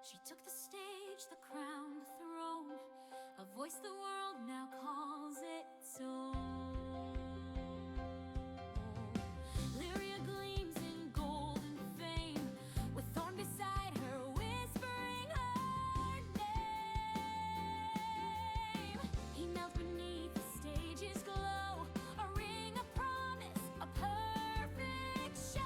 She took the stage, the crown, the throne, a voice the world now calls its own. Lyria gleams in golden fame, with thorn beside her, whispering her name. He knelt beneath the stage's glow, a ring, a promise, a perfect show.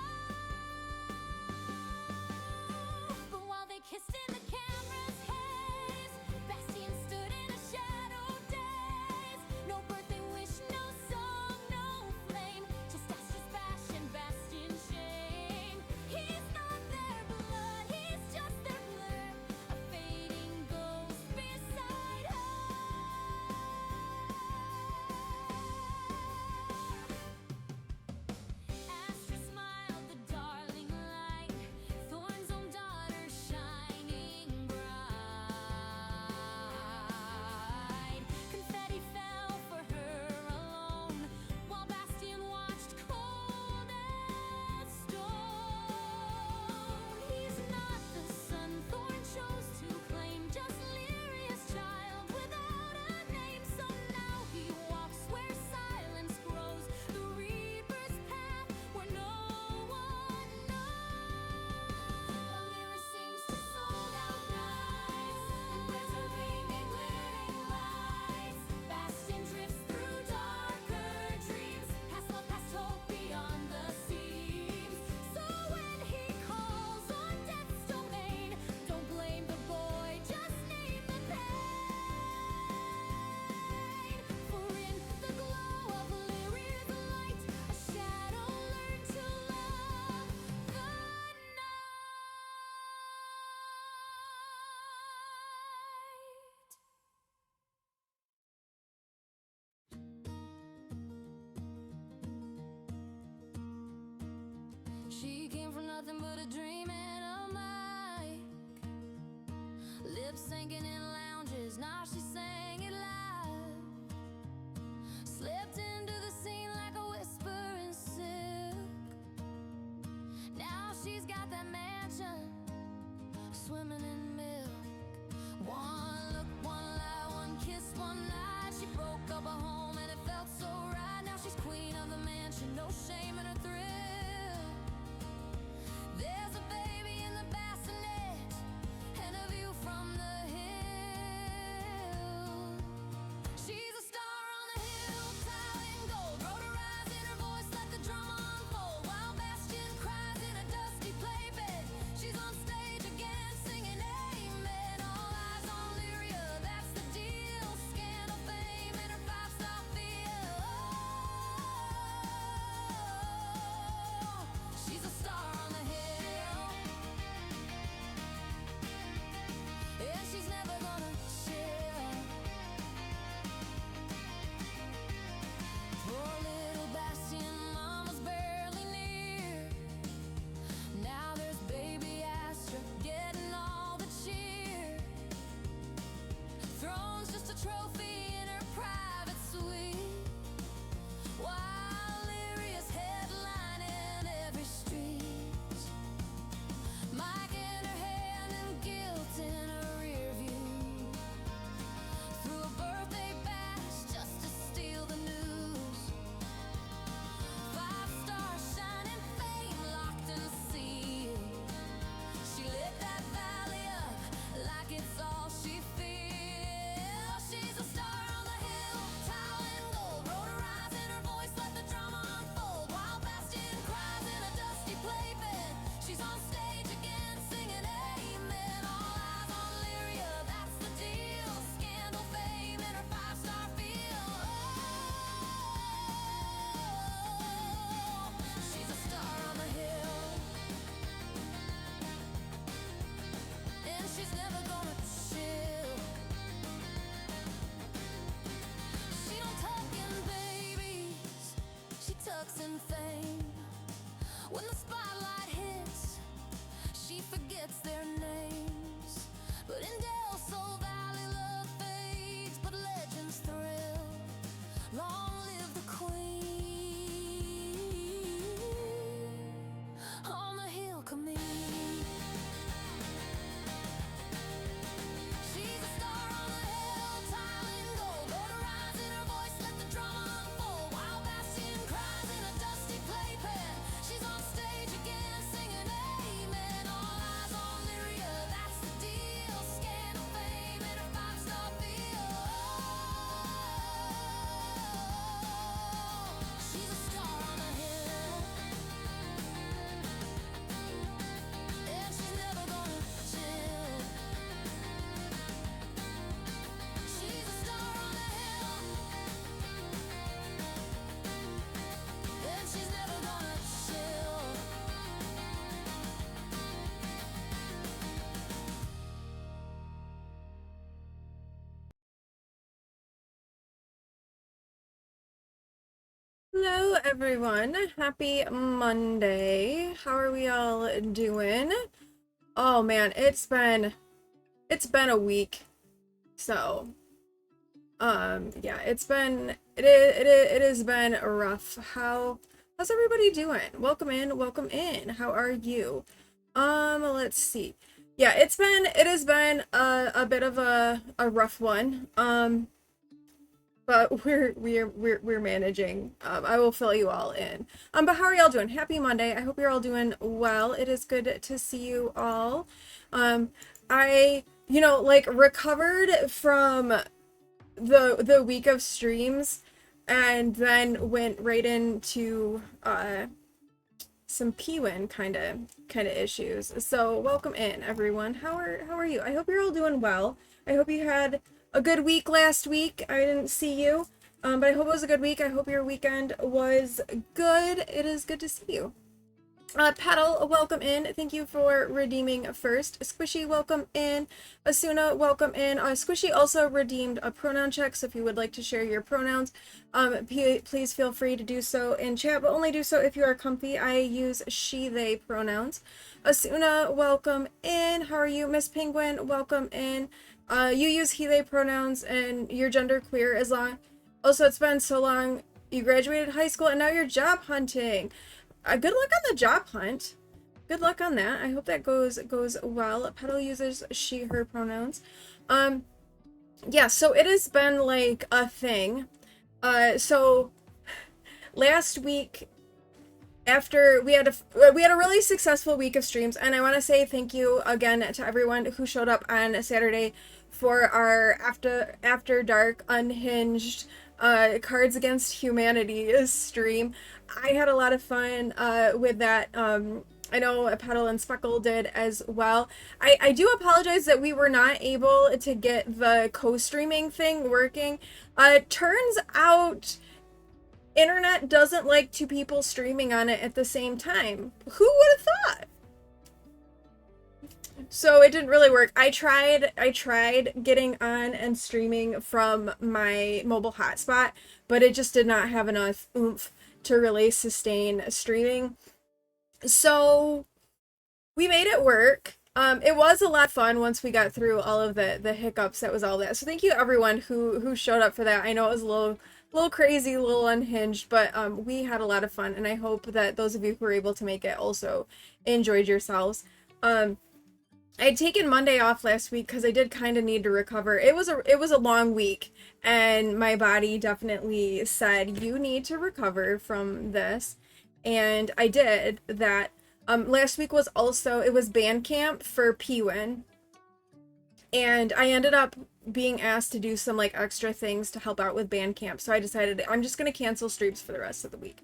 But while they kissed in the camera's haze, Bastian stood in a shadowed daze. No birthday wish, no song, no flame, just Astra's passion, Bastian's shame. He's not their blood, he's just their blur, a fading ghost beside her. Astra smiled, the darling light, Thorn's own daughter shining bright. Confetti fell for her alone, while Bastian watched cold as stone. He's not the son Thorn chose to claim, just Lyria's child without a name. So now he walks where silence grows, the reaper's path where no one knows. Lyra sings to sold-out nights, and wears her ring in glaring lights. Bastian drifts through darker dreams, past love, past hope, beyond the seams. So when he calls on death's domain, don't blame the boy, just name the pain. For in the glow of Lyria's light, a shadow learned to love the night. She came from nothing but a dream and a mic, lips sinking in lounges, now she sang it live. Slipped into the scene like a whisper in silk. Now she's got that mansion, swimming in milk. One look, one lie, one kiss, one night. She broke up a home and it felt so right. Now she's queen of the mansion, no shame in her thrill. There's a baby in the bassinet and a view from the hill. She's a star on the hill, tiled in gold. Wrote her eyes in her voice, let the drama unfold. While Bastian cries in a dusty playpen, she's on stage again singing amen. All eyes on Lyria, that's the deal. Scandal, fame, and her five-star feel. Oh, she's a star on the hill, and she's never gonna chill. Poor little Bastian, mama's barely near. Now there's baby Astra getting all the cheer. Throne's just a trophy in her private suite, while Lyria's headlining every street. Mic in her hand and guilt in her rear view. Threw a birthday bash just to steal the news. 5 stars shining, fame locked and sealed. She lit that valley up like it's all she feels. She's a star on the hill, tile in gold. Wrote her eyes in her voice, let the drama unfold. While Bastian cries in a dusty playpen, she's on stage again singing amen. All eyes on Lyria, that's the deal. Scandal, fame, and her five-star feel. Oh, she's a star on the hill, and she's never gonna chill. She don't tuck in babies, she tucks in fame. When the spotlight hits, she forgets their names. But in Del Sol Valley, love fades, but legends thrill. Long live the queen on the hill, Camille. Hello everyone. Happy Monday. How are we all doing? Oh man, it's been a week. So, yeah, it has been rough. How's everybody doing? Welcome in, welcome in. How are you? Let's see. Yeah, it has been a bit of a rough one. But we're managing. I will fill you all in. But how are y'all doing? Happy Monday. I hope you're all doing well. It is good to see you all. I like recovered from the week of streams and then went right into some P-Win kind of issues. So welcome in everyone. How are you? I hope you're all doing well. I hope you had a good week last week. I didn't see you. But I hope it was a good week. I hope your weekend was good. It is good to see you. Petal, welcome in. Thank you for redeeming first. Squishy, welcome in. Asuna, welcome in. Squishy also redeemed a pronoun check, so if you would like to share your pronouns, please feel free to do so in chat, but only do so if you are comfy. I use she, they pronouns. Asuna, welcome in. How are you? Miss Penguin, welcome in. You use he, they pronouns, and you're genderqueer as long. Also, it's been so long. You graduated high school, and now you're job hunting. Good luck on the job hunt. Good luck on that. I hope that goes well. Petal uses she, her pronouns. Yeah, so it has been like a thing. So last week after we had a really successful week of streams, and I want to say thank you again to everyone who showed up on Saturday for our after dark unhinged Cards Against Humanity stream. I had a lot of fun with that. I know Petal and Speckle did as well. I do apologize that we were not able to get the co-streaming thing working. Turns out internet doesn't like two people streaming on it at the same time. Who would have thought? So it didn't really work. I tried getting on and streaming from my mobile hotspot, but it just did not have enough oomph to really sustain streaming. So we made it work. It was a lot of fun once we got through all of the hiccups. That was all that. So thank you everyone who showed up for that. I know it was a little crazy, a little unhinged, but we had a lot of fun, and I hope that those of you who were able to make it also enjoyed yourselves. I'd taken Monday off last week because I did kind of need to recover. It was a long week, and my body definitely said you need to recover from this, and I did that. Last week was also, it was band camp for P-Win, and I ended up being asked to do some like extra things to help out with band camp, so I decided I'm just gonna cancel streams for the rest of the week.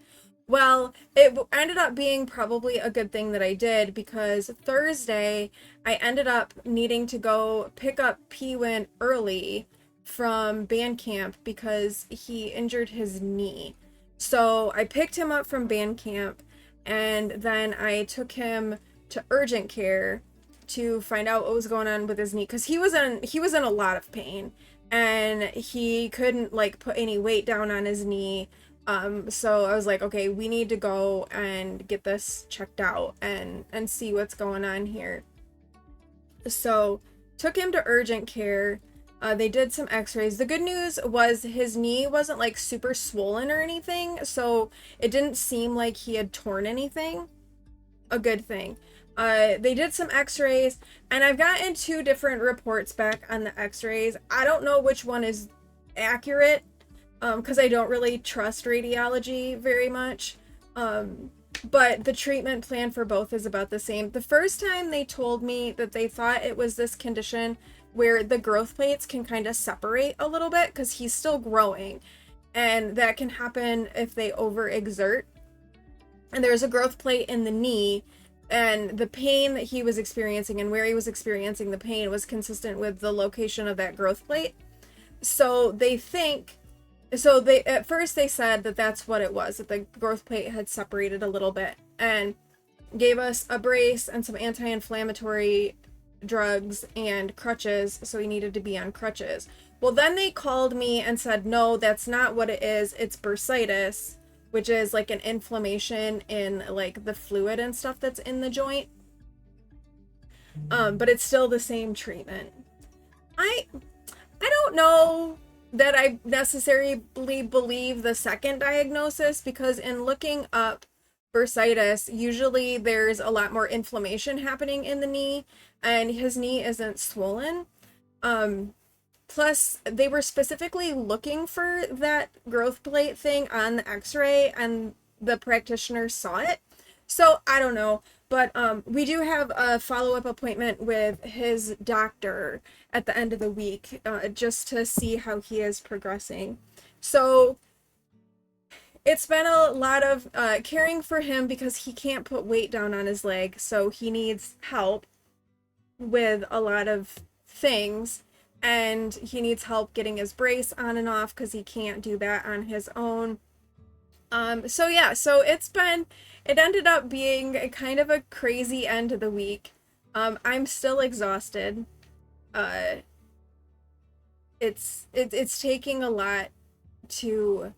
Well, it ended up being probably a good thing that I did, because Thursday I ended up needing to go pick up P-Win early from band camp because he injured his knee. So I picked him up from band camp, and then I took him to urgent care to find out what was going on with his knee, because he was in a lot of pain, and he couldn't like put any weight down on his knee. So I was like, okay, we need to go and get this checked out and see what's going on here. So took him to urgent care. They did some x-rays. The good news was his knee wasn't like super swollen or anything, so it didn't seem like he had torn anything. A good thing. They did some x-rays, and I've gotten two different reports back on the x-rays. I don't know which one is accurate, because I don't really trust radiology very much. But the treatment plan for both is about the same. The first time they told me that they thought it was this condition where the growth plates can kind of separate a little bit because he's still growing, and that can happen if they overexert. And there's a growth plate in the knee, and the pain that he was experiencing and where he was experiencing the pain was consistent with the location of that growth plate. So they think, so they at first they said that that's what it was, that the growth plate had separated a little bit, and gave us a brace and some anti-inflammatory drugs and crutches, so he needed to be on crutches. Well, then they called me and said, no, that's not what it is, it's bursitis, which is like an inflammation in like the fluid and stuff that's in the joint. But it's still the same treatment. I I don't know that I necessarily believe the second diagnosis, because in looking up bursitis, usually there's a lot more inflammation happening in the knee, and his knee isn't swollen. Um, Plus, they were specifically looking for that growth plate thing on the x-ray, and the practitioner saw it. So I don't know, but we do have a follow-up appointment with his doctor at the end of the week, just to see how he is progressing. So it's been a lot of caring for him, because he can't put weight down on his leg, so he needs help with a lot of things, and he needs help getting his brace on and off because he can't do that on his own. So yeah, so it ended up being a kind of a crazy end of the week. I'm still exhausted. Uh, it's taking a lot to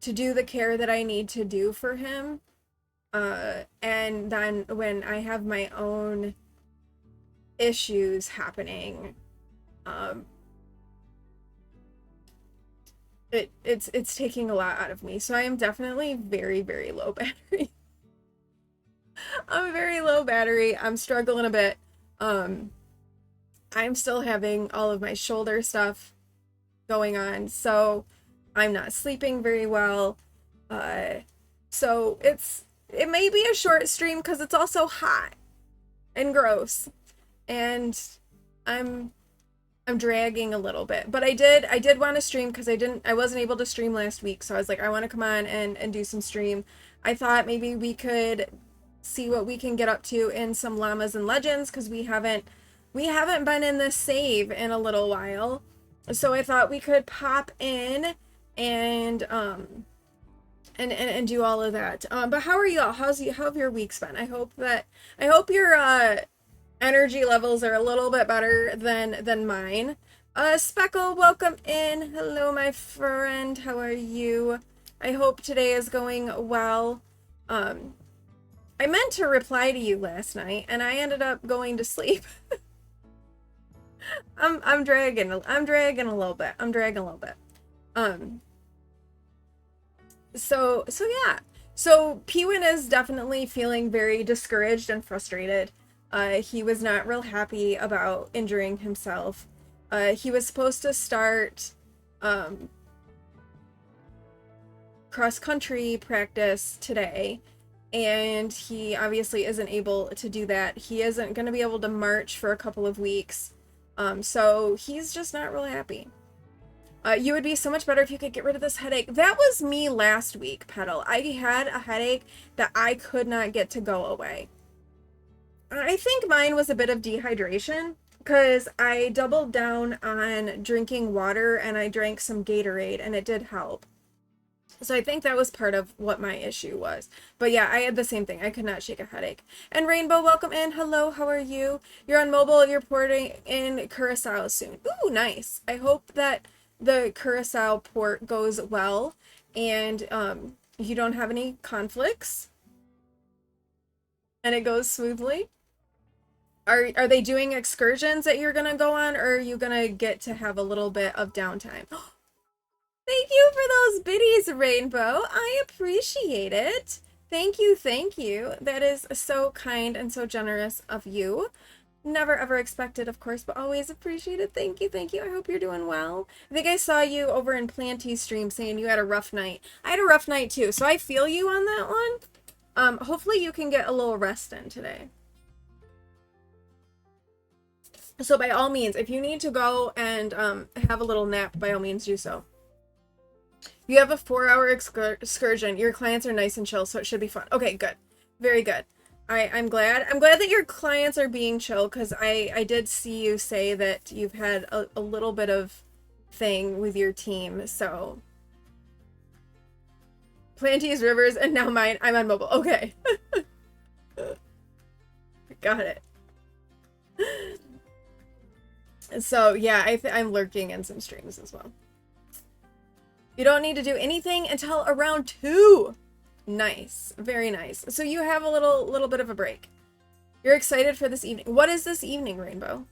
do the care that I need to do for him. And then when I have my own issues happening, it's taking a lot out of me. So I am definitely very, very low battery. I'm very low battery. I'm struggling a bit. I'm still having all of my shoulder stuff going on, so I'm not sleeping very well. So it may be a short stream because it's also hot and gross, and I'm dragging a little bit. But I did want to stream because I wasn't able to stream last week, so I was like, I want to come on and do some stream. I thought maybe we could see what we can get up to in some Llamas and Legends, because we haven't been in this save in a little while. So I thought we could pop in and do all of that. But how are you all? How have your weeks been? I hope your energy levels are a little bit better than mine. Speckle, welcome in. Hello, my friend. How are you? I hope today is going well. I meant to reply to you last night, and I ended up going to sleep. I'm dragging a little bit. So yeah. So Pewin is definitely feeling very discouraged and frustrated. He was not real happy about injuring himself. He was supposed to start cross-country practice today, and he obviously isn't able to do that. He isn't going to be able to march for a couple of weeks. So he's just not real happy. You would be so much better if you could get rid of this headache. That was me last week, Petal. I had a headache that I could not get to go away. I think mine was a bit of dehydration, because I doubled down on drinking water and I drank some Gatorade, and it did help. So I think that was part of what my issue was. But yeah, I had the same thing. I could not shake a headache. And Rainbow, welcome in. Hello, how are you? You're on mobile. You're porting in Curacao soon. Ooh, nice. I hope that the Curacao port goes well, and you don't have any conflicts, and it goes smoothly. Are they doing excursions that you're gonna go on, or are you gonna get to have a little bit of downtime? Thank you for those biddies, Rainbow. I appreciate it. Thank you, thank you. That is so kind and so generous of you. Never ever expected, of course, but always appreciated. Thank you, thank you. I hope you're doing well. I think I saw you over in Planty's stream saying you had a rough night. I had a rough night too, so I feel you on that one. Hopefully you can get a little rest in today. So by all means, if you need to go and have a little nap, by all means do so. You have a 4-hour excursion. Your clients are nice and chill, so it should be fun. Okay, good. Very good. I'm glad. I'm glad that your clients are being chill, because I did see you say that you've had a little bit of thing with your team, so. Planty's, Rivers, and now mine. I'm on mobile. Okay. Got it. So yeah, I'm lurking in some streams as well. You don't need to do anything until around 2. Nice. Very nice. So you have a little bit of a break. You're excited for this evening. What is this evening, Rainbow?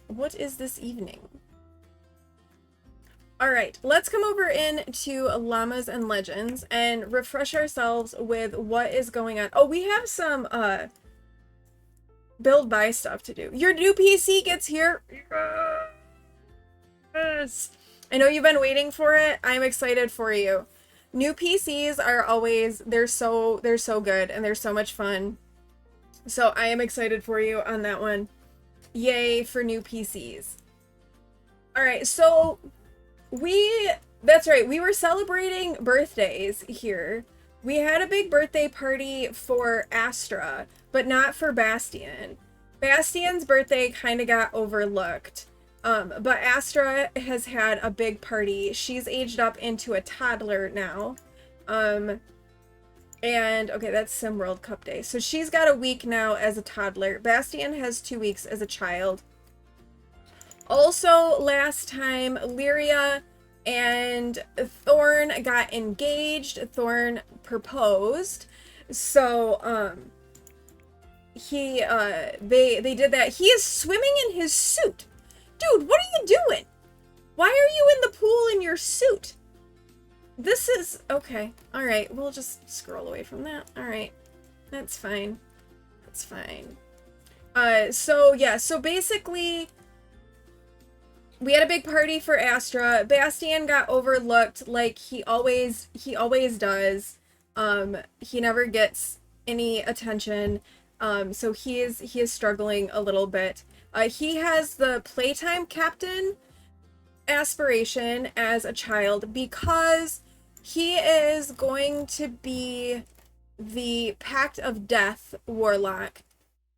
What is this evening? All right, let's come over into Llamas and Legends and refresh ourselves with what is going on. Oh, we have some build buy stuff to do. Your new PC gets here. Yes. I know you've been waiting for it. I'm excited for you. New PCs are always, they're so good and they're so much fun. So I am excited for you on that one. Yay for new PCs. All right, so that's right, we were celebrating birthdays here. We had a big birthday party for Astra, but not for Bastian. Bastian's birthday kind of got overlooked. But Astra has had a big party. She's aged up into a toddler now. And okay, that's Sim World Cup Day. So she's got a week now as a toddler. Bastian has 2 weeks as a child. Also, last time, Lyria and Thorn got engaged. Thorn proposed. So, they did that. He is swimming in his suit. Dude, what are you doing? Why are you in the pool in your suit? This is... Okay. Alright, we'll just scroll away from that. Alright. That's fine. That's fine. So, yeah. So, basically, we had a big party for Astra. Bastian got overlooked like he always does. He never gets any attention. So he is struggling a little bit. He has the playtime captain aspiration as a child because he is going to be the Pact of Death warlock.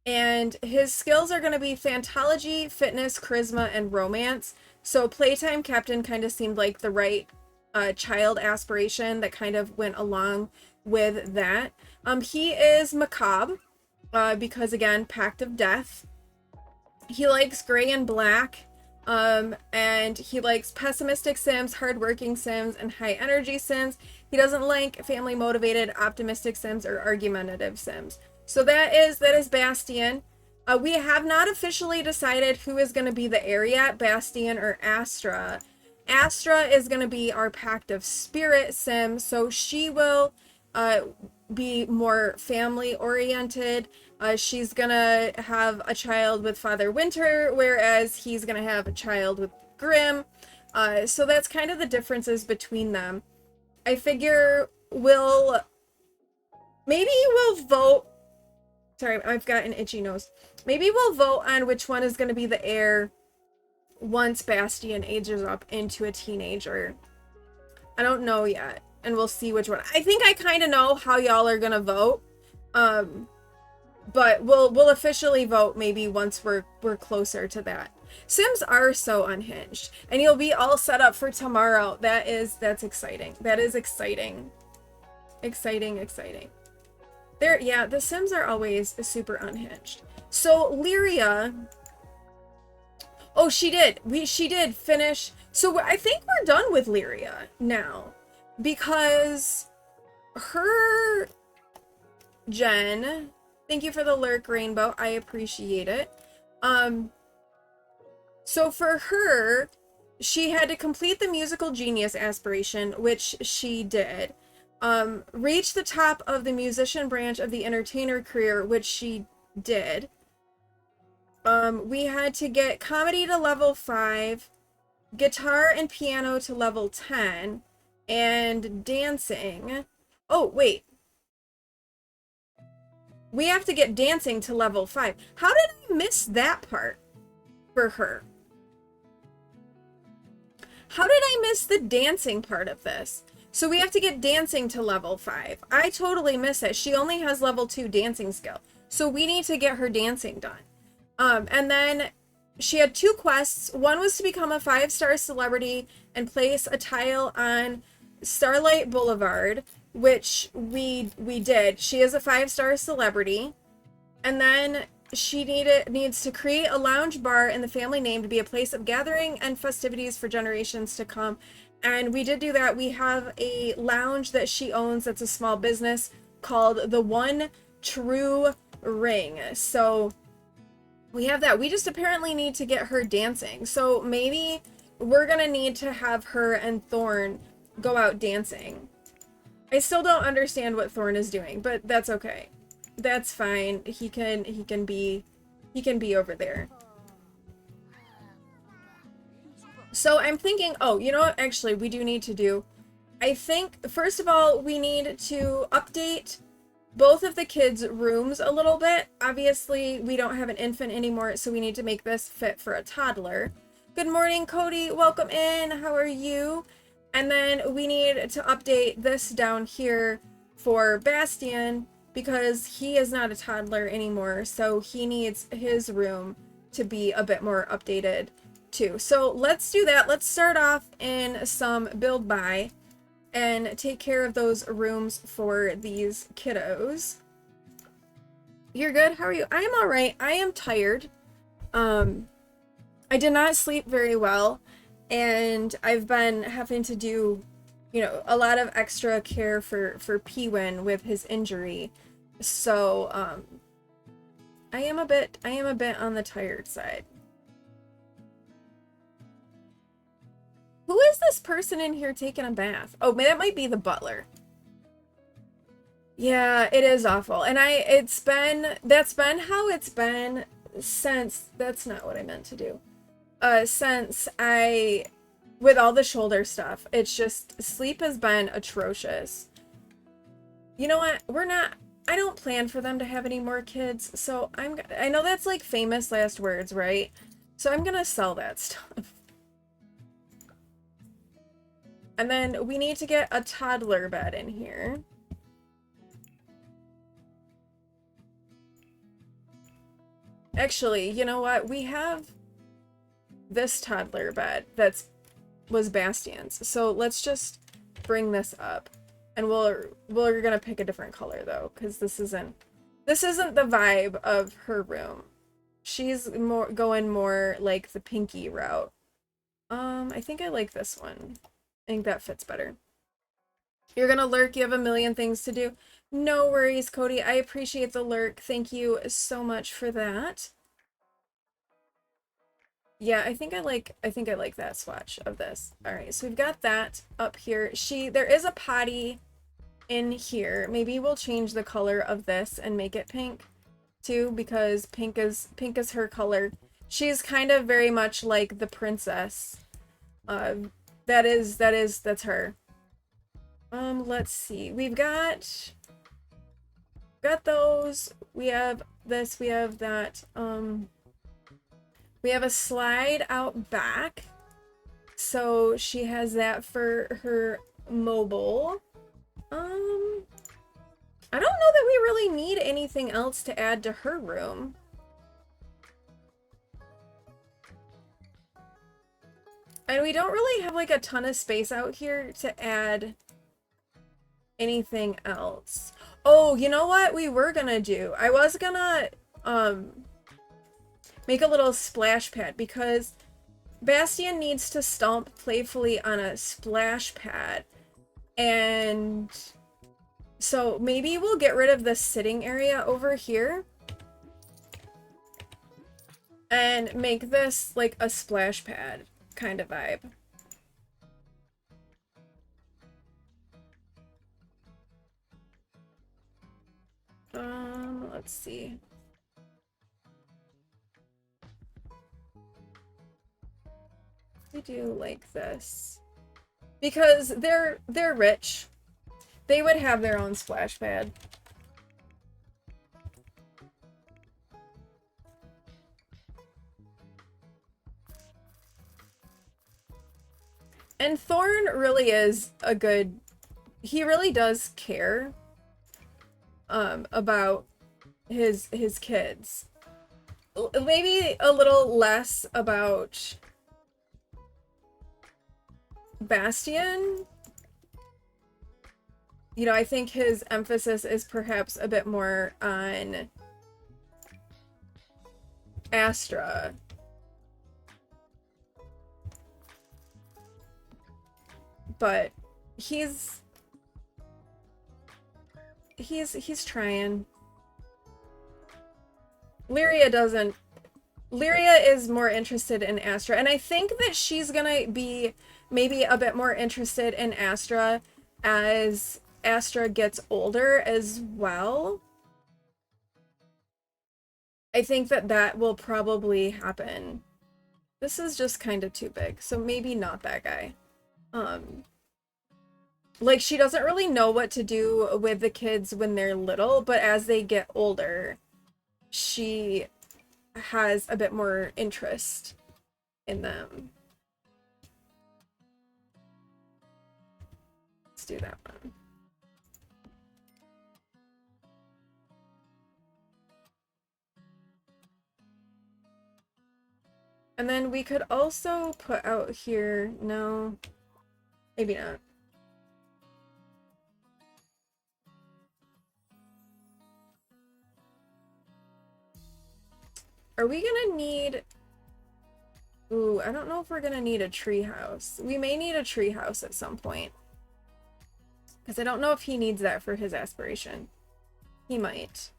And his skills are going to be Phantology, Fitness, Charisma, and Romance. So Playtime Captain kind of seemed like the right child aspiration that kind of went along with that. He is Macabre, because again, Pact of Death. He likes gray and black, and he likes pessimistic sims, hardworking sims, and high energy sims. He doesn't like family motivated, optimistic sims, or argumentative sims. So that is Bastian. We have not officially decided who is going to be the heir yet, Bastian or Astra. Astra is going to be our Pact of Spirit sim, so she will be more family oriented. She's gonna have a child with Father Winter, whereas he's gonna have a child with Grim. So that's kind of the differences between them. I figure maybe we'll vote. Sorry, I've got an itchy nose. Maybe we'll vote on which one is gonna be the heir once Bastian ages up into a teenager. I don't know yet, and we'll see which one. I think I kind of know how y'all are gonna vote. But we'll officially vote maybe once we're closer to that. Sims are so unhinged, and you'll be all set up for tomorrow. That's exciting. That is exciting. Exciting. Yeah, the Sims are always super unhinged. So Lyria, oh, she did finish. So I think we're done with Lyria now, because her Jen. Thank you for the lurk, Rainbow. I appreciate it. So for her, she had to complete the musical genius aspiration, which she did. Reach the top of the musician branch of the entertainer career, which she did. We had to get comedy to level 5, guitar and piano to level 10, and dancing. Oh, wait. We have to get dancing to level 5. How did I miss that part for her? How did I miss the dancing part of this? So we have to get dancing to level 5. I totally miss it. She only has level 2 dancing skill. So we need to get her dancing done. And then she had 2 quests. One was to become a 5-star celebrity and place a tile on Starlight Boulevard, which we did. She is a 5-star celebrity. And then she needs to create a lounge bar in the family name to be a place of gathering and festivities for generations to come. And we did do that. We have a lounge that she owns that's a small business called The One True Ring. So we have that. We just apparently need to get her dancing. So maybe we're gonna need to have her and Thorn go out dancing. I still don't understand what Thorn is doing, but that's okay. That's fine. He can be over there. So I'm thinking, oh, you know what actually we do need to do? I think first of all we need to update both of the kids' rooms a little bit. Obviously, we don't have an infant anymore, so we need to make this fit for a toddler. Good morning, Cody. Welcome in. How are you? And then we need to update this down here for Bastian because he is not a toddler anymore, so he needs his room to be a bit more updated too. So let's do that. Let's start off in some build by and take care of those rooms for these kiddos. You're good? How are you? I am all right. I am tired. I did not sleep very well, and I've been having to do, a lot of extra care for P-Win with his injury. So, I am a bit on the tired side. Who is this person in here taking a bath? Oh, that might be the butler. Yeah, it is awful. And that's been how it's been since, that's not what I meant to do. With all the shoulder stuff, it's just, sleep has been atrocious. You know what? I don't plan for them to have any more kids, so I know that's like famous last words, right? So I'm gonna sell that stuff. And then we need to get a toddler bed in here. Actually, you know what? We have this toddler bed was Bastian's. So let's just bring this up. And we're gonna pick a different color though, because this isn't the vibe of her room. She's going more like the pinky route. I think I like this one. I think that fits better. You're gonna lurk, you have a million things to do. No worries, Cody. I appreciate the lurk. Thank you so much for that. Yeah, I think I like that swatch of this. All right, so we've got that up here. There is a potty in here. Maybe we'll change the color of this and make it pink too, because pink is her color. She's kind of very much like the princess. That's her. Let's see. We've got those. We have this, we have that. We have a slide out back. So she has that for her mobile. I don't know that we really need anything else to add to her room. And we don't really have like a ton of space out here to add anything else. Oh, you know what we were gonna do? I was gonna make a little splash pad because Bastian needs to stomp playfully on a splash pad. And so maybe we'll get rid of the sitting area over here and make this like a splash pad kind of vibe. Let's see. We do like this because they're rich. They would have their own splash pad. And Thorn really is a good, he really does care about his kids. Maybe a little less about Bastian. You know, I think his emphasis is perhaps a bit more on Astra. but he's trying. Lyria doesn't. Lyria is more interested in Astra, and I think that she's gonna be maybe a bit more interested in Astra as Astra gets older as well. I think that that will probably happen. This is just kind of too big, so maybe not that guy. Like, she doesn't really know what to do with the kids when they're little, but as they get older, she has a bit more interest in them. Let's do that one. And then we could also put out here, no, maybe not. Are we gonna need... Ooh, I don't know if we're gonna need a treehouse. We may need a treehouse at some point. Because I don't know if he needs that for his aspiration. He might.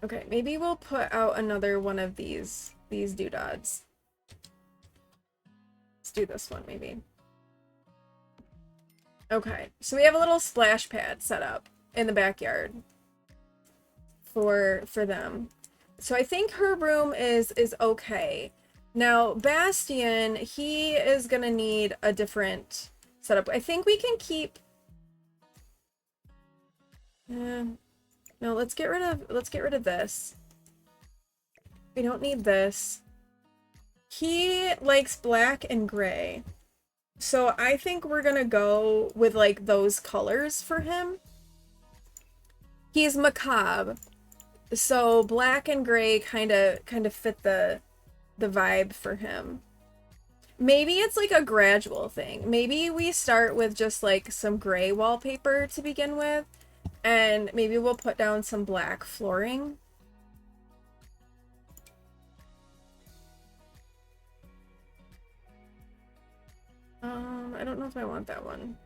Okay, maybe we'll put out another one of these doodads. Let's do this one, maybe. Okay, so we have a little splash pad set up in the backyard for them. So I think her room is okay. Now, Bastion, he is gonna need a different setup. I think we can keep... no, let's get rid of this. We don't need this. He likes black and gray. So I think we're gonna go with like those colors for him. He's macabre. So black and gray kind of fit the vibe for him. Maybe it's like a gradual thing. Maybe we start with just like some gray wallpaper to begin with, and maybe we'll put down some black flooring. I don't know if I want that one.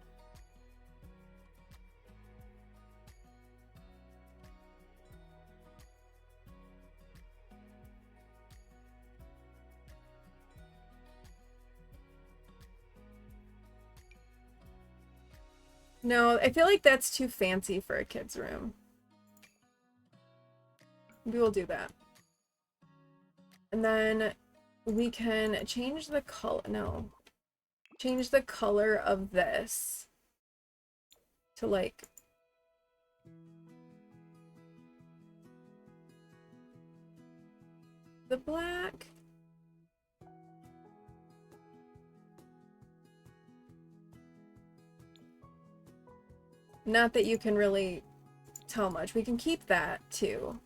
No, I feel like that's too fancy for a kid's room. Maybe we'll do that. And then we can change the color. No. Change the color of this to like the black. Not that you can really tell much. We can keep that too.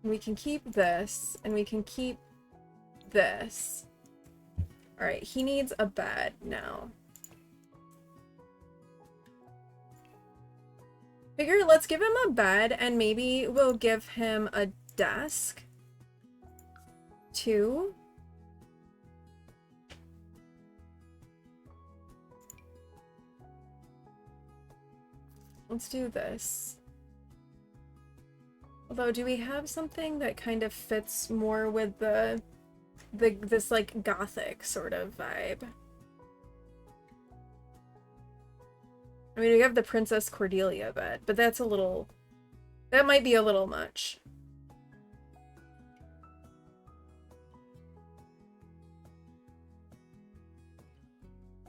We can keep this, and we can keep this. Alright, he needs a bed now. Figure, let's give him a bed, and maybe we'll give him a desk too. Let's do this. Although, do we have something that kind of fits more with this like gothic sort of vibe? I mean, we have the Princess Cordelia bed, but that's a little... That might be a little much.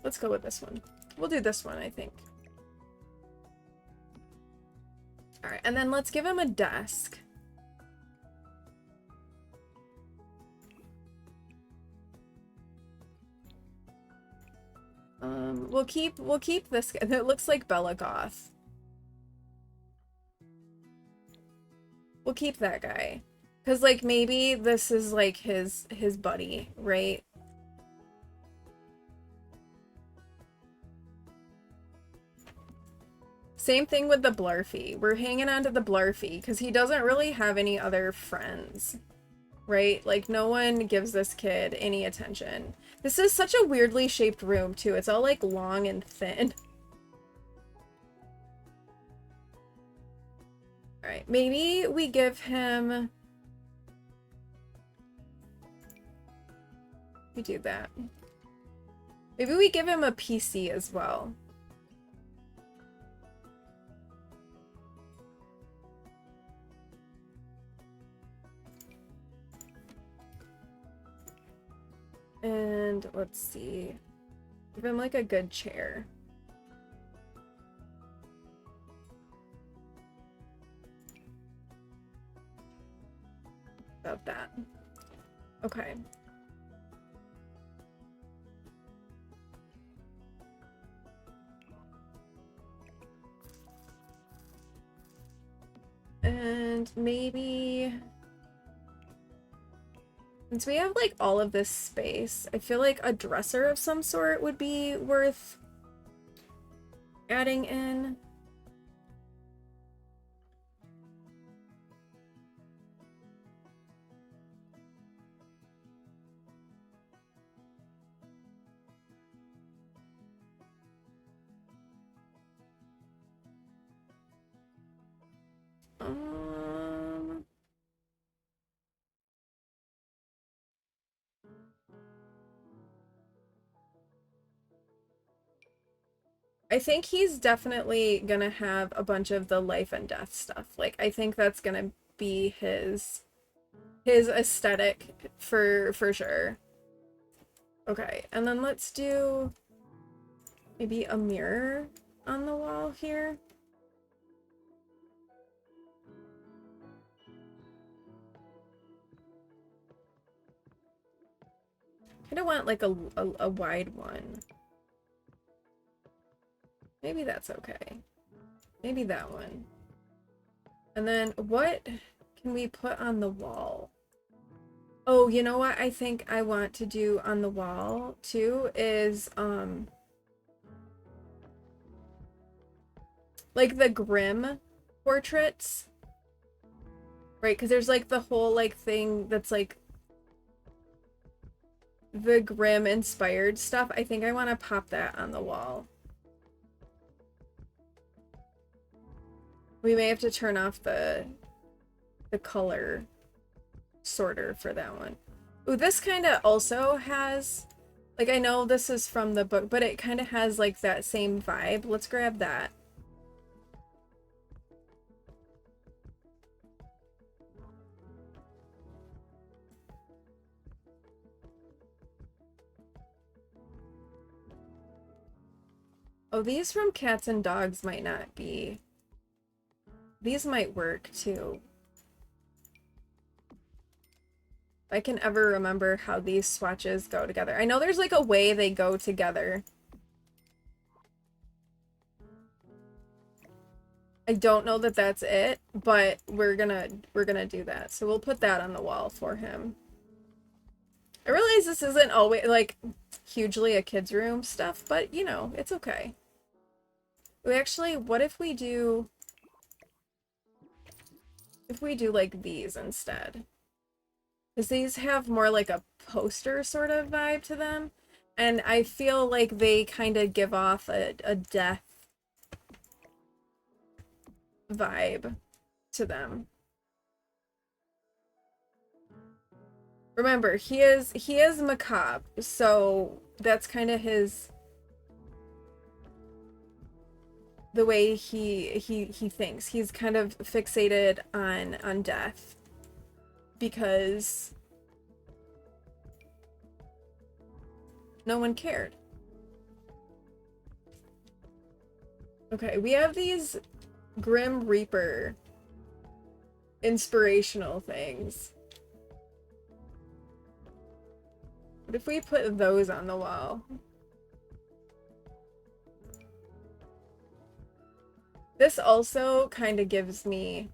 Let's go with this one. We'll do this one, I think. Alright, and then let's give him a desk. We'll keep this. It looks like Bella Goth. We'll keep that guy. Cause like maybe this is like his buddy, right? Same thing with the Blarfy. We're hanging on to the Blarfy because he doesn't really have any other friends. right? Like, no one gives this kid any attention. This is such a weirdly shaped room, too. It's all, like, long and thin. Alright, maybe we give him... We do that. Maybe we give him a PC as well. And let's see. Give him like a good chair. About that. Okay. And maybe... Since we have, like, all of this space, I feel like a dresser of some sort would be worth adding in. I think he's definitely gonna have a bunch of the life and death stuff. Like, I think that's gonna be his aesthetic for sure. Okay, and then let's do maybe a mirror on the wall here. I don't want like a wide one. Maybe that's okay. Maybe that one. And then what can we put on the wall? Oh, you know what I think I want to do on the wall too is like the Grimm portraits. Right, because there's like the whole like thing that's like the Grimm inspired stuff. I think I want to pop that on the wall. We may have to turn off the color sorter for that one. Ooh, this kind of also has, like, I know this is from the book, but it kind of has like that same vibe. Let's grab that. Oh, these from Cats and Dogs might not be. These might work too. If I can ever remember how these swatches go together. I know there's like a way they go together. I don't know that that's it, but we're gonna do that. So we'll put that on the wall for him. I realize this isn't always like hugely a kid's room stuff, but you know, it's okay. We actually, what if we do like these instead? Because these have more like a poster sort of vibe to them. And I feel like they kind of give off a death vibe to them. Remember, he is macabre, so that's kind of his the way he thinks. He's kind of fixated on death because no one cared. Okay, we have these Grim Reaper inspirational things. What if we put those on the wall? This also kind of gives me...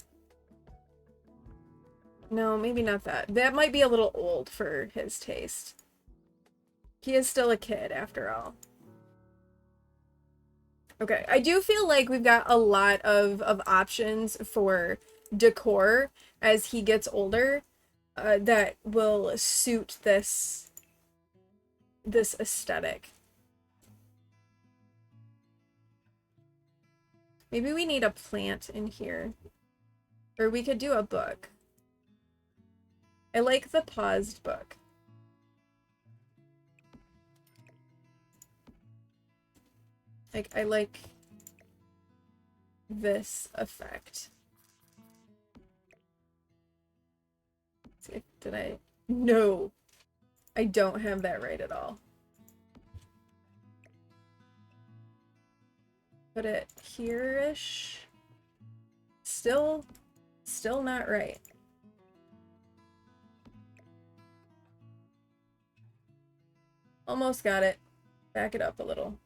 No, maybe not that. That might be a little old for his taste. He is still a kid, after all. Okay, I do feel like we've got a lot of options for decor as he gets older. that will suit this aesthetic. Maybe we need a plant in here. Or we could do a book. I like the paused book. Like, I like this effect. See, did I? No! I don't have that right at all. Put it here-ish. Still not right. Almost got it. Back it up a little.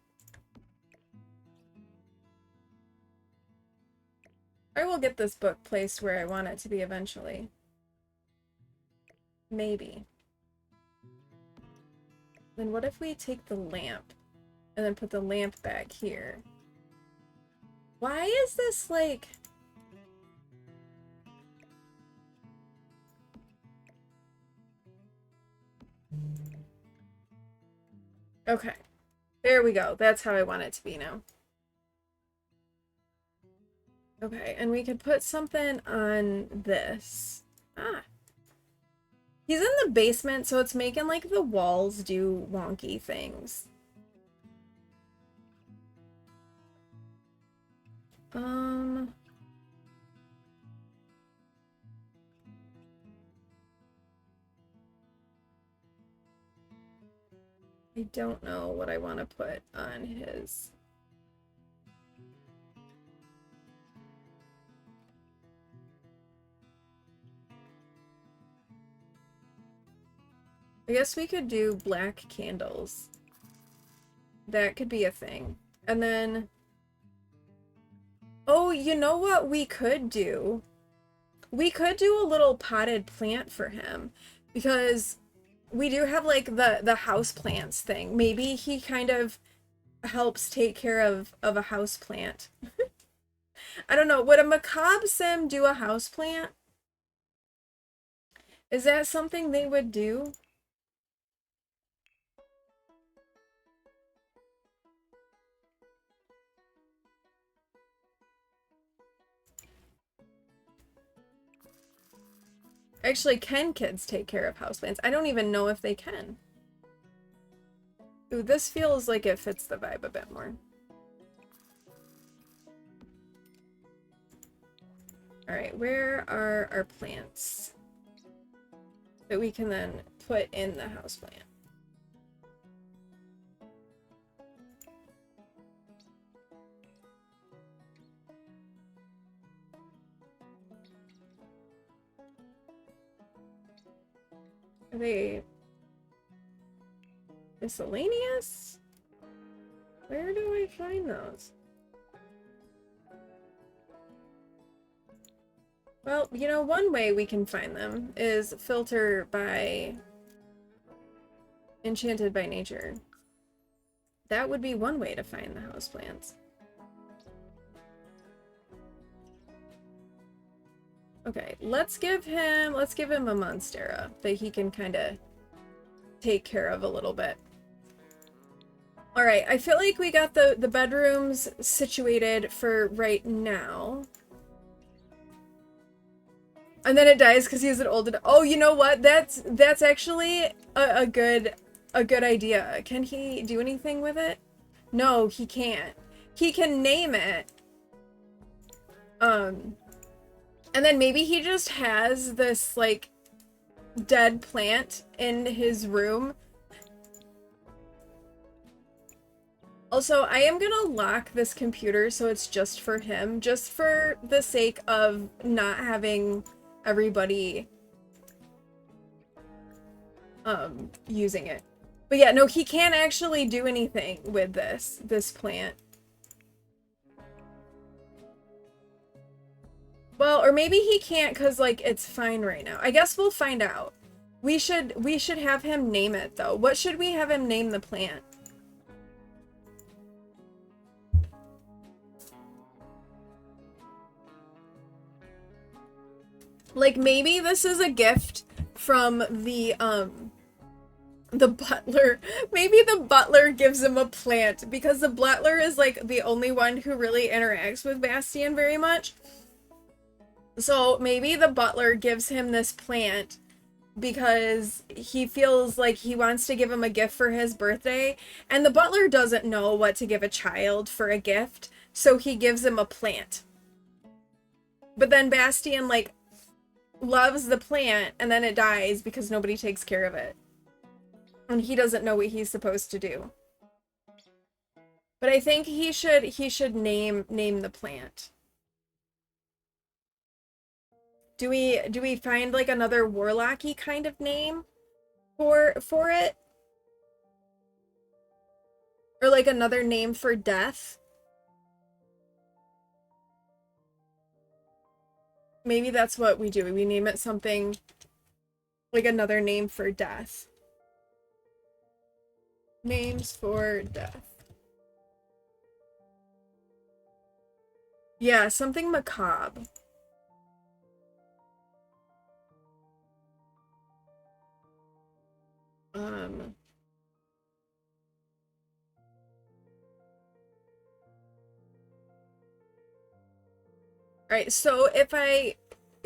I will get this book placed where I want it to be eventually. Maybe. Then what if we take the lamp and then put the lamp back here? Why is this like... Okay. There we go. That's how I want it to be now. Okay, and we could put something on this. Ah. He's in the basement, so it's making like the walls do wonky things. I don't know what I want to put on his. I guess we could do black candles. That could be a thing. And then... Oh, you know what we could do? We could do a little potted plant for him. Because we do have, like, the house plants thing. Maybe he kind of helps take care of a house plant. I don't know. Would a macabre sim do a house plant? Is that something they would do? Actually, can kids take care of houseplants? I don't even know if they can. Ooh, this feels like it fits the vibe a bit more. Alright, where are our plants that we can then put in the houseplant? Are they miscellaneous? Where do I find those? Well, you know, one way we can find them is filter by Enchanted by Nature. That would be one way to find the houseplants. Okay, let's give him a Monstera that he can kind of take care of a little bit. All right, I feel like we got the bedrooms situated for right now. And then it dies because he's an old. Oh, you know what? That's actually a good idea. Can he do anything with it? No, he can't. He can name it. And then maybe he just has this, like, dead plant in his room. Also, I am gonna lock this computer so it's just for him, just for the sake of not having everybody using it. But yeah, no, he can't actually do anything with this plant. Well, or maybe he can't because, like, it's fine right now. I guess we'll find out. We should have him name it, though. What should we have him name the plant? Like, maybe this is a gift from the butler. Maybe the butler gives him a plant because the butler is like the only one who really interacts with Bastian very much. So maybe the butler gives him this plant because he feels like he wants to give him a gift for his birthday, and the butler doesn't know what to give a child for a gift, so he gives him a plant. But then Bastian like loves the plant and then it dies because nobody takes care of it. And he doesn't know what he's supposed to do. But I think he should name the plant. Do we find like another warlocky kind of name for it? Or like another name for death? Maybe that's what we do. We name it something like another name for death. Names for death. Yeah, something macabre. Alright, so if I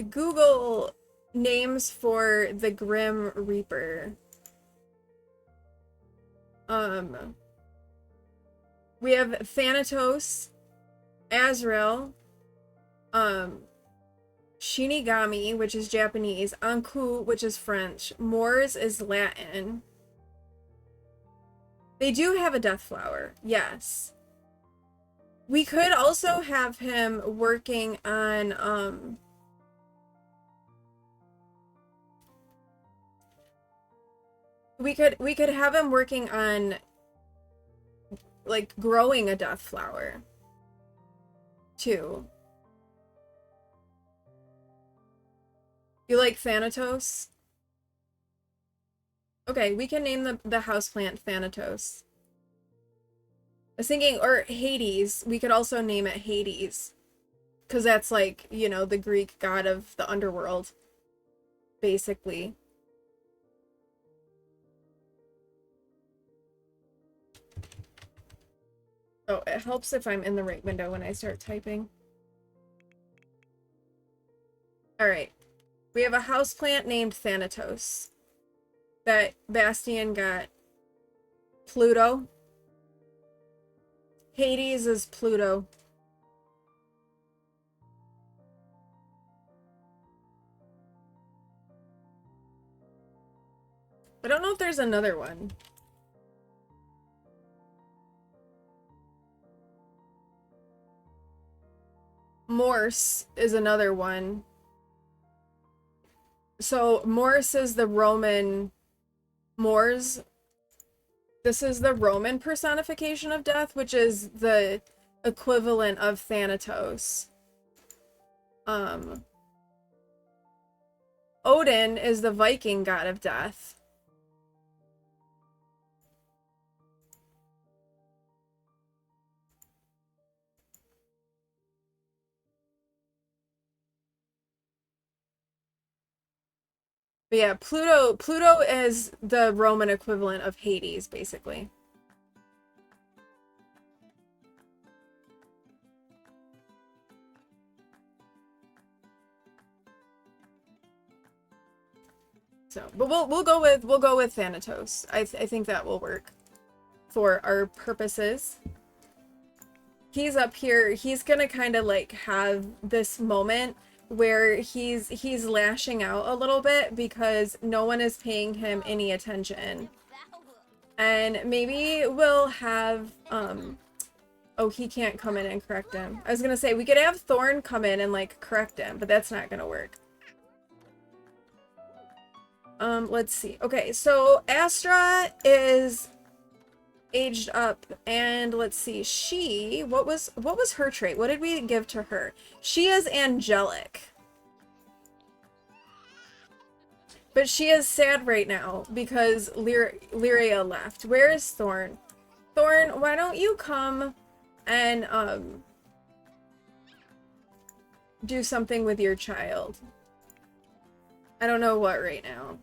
Google names for the Grim Reaper, we have Thanatos, Azrael, Shinigami, which is Japanese, Anku, which is French, Mors is Latin. They do have a death flower, yes. We could also have him working on, we could have him working on, like, growing a death flower, too. You like Thanatos? Okay, we can name the houseplant Thanatos. I was thinking, or Hades. We could also name it Hades. Because that's like, you know, the Greek god of the underworld. Basically. Oh, it helps if I'm in the right window when I start typing. Alright. We have a houseplant named Thanatos. That Bastian got. Pluto. Hades is Pluto. I don't know if there's another one. Morse is another one. So Morse is the Roman Mors. This is the Roman personification of death, which is the equivalent of Thanatos. Odin is the Viking god of death. But yeah, Pluto is the Roman equivalent of Hades, basically. So, but we'll go with Thanatos. I think that will work for our purposes. He's up here. He's gonna kind of like have this moment where he's lashing out a little bit because no one is paying him any attention. And maybe we'll have oh, he can't come in and correct him. I was gonna say we could have Thorn come in and like correct him, but that's not gonna work. Let's see. Okay, so Astra is aged up, and let's see, she, what was her trait? What did we give to her? She is angelic. But she is sad right now because Lyria left. Where is Thorn? Thorn, why don't you come and do something with your child? I don't know what right now.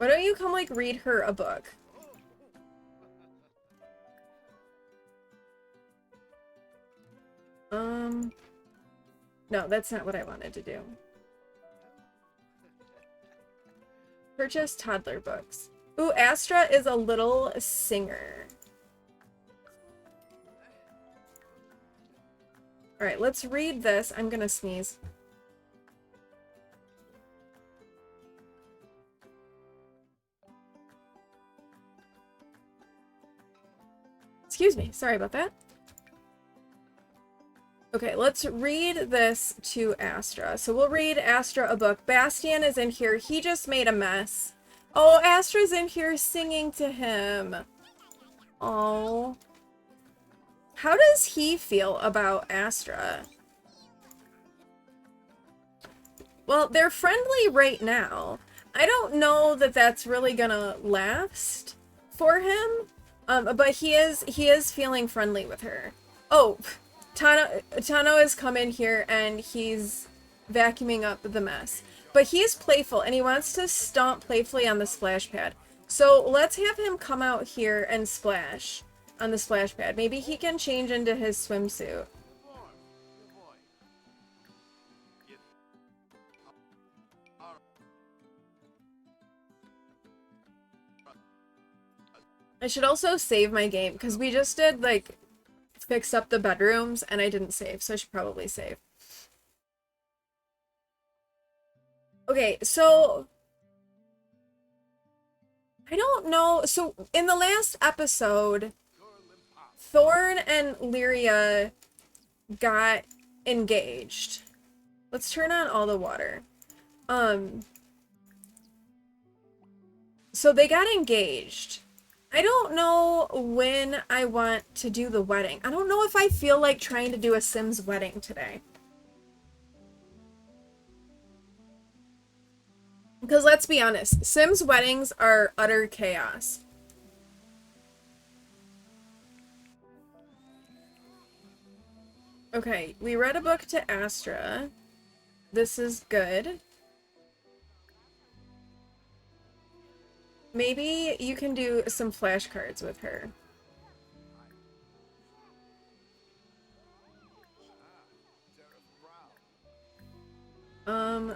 Why don't you come, like, read her a book? No, that's not what I wanted to do. Purchase toddler books. Ooh, Astra is a little singer. Alright, let's read this. I'm gonna sneeze. Excuse me, sorry about that. Okay, let's read this to Astra. So we'll read Astra a book. Bastian is in here. He just made a mess. Oh, Astra's in here singing to him. Oh. How does he feel about Astra? Well, they're friendly right now. I don't know that that's really gonna last for him. But he is feeling friendly with her. Oh, Tano has come in here and he's vacuuming up the mess. But he's playful and he wants to stomp playfully on the splash pad. So let's have him come out here and splash on the splash pad. Maybe he can change into his swimsuit. I should also save my game because we just did, like, fix up the bedrooms and I didn't save, so I should probably save. Okay, so I don't know. So in the last episode, Thorn and Lyria got engaged. Let's turn on all the water. So they got engaged. I don't know when I want to do the wedding. I don't know if I feel like trying to do a Sims wedding today. Because let's be honest, Sims weddings are utter chaos. Okay, we read a book to Astra. This is good. Maybe you can do some flashcards with her.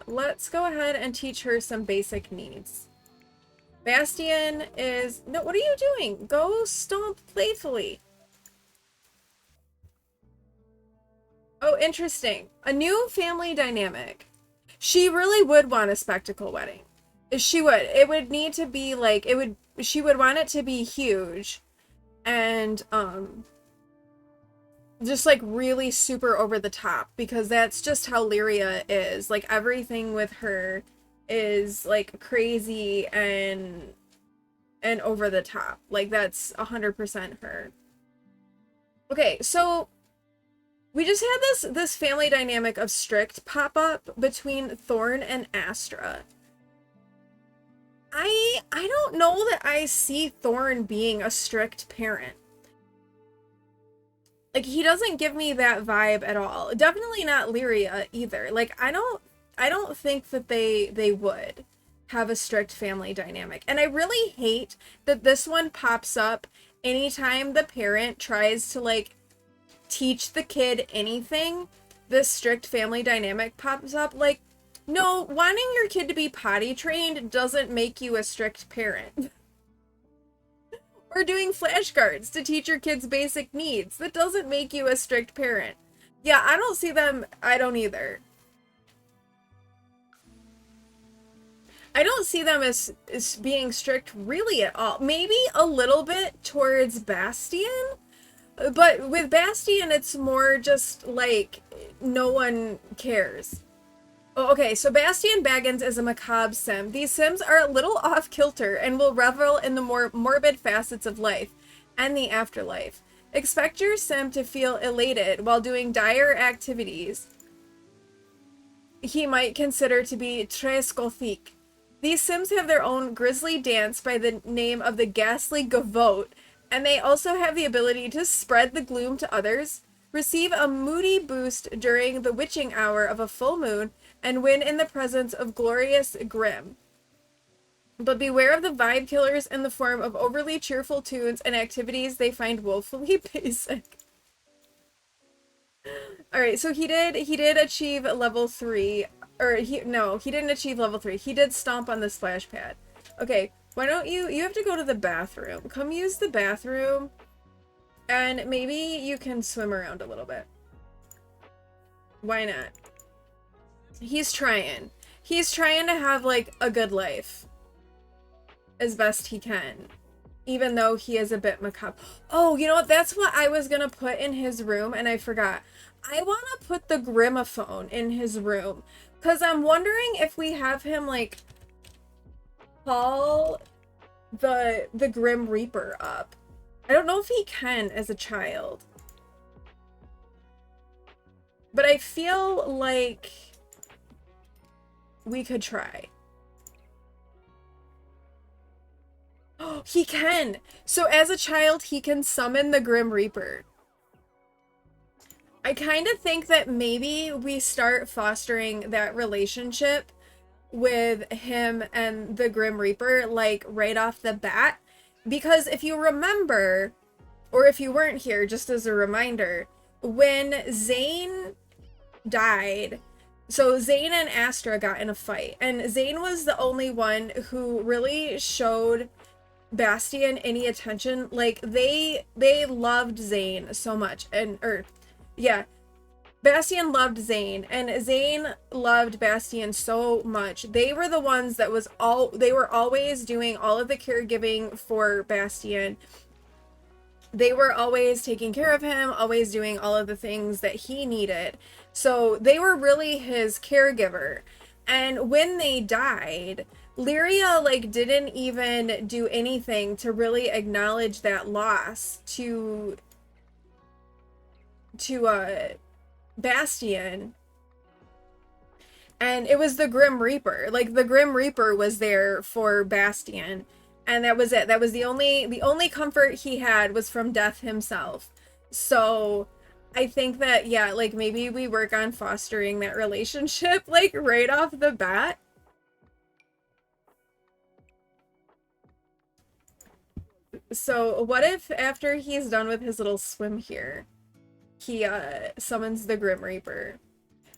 Let's go ahead and teach her some basic needs. Bastian is... No, what are you doing? Go stomp playfully. Oh, interesting. A new family dynamic. She really would want a spectacle wedding. She would. It would need to be like, she would want it to be huge and, just like really super over the top because that's just how Lyria is. Like everything with her is like crazy and over the top. Like that's 100% her. Okay, so we just had this family dynamic of strict pop up between Thorn and Astra. I don't know that I see Thorn being a strict parent. Like, he doesn't give me that vibe at all. Definitely not Lyria either. Like, I don't think that they would have a strict family dynamic. And I really hate that this one pops up anytime the parent tries to, like, teach the kid anything. This strict family dynamic pops up. Like, no, wanting your kid to be potty trained doesn't make you a strict parent. Or doing flashcards to teach your kids basic needs. That doesn't make you a strict parent. Yeah, I don't see them. I don't either. I don't see them as being strict really at all. Maybe a little bit towards Bastian. But with Bastian, it's more just like no one cares. Oh, okay, so Bastian Baggins is a macabre sim. These sims are a little off-kilter and will revel in the more morbid facets of life and the afterlife. Expect your sim to feel elated while doing dire activities he might consider to be très gothique. These sims have their own grisly dance by the name of the ghastly gavotte, and they also have the ability to spread the gloom to others, receive a moody boost during the witching hour of a full moon, and win in the presence of glorious grim. But beware of the vibe killers in the form of overly cheerful tunes and activities they find woefully basic. All right, so he did achieve level 3, or he didn't achieve level 3. He did stomp on the splash pad. Okay, why don't you have to go to the bathroom. Come use the bathroom, and maybe you can swim around a little bit. Why not? He's trying. He's trying to have like a good life as best he can, even though he is a bit macabre. Oh, you know what? That's what I was gonna put in his room, and I forgot. I want to put the grimophone in his room, because I'm wondering if we have him, like, call the Grim Reaper up. I don't know if he can as a child. But I feel like we could try. Oh, he can! So as a child, he can summon the Grim Reaper. I kind of think that maybe we start fostering that relationship with him and the Grim Reaper, like, right off the bat. Because if you remember, or if you weren't here, just as a reminder, when Zane died, so Zane and Astra got in a fight, and Zane was the only one who really showed Bastion any attention. Like, they loved Zane so much, and yeah, Bastion loved Zane, and Zane loved Bastion so much. They were the ones that they were always doing all of the caregiving for Bastion. They were always taking care of him, always doing all of the things that he needed. So they were really his caregiver. And when they died, Lyria, like, didn't even do anything to really acknowledge that loss to Bastion. And it was the Grim Reaper. Like, the Grim Reaper was there for Bastion, and that was it. That was the only comfort he had was from death himself. So I think that, yeah, like, maybe we work on fostering that relationship, like, right off the bat. So what if after he's done with his little swim here, he summons the Grim Reaper?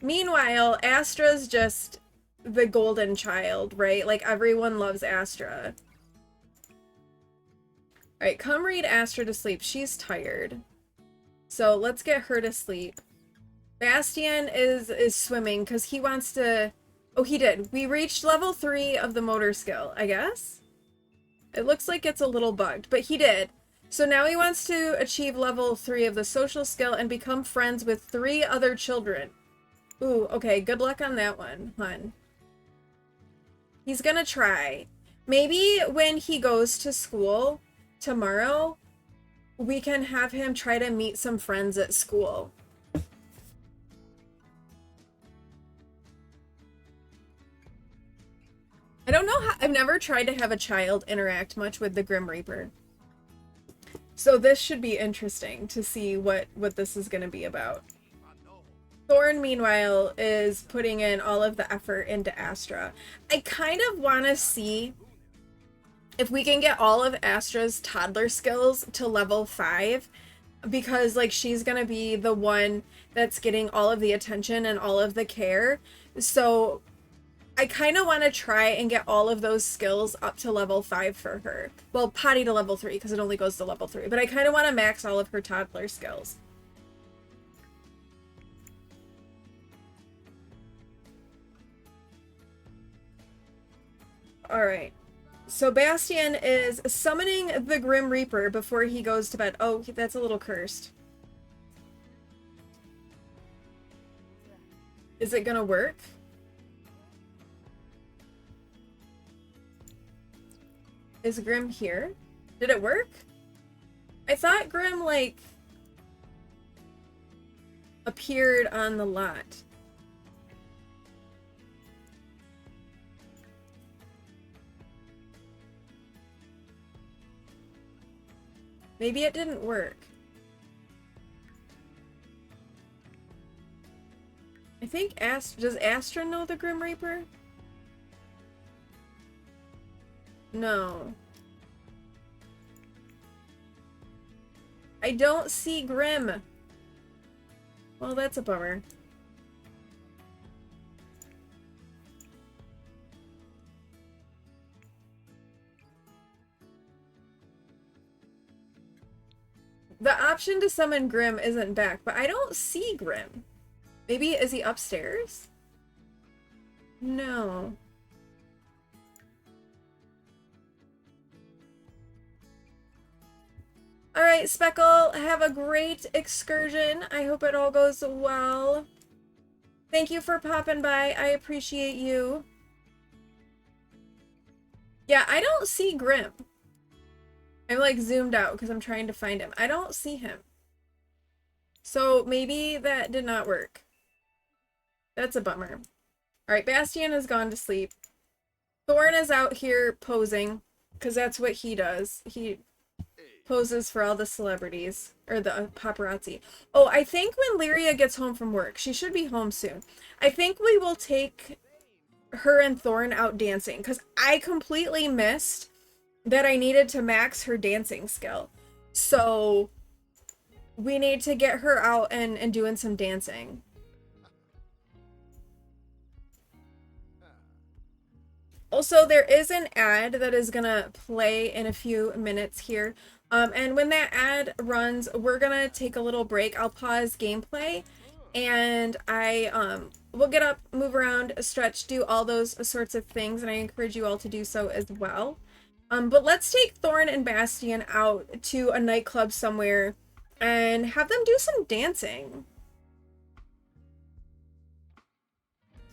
Meanwhile, Astra's just the golden child, right? Like, everyone loves Astra. Alright, come read Astra to sleep. She's tired. So let's get her to sleep. Bastion is swimming because he wants to... Oh, he did. We reached level 3 of the motor skill, I guess? It looks like it's a little bugged, but he did. So now he wants to achieve level 3 of the social skill and become friends with 3 other children. Ooh, okay, good luck on that one, hun. He's gonna try. Maybe when he goes to school tomorrow, we can have him try to meet some friends at school. I don't know how, I've never tried to have a child interact much with the Grim Reaper. So this should be interesting to see what this is going to be about. Thorn, meanwhile, is putting in all of the effort into Astra. I kind of want to see if we can get all of Astra's toddler skills to level 5, because, like, she's gonna be the one that's getting all of the attention and all of the care. So I kind of want to try and get all of those skills up to level 5 for her. Well, potty to level 3, because it only goes to level 3. But I kind of want to max all of her toddler skills. Alright. So Bastion is summoning the Grim Reaper before he goes to bed. Oh, that's a little cursed. Is it gonna work? Is Grim here? Did it work? I thought Grim, like, appeared on the lot. Maybe it didn't work. I think does Astra know the Grim Reaper? No. I don't see Grim. Well, that's a bummer. The option to summon Grim isn't back, but I don't see Grim. Maybe, is he upstairs? No. Alright, Speckle, have a great excursion. I hope it all goes well. Thank you for popping by. I appreciate you. Yeah, I don't see Grim. I'm like zoomed out because I'm trying to find him. I don't see him. So maybe that did not work. That's a bummer. Alright, Bastian has gone to sleep. Thorn is out here posing because that's what he does. He poses for all the celebrities, or the paparazzi. Oh, I think when Lyria gets home from work, she should be home soon, I think we will take her and Thorn out dancing, because I completely missed that I needed to max her dancing skill. So we need to get her out and doing some dancing. Also, there is an ad that is gonna play in a few minutes here. And when that ad runs, we're gonna take a little break. I'll pause gameplay and I will get up, move around, stretch, do all those sorts of things, and I encourage you all to do so as well. But let's take Thorn and Bastian out to a nightclub somewhere and have them do some dancing.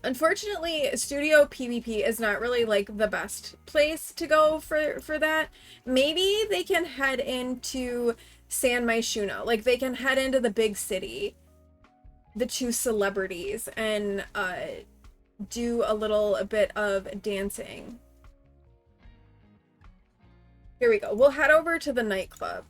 Unfortunately, studio PvP is not really like the best place to go for that. Maybe they can head into San Myshuno. Like they can head into the big city, the two celebrities, and do a little bit of dancing. Here we go. We'll head over to the nightclub.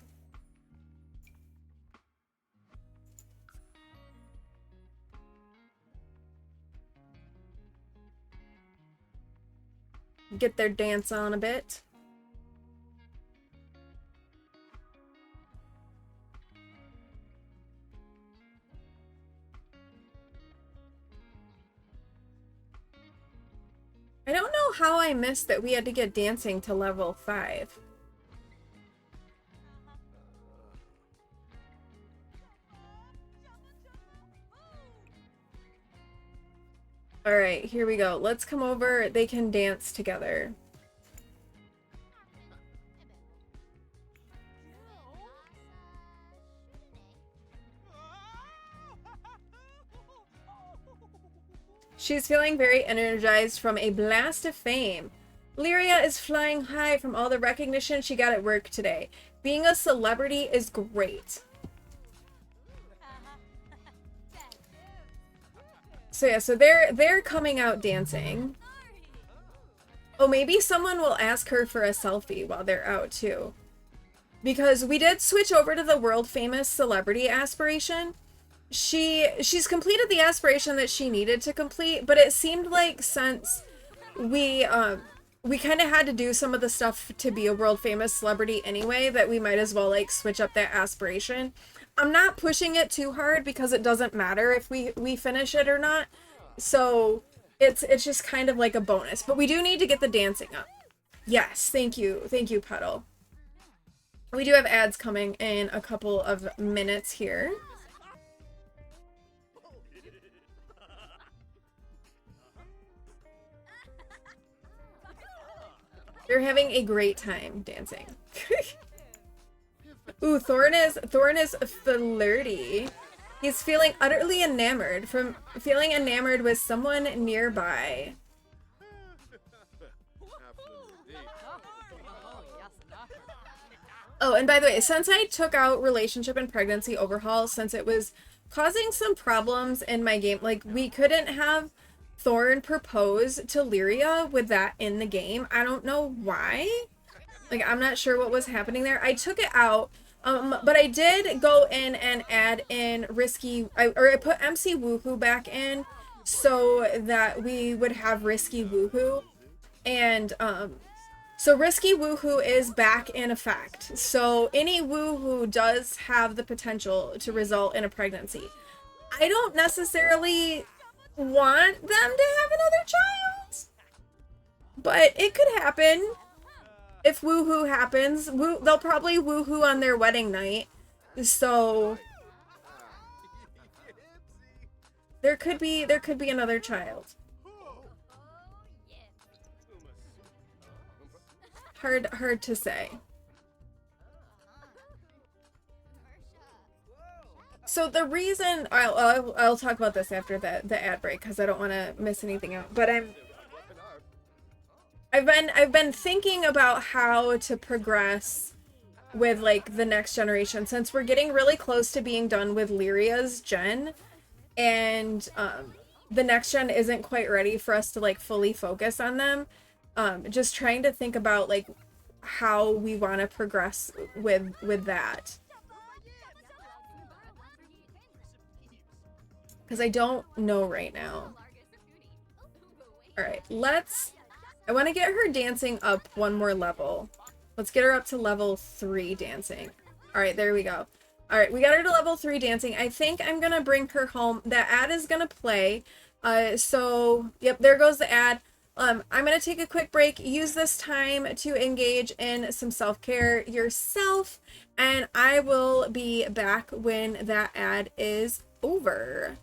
Get their dance on a bit. I don't know how I missed that we had to get dancing to level 5. Alright, here we go. Let's come over. They can dance together. She's feeling very energized from a blast of fame. Lyria is flying high from all the recognition she got at work today. Being a celebrity is great. So yeah, so they're coming out dancing. Oh, maybe someone will ask her for a selfie while they're out too. Because we did switch over to the world famous celebrity aspiration. She's completed the aspiration that she needed to complete, but it seemed like since we kind of had to do some of the stuff to be a world famous celebrity anyway, that we might as well like switch up that aspiration. I'm not pushing it too hard because it doesn't matter if we finish it or not. So it's just kind of like a bonus, but we do need to get the dancing up. Yes, thank you, Petal. We do have ads coming in a couple of minutes here. They're having a great time dancing. Ooh, Thorn is flirty. He's feeling utterly enamored with someone nearby. Oh, and by the way, since I took out relationship and pregnancy overhaul, since it was causing some problems in my game, like we couldn't have Thorn propose to Lyria with that in the game. I don't know why. Like, I'm not sure what was happening there. I took it out, but I did go in and add in Risky, I put MC Woohoo back in so that we would have Risky Woohoo. And So risky woohoo is back in effect. So any woohoo does have the potential to result in a pregnancy. I don't necessarily want them to have another child, but it could happen. If woohoo happens, they'll probably woohoo on their wedding night. So there could be another child. Hard to say. So the reason I'll talk about this after the ad break because I don't want to miss anything out. But I've been thinking about how to progress with like the next generation since we're getting really close to being done with Lyria's gen, and the next gen isn't quite ready for us to like fully focus on them. Just trying to think about like how we want to progress with that. Because I don't know right now. Alright, I want to get her dancing up one more level. Let's get her up to level 3 dancing. Alright, there we go. Alright, we got her to level 3 dancing. I think I'm gonna bring her home. That ad is gonna play. So, yep, there goes the ad. I'm gonna take a quick break, use this time to engage in some self-care yourself, and I will be back when that ad is over.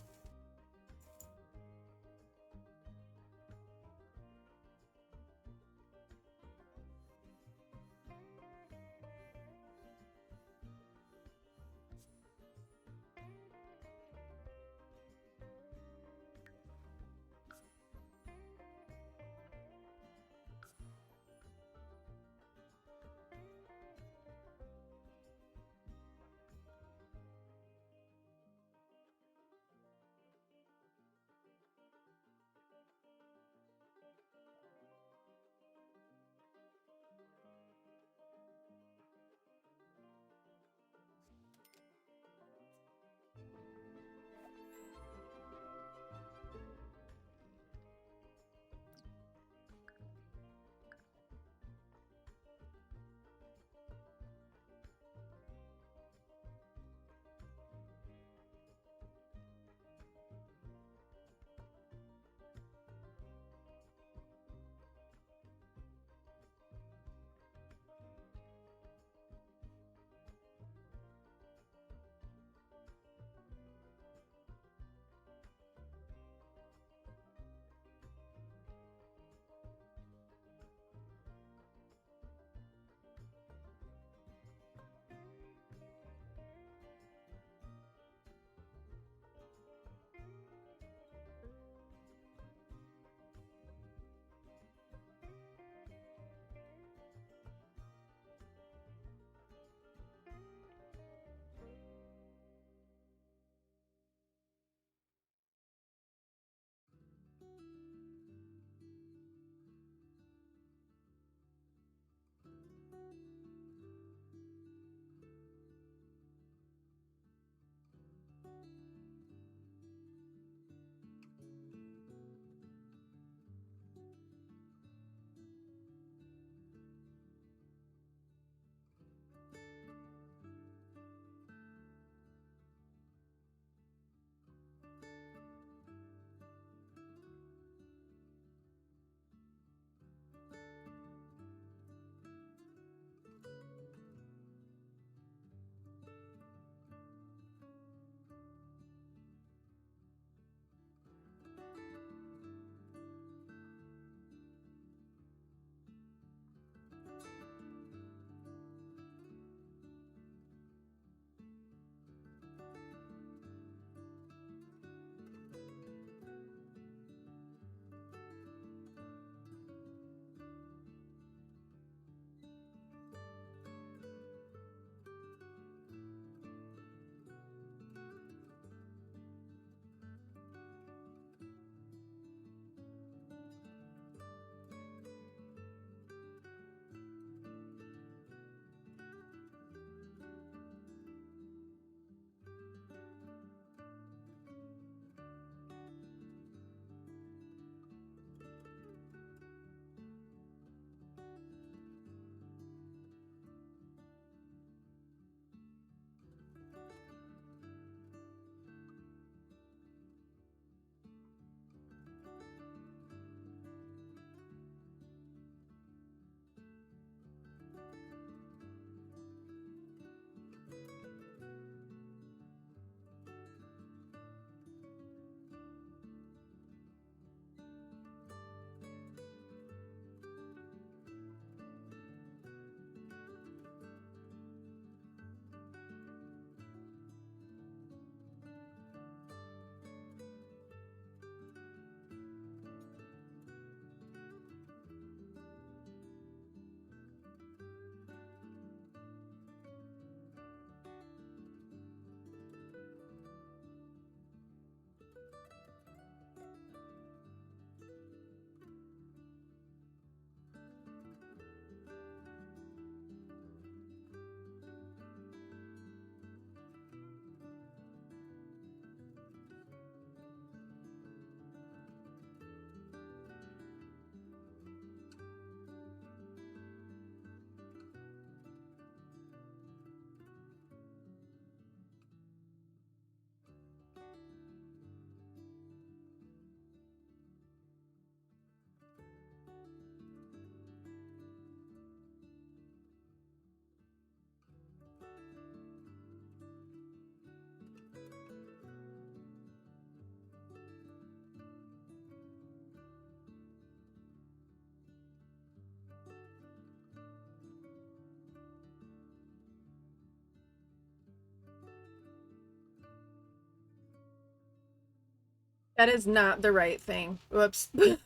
That is not the right thing. Whoops. I'm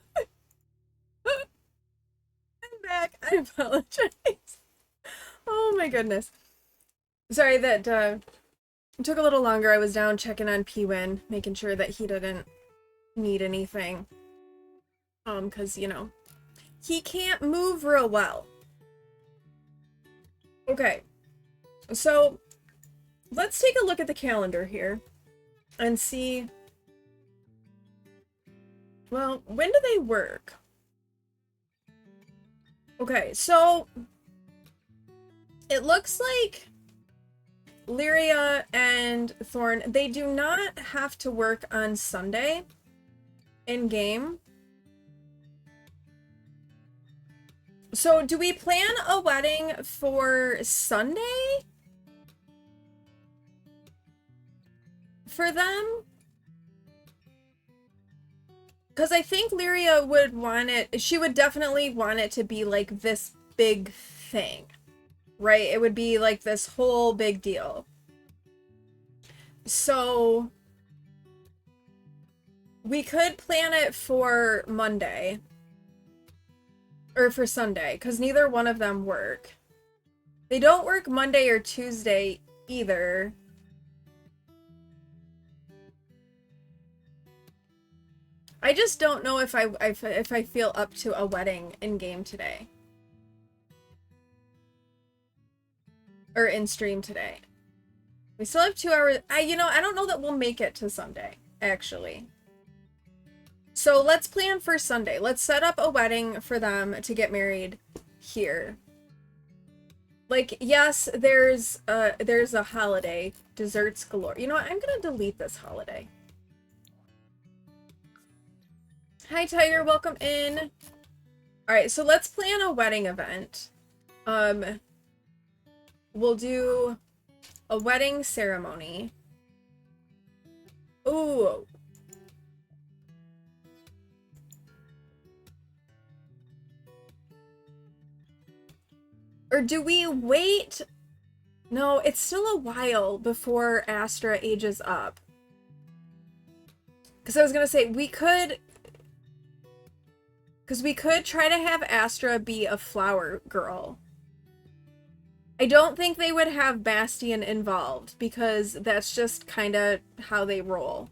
back. I apologize. Oh my goodness. Sorry that it took a little longer. I was down checking on P-Win, making sure that he didn't need anything. Because, you know, he can't move real well. Okay. So, let's take a look at the calendar here and see. Well, when do they work? Okay, so it looks like Lyria and Thorn, they do not have to work on Sunday in game. So do we plan a wedding for Sunday for them? Because I think Lyria would want it, she would definitely want it to be like this big thing, right? It would be like this whole big deal. So we could plan it for Monday. Or for Sunday, because neither one of them work. They don't work Monday or Tuesday either. I just don't know if I feel up to a wedding in game today. Or in stream today. We still have 2 hours. I don't know that we'll make it to Sunday, actually. So let's plan for Sunday. Let's set up a wedding for them to get married here. Like, yes, there's a holiday, desserts galore. You know what? I'm gonna delete this holiday. Hi, Tiger. Welcome in. All right, so let's plan a wedding event. We'll do a wedding ceremony. Ooh. Or do we wait? No, it's still a while before Astra ages up. Because I was gonna say, we could try to have Astra be a flower girl. I don't think they would have Bastion involved, because that's just kind of how they roll.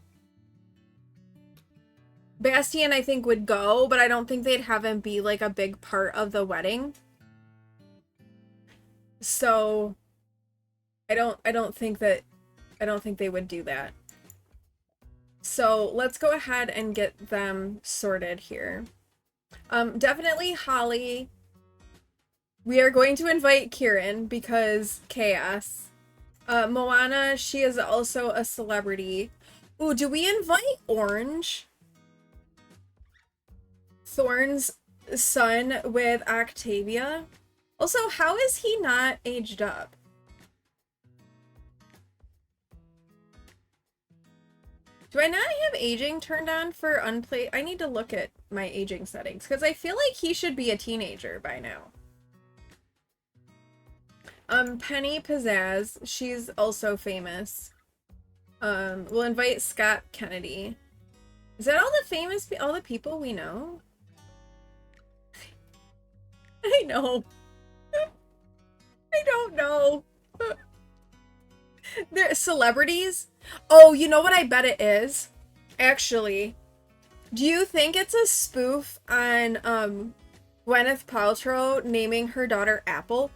Bastion, I think, would go, but I don't think they'd have him be, like, a big part of the wedding. So, I don't think they would do that. So, let's go ahead and get them sorted here. Definitely Holly. We are going to invite Kieran because chaos. Moana, she is also a celebrity. Ooh, do we invite Orange? Thorn's son with Octavia? Also, how is he not aged up? Do I not have aging turned on for unplay? I need to look at my aging settings because I feel like he should be a teenager by now. Penny Pizzazz, she's also famous. We'll invite Scott Kennedy. Is that all all the people we know? I know. I don't know. They're celebrities? Oh, you know what I bet it is? Actually, do you think it's a spoof on Gwyneth Paltrow naming her daughter Apple?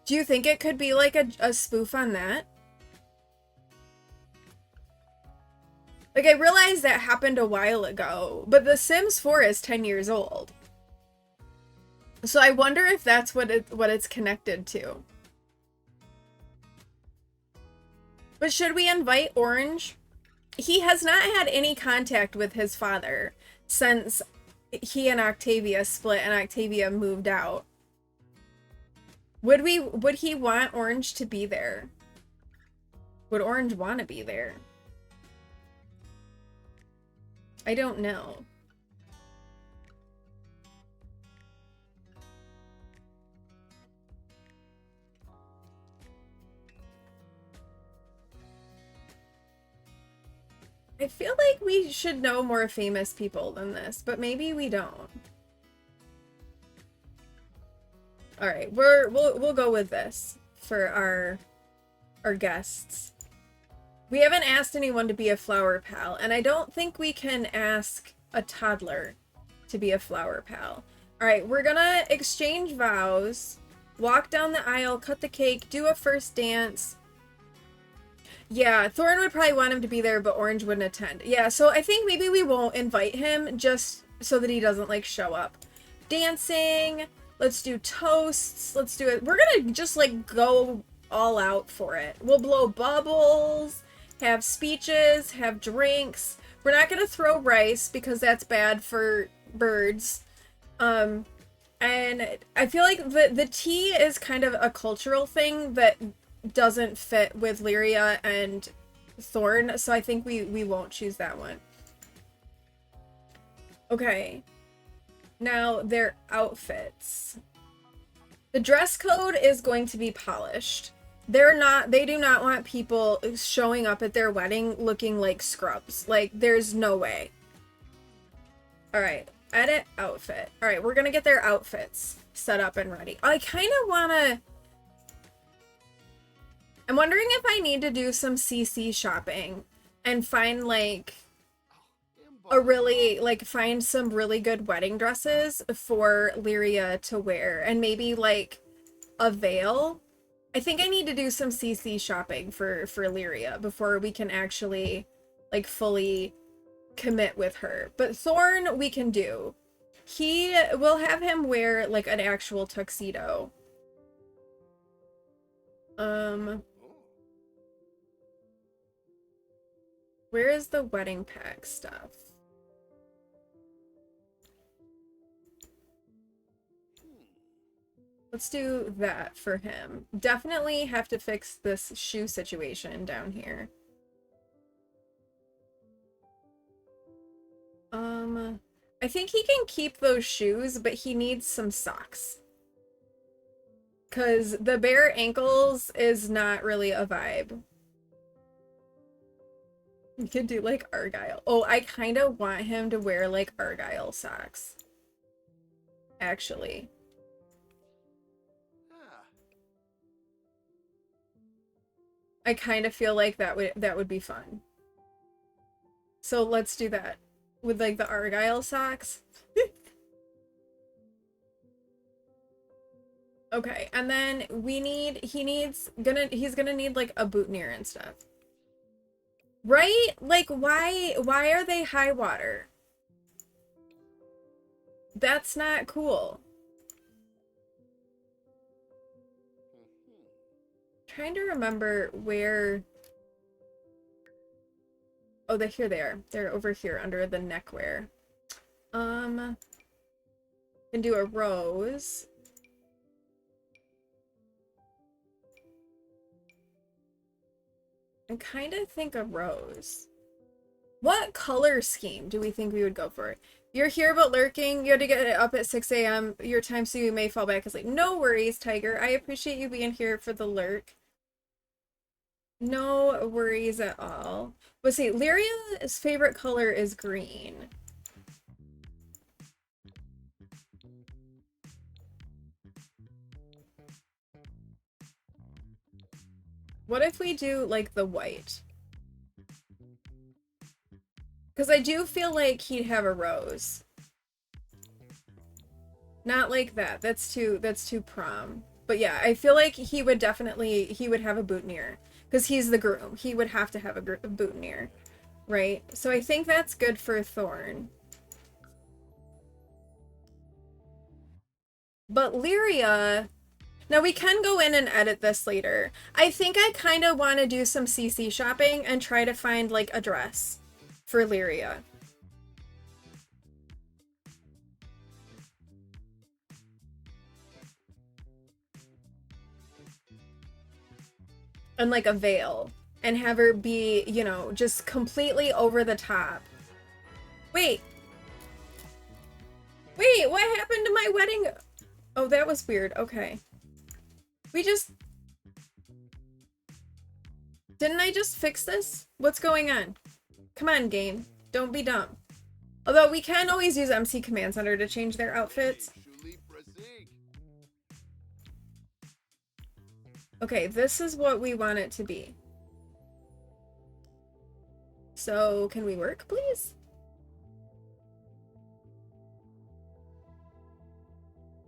Do you think it could be like a spoof on that? Like, I realized that happened a while ago, but The Sims 4 is 10 years old. So I wonder if that's what it's connected to. But should we invite Orange? He has not had any contact with his father since he and Octavia split and Octavia moved out. Would he want Orange to be there? Would Orange want to be there? I don't know. I feel like we should know more famous people than this, but maybe we don't. All right, we'll go with this for our guests. We haven't asked anyone to be a flower pal, and I don't think we can ask a toddler to be a flower pal. All right, we're gonna exchange vows, walk down the aisle, cut the cake, do a first dance. Yeah, Thorn would probably want him to be there, but Orange wouldn't attend. Yeah, so I think maybe we won't invite him just so that he doesn't, like, show up. Dancing, let's do toasts, let's do it. We're gonna just, like, go all out for it. We'll blow bubbles, have speeches, have drinks. We're not gonna throw rice because that's bad for birds. And I feel like the tea is kind of a cultural thing that doesn't fit with Lyria and Thorn, so I think we won't choose that one. Okay. Now, their outfits. The dress code is going to be polished. They do not want people showing up at their wedding looking like scrubs. Like, there's no way. Alright, edit outfit. Alright, we're gonna get their outfits set up and ready. I kind of wanna... I'm wondering if I need to do some CC shopping and find, like, find some really good wedding dresses for Lyria to wear, and maybe, like, a veil. I think I need to do some CC shopping for Lyria before we can actually, like, fully commit with her. But Thorn, we can do. We'll have him wear, like, an actual tuxedo. Where is the wedding pack stuff? Let's do that for him. Definitely have to fix this shoe situation down here. I think he can keep those shoes, but he needs some socks. Because the bare ankles is not really a vibe. We could do, like, Argyle. Oh, I kind of want him to wear, like, Argyle socks. Actually. I kind of feel like that would be fun. So let's do that. With, like, the Argyle socks. Okay, and then he's gonna need, like, a boutonniere and stuff. Right? Like, why are they high water? That's not cool. Trying to remember where... Oh, here they are. They're over here under the neckwear. Can do a rose. I kind of think a rose. What color scheme do we think we would go for? You're here but lurking. You had to get up at 6 a.m. your time, so you may fall back asleep. No worries, Tiger. I appreciate you being here for the lurk. No worries at all. But see, Lyria's favorite color is green. What if we do, like, the white? Because I do feel like he'd have a rose. Not like that. That's too prom. But yeah, I feel like he would have a boutonniere. Because he's the groom. He would have to have a boutonniere. Right? So I think that's good for Thorn. But Lyria... Now, we can go in and edit this later. I think I kind of want to do some CC shopping and try to find, like, a dress for Lyria. And, like, a veil. And have her be, you know, just completely over the top. Wait! Wait, what happened to my wedding? Oh, that was weird. Okay. Didn't I just fix this? What's going on? Come on, game. Don't be dumb. Although we can always use MC Command Center to change their outfits. Okay, this is what we want it to be. So, can we work, please?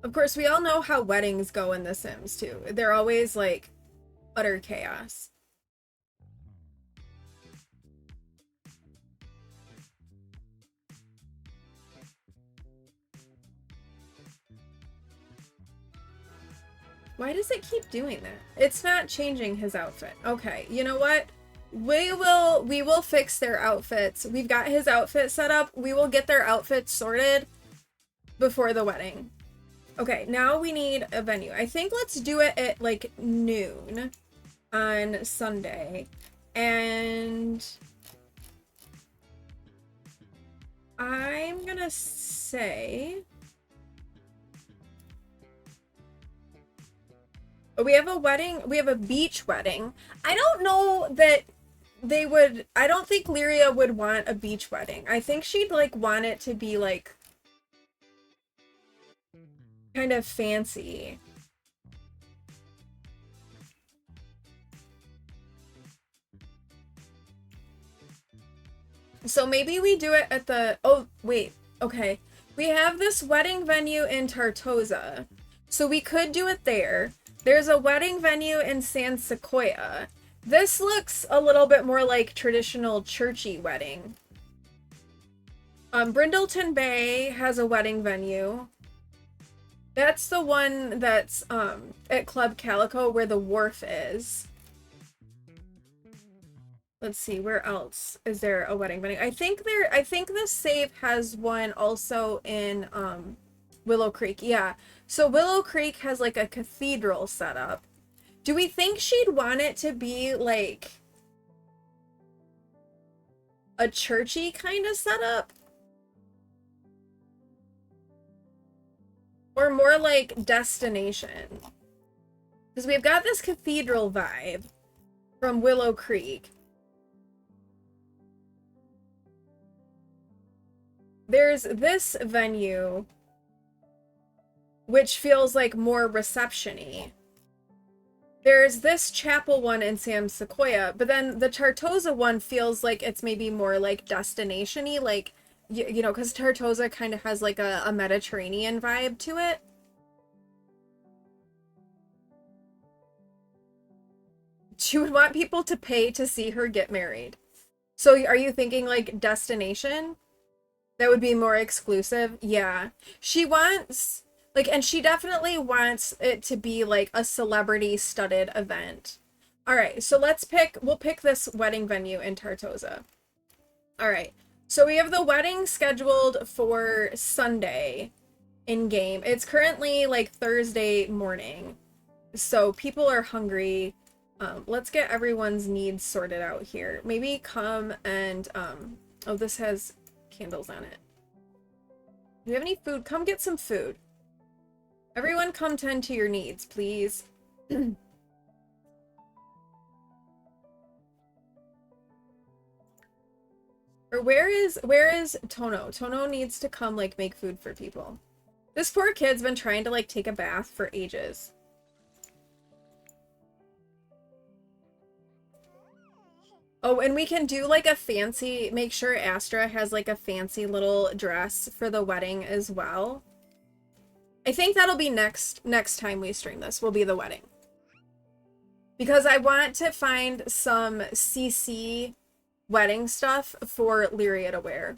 Of course, we all know how weddings go in The Sims, too. They're always, like, utter chaos. Why does it keep doing that? It's not changing his outfit. Okay, you know what? We will fix their outfits. We've got his outfit set up. We will get their outfits sorted before the wedding. Okay, now we need a venue. I think let's do it at like noon on Sunday. And I'm gonna say we have a wedding, we have a beach wedding. I don't know that they would, I don't think Lyria would want a beach wedding. I think she'd like want it to be like kind of fancy. So maybe we do it at the, oh wait, okay. We have this wedding venue in Tartosa. So we could do it there. There's a wedding venue in San Sequoia. This looks a little bit more like traditional churchy wedding. Brindleton Bay has a wedding venue. That's the one that's at Club Calico where the wharf is. Let's see, where else is there a wedding venue? I think the save has one also in Willow Creek. Yeah. So Willow Creek has like a cathedral set up. Do we think she'd want it to be like a churchy kind of setup? Or more like destination? Because we've got this cathedral vibe from Willow Creek. There's this venue which feels like more reception-y. There's this chapel one in San Sequoia, but then the Tartosa one feels like it's maybe more like destination-y, like, you know, because Tartosa kind of has like a Mediterranean vibe to it. She would want people to pay to see her get married. So are you thinking like destination? That would be more exclusive? Yeah. She wants... like, and she definitely wants it to be like a celebrity studded event. All right, so we'll pick this wedding venue in Tartosa. All right, so we have the wedding scheduled for Sunday in game. It's currently like Thursday morning, so people are hungry. Let's get everyone's needs sorted out here. Maybe come and, oh, this has candles on it. Do you have any food? Come get some food. Everyone come tend to your needs, please. Or where is Tono? Tono needs to come like make food for people. This poor kid's been trying to like take a bath for ages. Oh, and we can do like a fancy, make sure Astra has like a fancy little dress for the wedding as well. I think that'll be next time we stream this, will be the wedding. Because I want to find some CC wedding stuff for Lyria to wear.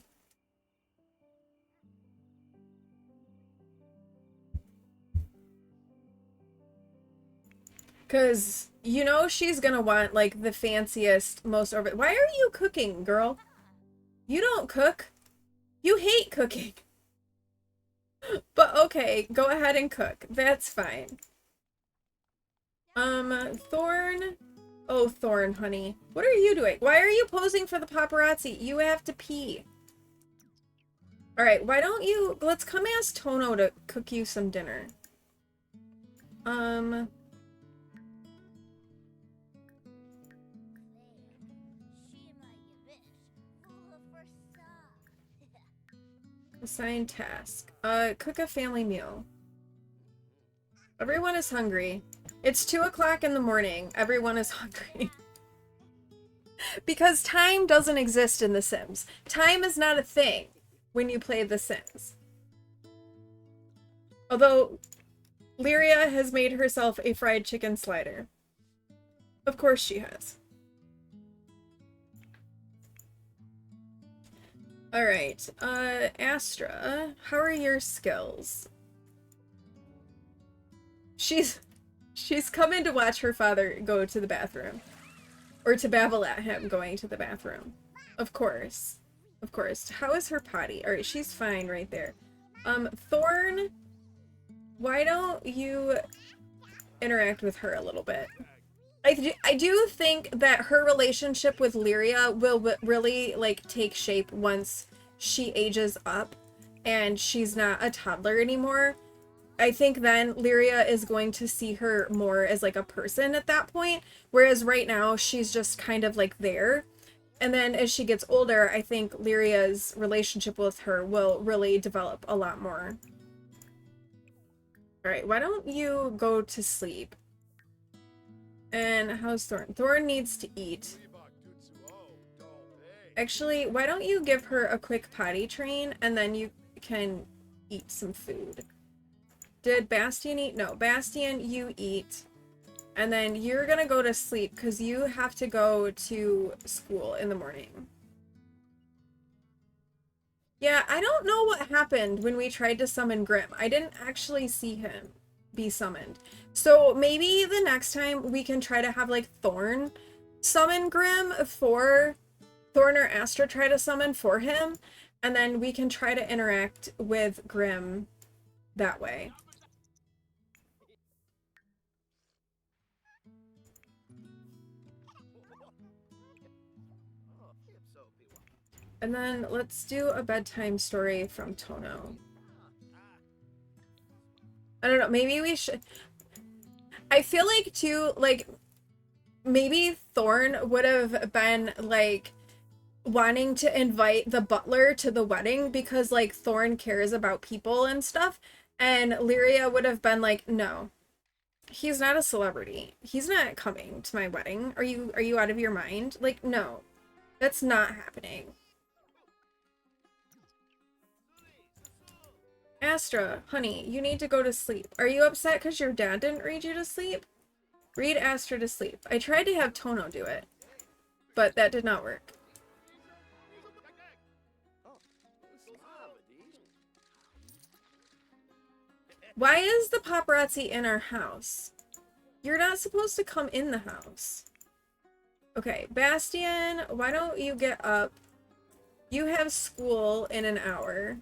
Because, you know, she's gonna want, like, the fanciest, most over... Why are you cooking, girl? You don't cook. You hate cooking. But okay, go ahead and cook. That's fine. Thorn... Oh, Thorn, honey. What are you doing? Why are you posing for the paparazzi? You have to pee. Alright, why don't you... Let's come ask Tono to cook you some dinner. Assigned task. Cook a family meal. Everyone is hungry. It's 2 o'clock in the morning. Everyone is hungry. Because time doesn't exist in The Sims. Time is not a thing when you play The Sims. Although, Lyria has made herself a fried chicken slider. Of course she has. Alright, Astra, how are your skills? She's come in to watch her father go to the bathroom. Or to babble at him going to the bathroom. Of course. Of course. How is her potty? Alright, she's fine right there. Thorn, why don't you interact with her a little bit? I do think that her relationship with Lyria will really, like, take shape once she ages up and she's not a toddler anymore. I think then Lyria is going to see her more as, like, a person at that point, whereas right now she's just kind of, like, there. And then as she gets older, I think Lyria's relationship with her will really develop a lot more. Alright, why don't you go to sleep? And how's Thorn? Thorn needs to eat. Actually, why don't you give her a quick potty train and then you can eat some food. Did Bastian eat? No, Bastian, you eat. And then you're gonna go to sleep because you have to go to school in the morning. Yeah, I don't know what happened when we tried to summon Grim. I didn't actually see him be summoned. So maybe the next time we can try to have, like, Thorn summon Grim for Thorn or Astra try to summon for him, and then we can try to interact with Grim that way. And then let's do a bedtime story from Tono. I don't know, maybe we should... I feel like, too, like, maybe Thorn would have been, like, wanting to invite the butler to the wedding because, like, Thorn cares about people and stuff, and Lyria would have been like, no, he's not a celebrity. He's not coming to my wedding. Are you out of your mind? Like, no, that's not happening. Astra, honey, you need to go to sleep. Are you upset because your dad didn't read you to sleep? Read Astra to sleep. I tried to have Tono do it, but that did not work. Why is the paparazzi in our house? You're not supposed to come in the house. Okay, Bastian, why don't you get up? You have school in an hour.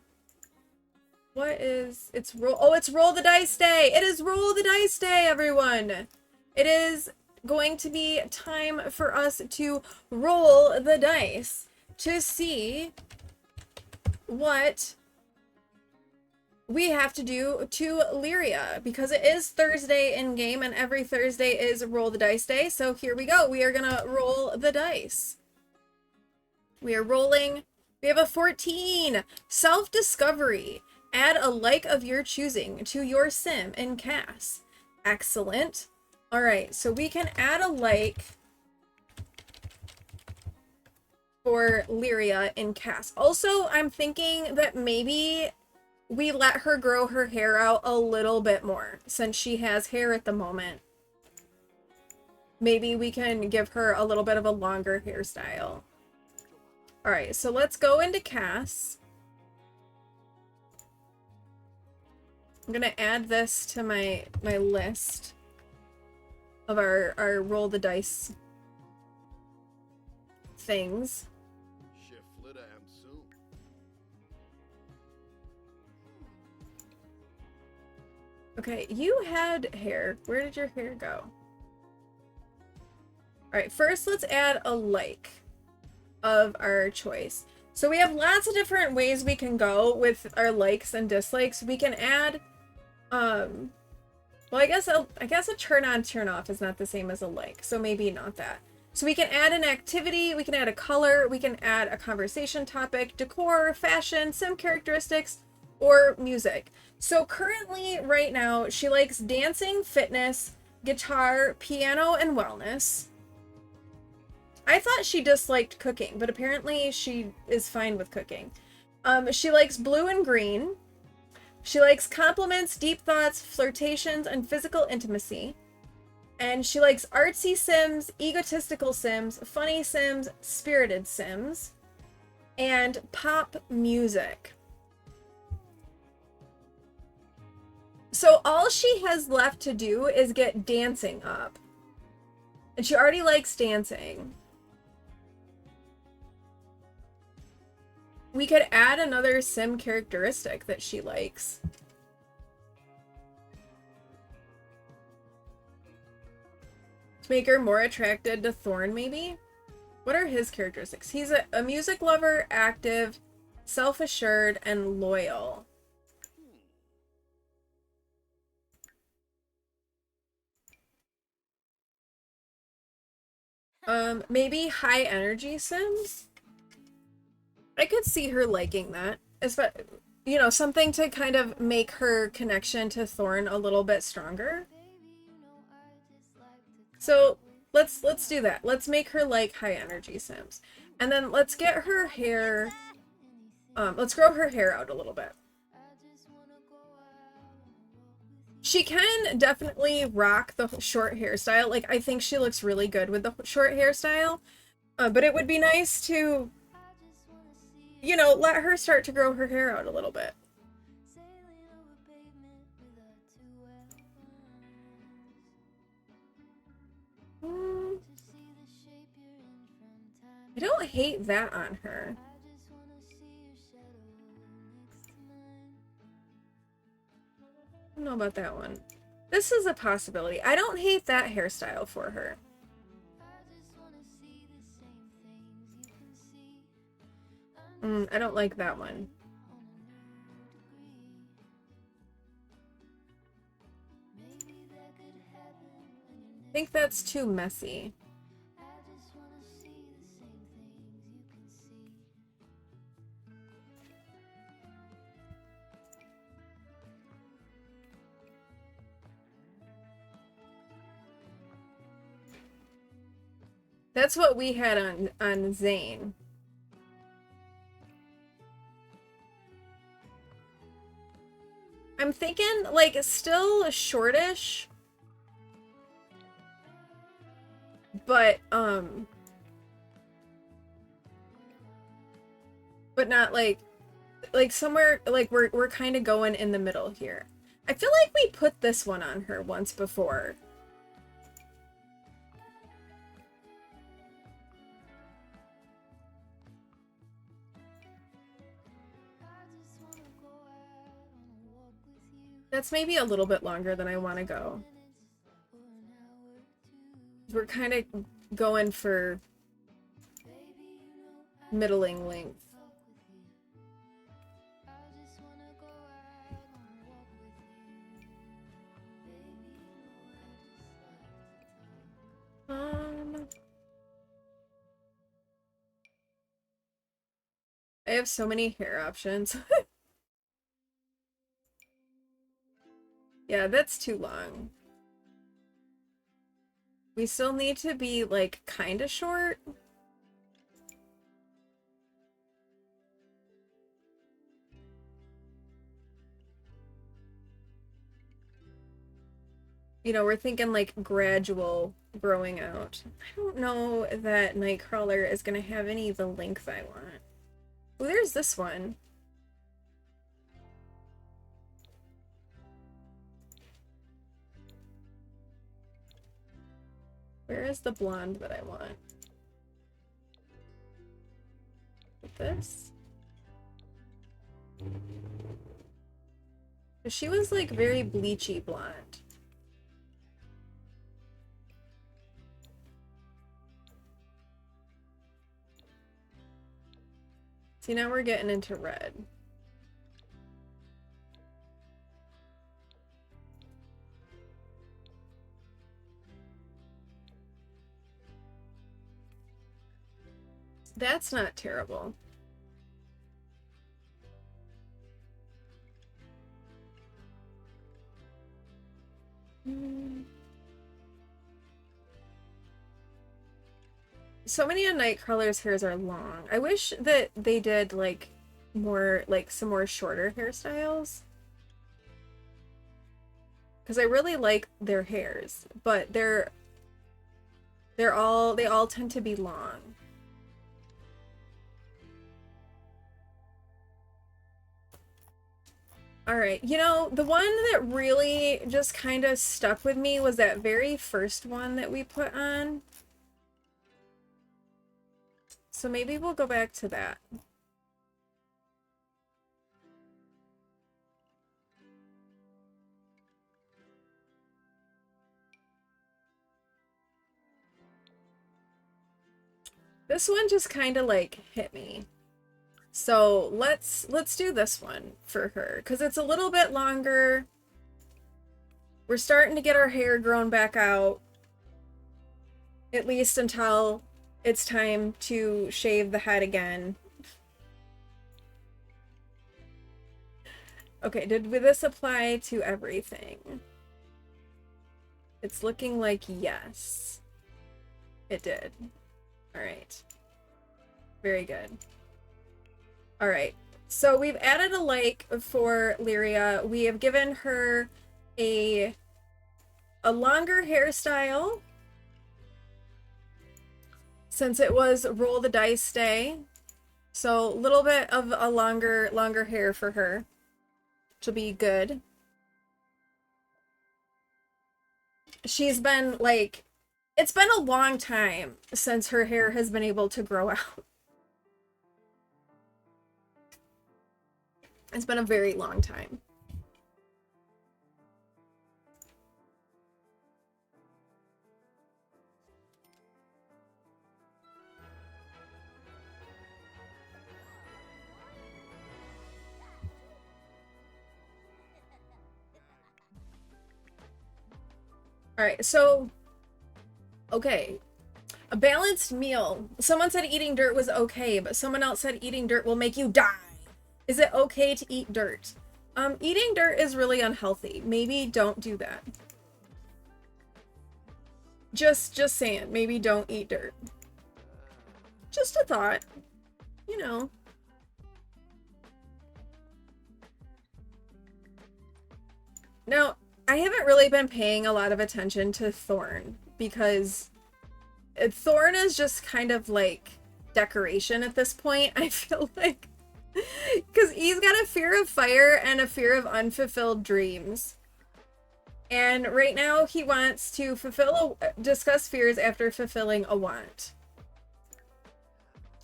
What is... It's roll... Oh, it's roll the dice day! It is roll the dice day, everyone! It is going to be time for us to roll the dice to see what we have to do to Lyria, because it is Thursday in game and every Thursday is roll the dice day. So here we go. We are gonna roll the dice. We are rolling. We have a 14. Self-discovery. Add a like of your choosing to your sim in CAS. Excellent. All right, so we can add a like for Lyria in CAS. Also, I'm thinking that maybe we let her grow her hair out a little bit more since she has hair at the moment. Maybe we can give her a little bit of a longer hairstyle. All right, so let's go into CAS. I'm gonna add this to my list of our roll the dice things. Okay, you had hair. Where did your hair go? Alright, first let's add a like of our choice. So we have lots of different ways we can go with our likes and dislikes. We can add well, I guess a turn on, turn off is not the same as a like, so maybe not that. So we can add an activity, we can add a color, we can add a conversation topic, decor, fashion, sim characteristics, or music. So currently, right now, she likes dancing, fitness, guitar, piano, and wellness. I thought she disliked cooking, but apparently she is fine with cooking. She likes blue and green. She likes compliments, deep thoughts, flirtations, and physical intimacy. And she likes artsy sims, egotistical sims, funny sims, spirited sims, and pop music. So all she has left to do is get dancing up. And she already likes dancing. We could add another sim characteristic that she likes. To make her more attracted to Thorn, maybe? What are his characteristics? He's a music lover, active, self-assured, and loyal. Maybe high energy sims? I could see her liking that. You know, something to kind of make her connection to Thorn a little bit stronger. So let's do that. Let's make her like high energy sims. And then let's get her hair let's grow her hair out a little bit. She can definitely rock the short hairstyle. Like, I think she looks really good with the short hairstyle. But it would be nice to, you know, let her start to grow her hair out a little bit. I don't hate that on her. I don't know about that one. This is a possibility. I don't hate that hairstyle for her. I don't like that one. I think that's too messy. That's what we had on Zane. I'm thinking, like, still shortish. But not like somewhere, like we're kind of going in the middle here. I feel like we put this one on her once before. That's maybe a little bit longer than I want to go. We're kind of going for middling length. I have so many hair options. Yeah, that's too long. We still need to be, like, kind of short. You know, we're thinking, like, gradual growing out. I don't know that Nightcrawler is going to have any of the length I want. Oh, there's this one. Where is the blonde that I want? With this? She was, like, very bleachy blonde. See, now we're getting into red. That's not terrible. So many of Nightcrawler's hairs are long. I wish that they did like more, like some more shorter hairstyles. Because I really like their hairs, but they all tend to be long. All right, you know, the one that really just kind of stuck with me was that very first one that we put on. So maybe we'll go back to that. This one just kind of like hit me. So let's do this one for her because it's a little bit longer. We're starting to get our hair grown back out, at least until it's time to shave the head again. Okay, did this apply to everything? It's looking like yes. It did. All right. Very good. All right. So we've added a like for Lyria. We have given her a longer hairstyle since it was roll the dice day. So a little bit of a longer hair for her, which will be good. She's been like, it's been a long time since her hair has been able to grow out. It's been a very long time. All right, so, okay. A balanced meal. Someone said eating dirt was okay, but someone else said eating dirt will make you die. Is it okay to eat dirt? Eating dirt is really unhealthy. Maybe don't do that. Just saying, maybe don't eat dirt. Just a thought, you know. Now, I haven't really been paying a lot of attention to Thorn because Thorn is just kind of like decoration at this point, I feel like. Because he's got a fear of fire and a fear of unfulfilled dreams. And right now he wants to discuss fears after fulfilling a want.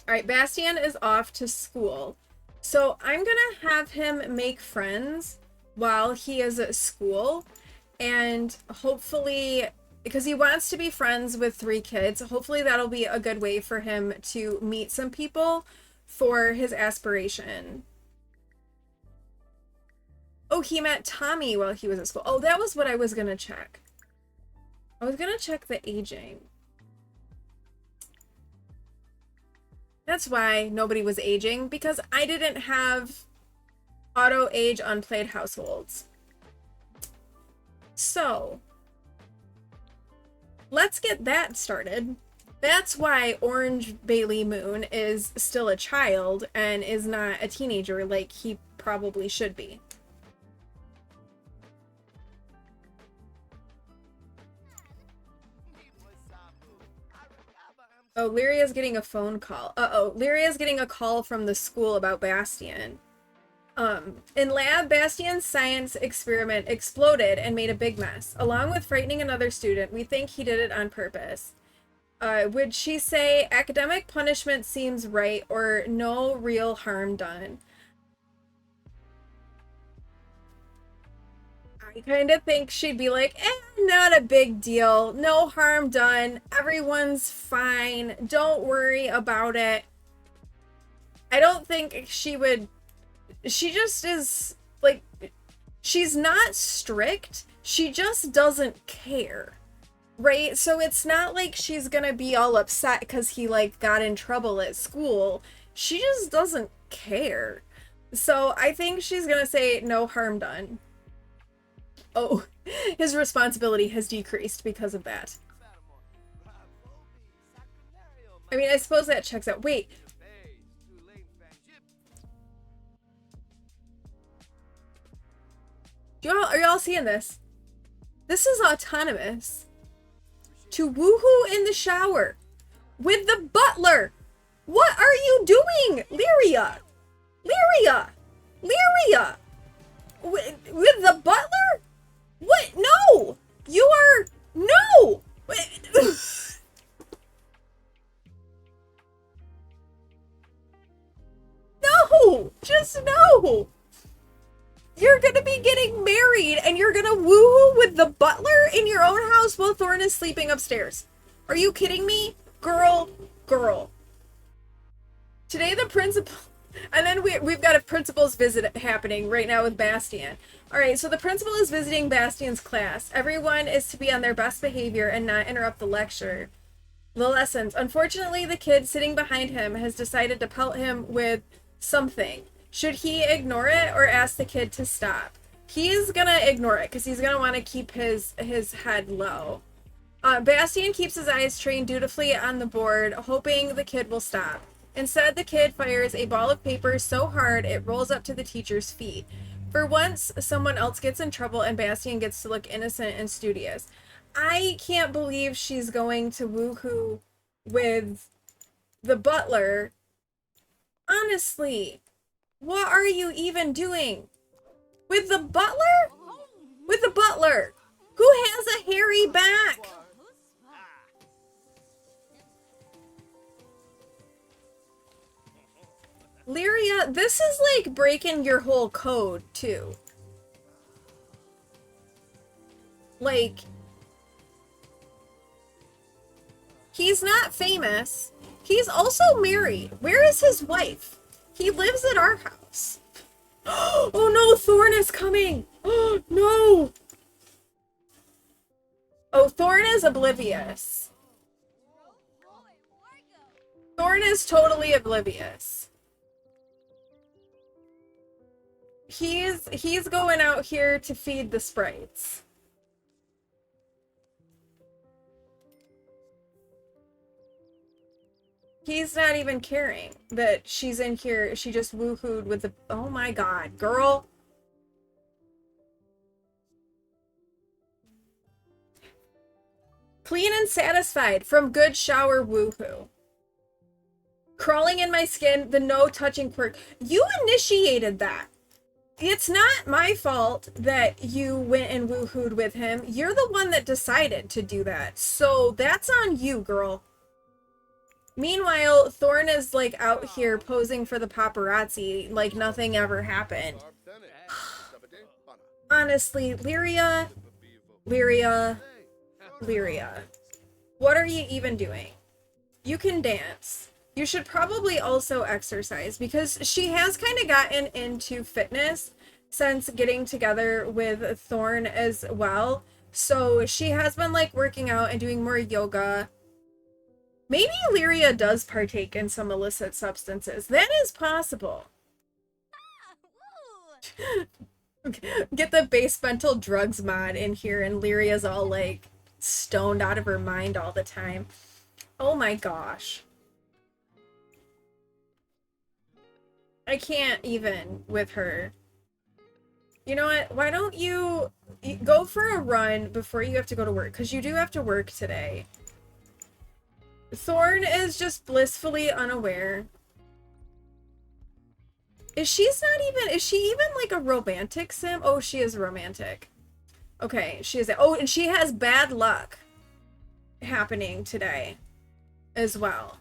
All right, Bastian is off to school. So I'm gonna have him make friends while he is at school. And hopefully, because he wants to be friends with 3 kids, hopefully that'll be a good way for him to meet some people for his aspiration. Oh, he met Tommy while he was at school. Oh, that was what I was gonna check. I was gonna check the aging. That's why nobody was aging, because I didn't have auto age unplayed households. So, let's get that started. That's why Orange Bailey Moon is still a child and is not a teenager like he probably should be. Oh, Lyria's getting a phone call. Uh-oh, Lyria's getting a call from the school about Bastian. In lab, Bastian's science experiment exploded and made a big mess. Along with frightening another student, we think he did it on purpose. Would she say academic punishment seems right or no real harm done? I kind of think she'd be like, not a big deal. No harm done. Everyone's fine. Don't worry about it. I don't think she would. She just is like, she's not strict. She just doesn't care. Right? So it's not like she's gonna be all upset because he like got in trouble at school. She just doesn't care. So I think she's gonna say no harm done. Oh, his responsibility has decreased because of that. I mean, I suppose that checks out. Wait. Are y'all seeing this? This is autonomous. To woohoo in the shower with the butler. What are you doing, Lyria? Lyria! Lyria! With the butler? What? No! You are... No! No! Just no! You're gonna be getting married and you're gonna woohoo with the butler in your own house while Thorn is sleeping upstairs. Are you kidding me? Girl. Today the principal... And then we've got a principal's visit happening right now with Bastian. Alright, so the principal is visiting Bastian's class. Everyone is to be on their best behavior and not interrupt the lessons. Unfortunately, the kid sitting behind him has decided to pelt him with something. Should he ignore it or ask the kid to stop? He's gonna ignore it because he's gonna want to keep his head low. Bastian keeps his eyes trained dutifully on the board, hoping the kid will stop. Instead, the kid fires a ball of paper so hard it rolls up to the teacher's feet. For once, someone else gets in trouble and Bastian gets to look innocent and studious. I can't believe she's going to woohoo with the butler. Honestly, what are you even doing? With the butler? With the butler, who has a hairy back. Lyria, this is like breaking your whole code, too. Like, he's not famous. He's also married. Where is his wife? He lives at our house. Oh no, Thorn is coming. Oh no. Oh, Thorn is oblivious. Thorn is totally oblivious. He's going out here to feed the sprites. He's not even caring that she's in here. She just woohooed with the... Oh my god, girl. Clean and satisfied from good shower woohoo. Crawling in my skin, the no touching quirk. You initiated that. It's not my fault that you went and woohooed with him. You're the one that decided to do that. So that's on you, girl. Meanwhile, Thorn is like out here posing for the paparazzi like nothing ever happened. Honestly, Lyria, what are you even doing? You can dance. You should probably also exercise because she has kind of gotten into fitness since getting together with Thorn as well. So she has been like working out and doing more yoga. Maybe Lyria does partake in some illicit substances. That is possible. Get the base mental drugs mod in here and Lyria's all like stoned out of her mind all the time. Oh my gosh. I can't even with her. You know what? Why don't you go for a run before you have to go to work? Because you do have to work today. Thorn is just blissfully unaware. Is she even like a romantic sim? Oh, she is romantic. Okay, she is. Oh, and she has bad luck happening today as well.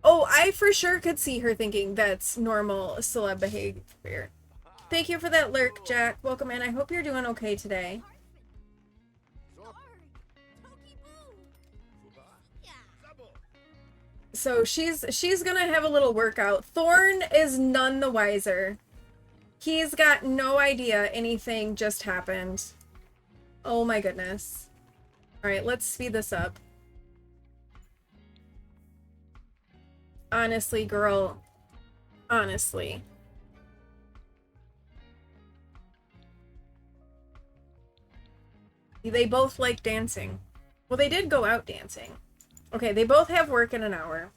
Oh, I for sure could see her thinking that's normal celeb behavior. Thank you for that lurk, Jack. Welcome in. I hope you're doing okay today. So she's gonna have a little workout. Thorn is none the wiser. He's got no idea anything just happened. Oh my goodness. Alright, let's speed this up. Honestly, girl. Honestly. They both like dancing. Well, they did go out dancing. Okay, they both have work in an hour.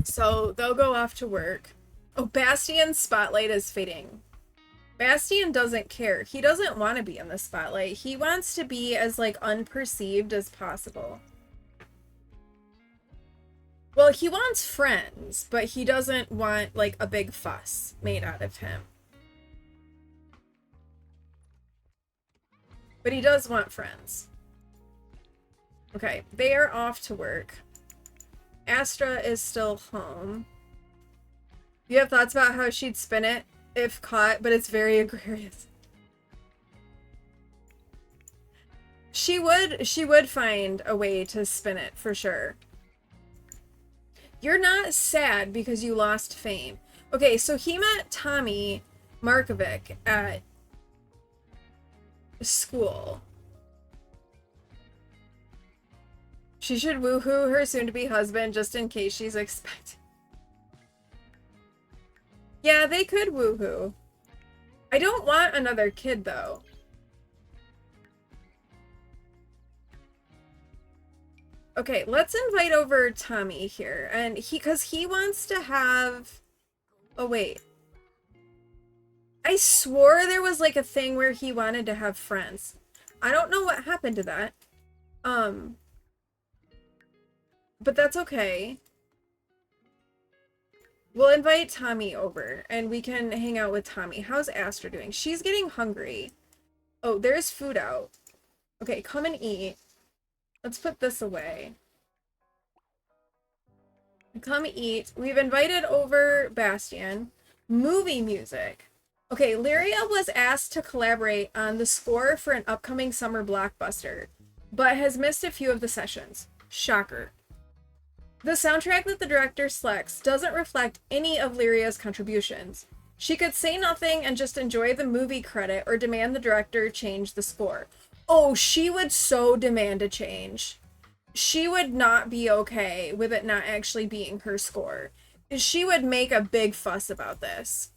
So they'll go off to work. Oh, Bastian's spotlight is fading. Bastian doesn't care. He doesn't want to be in the spotlight. He wants to be as, like, unperceived as possible. Well, he wants friends, but he doesn't want, like, a big fuss made out of him. But he does want friends. Okay, they are off to work. Astra is still home. You have thoughts about how she'd spin it if caught, but it's very agrarious. She would find a way to spin it for sure. You're not sad because you lost fame. Okay, so he met Tommy Markovic at school. She should woohoo her soon-to-be husband just in case she's expected. Yeah, they could woohoo. I don't want another kid, though. Okay, let's invite over Tommy here. And because he wants to have... Oh, wait. I swore there was, like, a thing where he wanted to have friends. I don't know what happened to that. But that's okay. We'll invite Tommy over, and we can hang out with Tommy. How's Astra doing? She's getting hungry. Oh, there's food out. Okay, come and eat. Let's put this away. Come eat. We've invited over Bastian. Movie music. Okay, Lyria was asked to collaborate on the score for an upcoming summer blockbuster, but has missed a few of the sessions. Shocker. The soundtrack that the director selects doesn't reflect any of Lyria's contributions. She could say nothing and just enjoy the movie credit or demand the director change the score. Oh, she would so demand a change. She would not be okay with it not actually being her score. She would make a big fuss about this.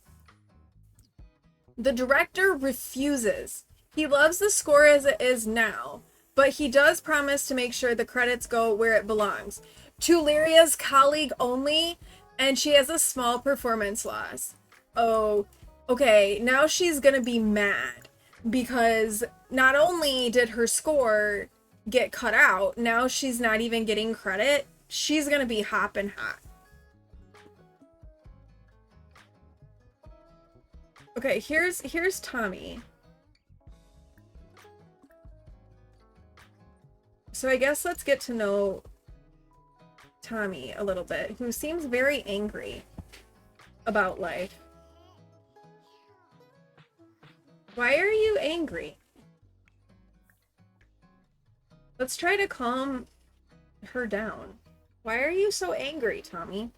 The director refuses. He loves the score as it is now, but he does promise to make sure the credits go where it belongs. To Lyria's colleague only, and she has a small performance loss. Oh, okay, now she's gonna be mad because not only did her score get cut out, now she's not even getting credit. She's gonna be hopping hot. Okay, here's Tommy. So I guess let's get to know Tommy a little bit, who seems very angry about life. Why are you angry? Let's try to calm her down. Why are you so angry, Tommy?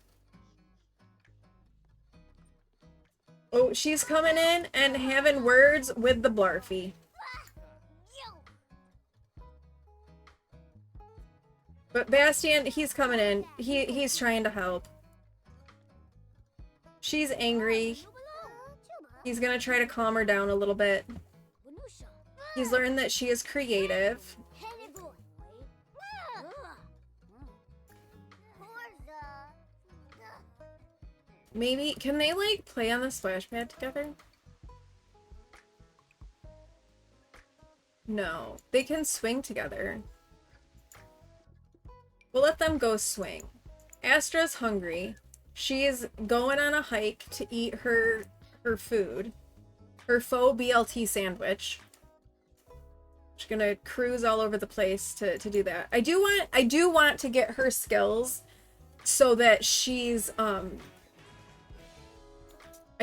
Oh, she's coming in and having words with the Blarfy. But Bastian, he's coming in. He's trying to help. She's angry. He's gonna try to calm her down a little bit. He's learned that she is creative. Maybe, can they, like, play on the splash pad together? No. They can swing together. We'll let them go swing. Astra's hungry. She's going on a hike to eat her food. Her faux BLT sandwich. She's gonna cruise all over the place to do that. I do want to get her skills so that she's, I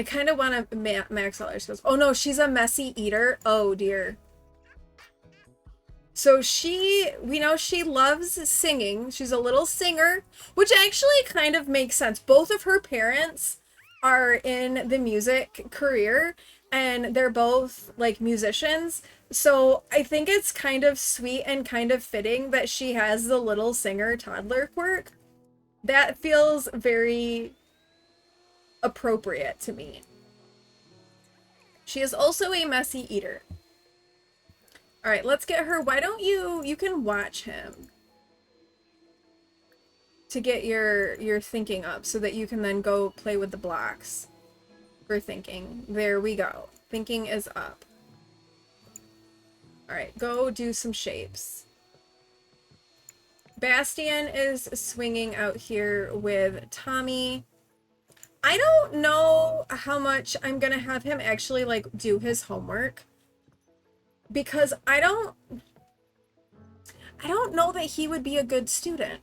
kind of want to max all her skills. Oh no, she's a messy eater. Oh dear. So we know she loves singing. She's a little singer, which actually kind of makes sense. Both of her parents are in the music career, and they're both like musicians. So I think it's kind of sweet and kind of fitting that she has the little singer toddler quirk. That feels very appropriate to me. She is also a messy eater. All right, let's get her. Why don't you can watch him to get your thinking up so that you can then go play with the blocks for thinking. There we go. Thinking is up. All right, go do some shapes. Bastian is swinging out here with Tommy. I don't know how much I'm gonna have him actually like do his homework, because I don't know that he would be a good student.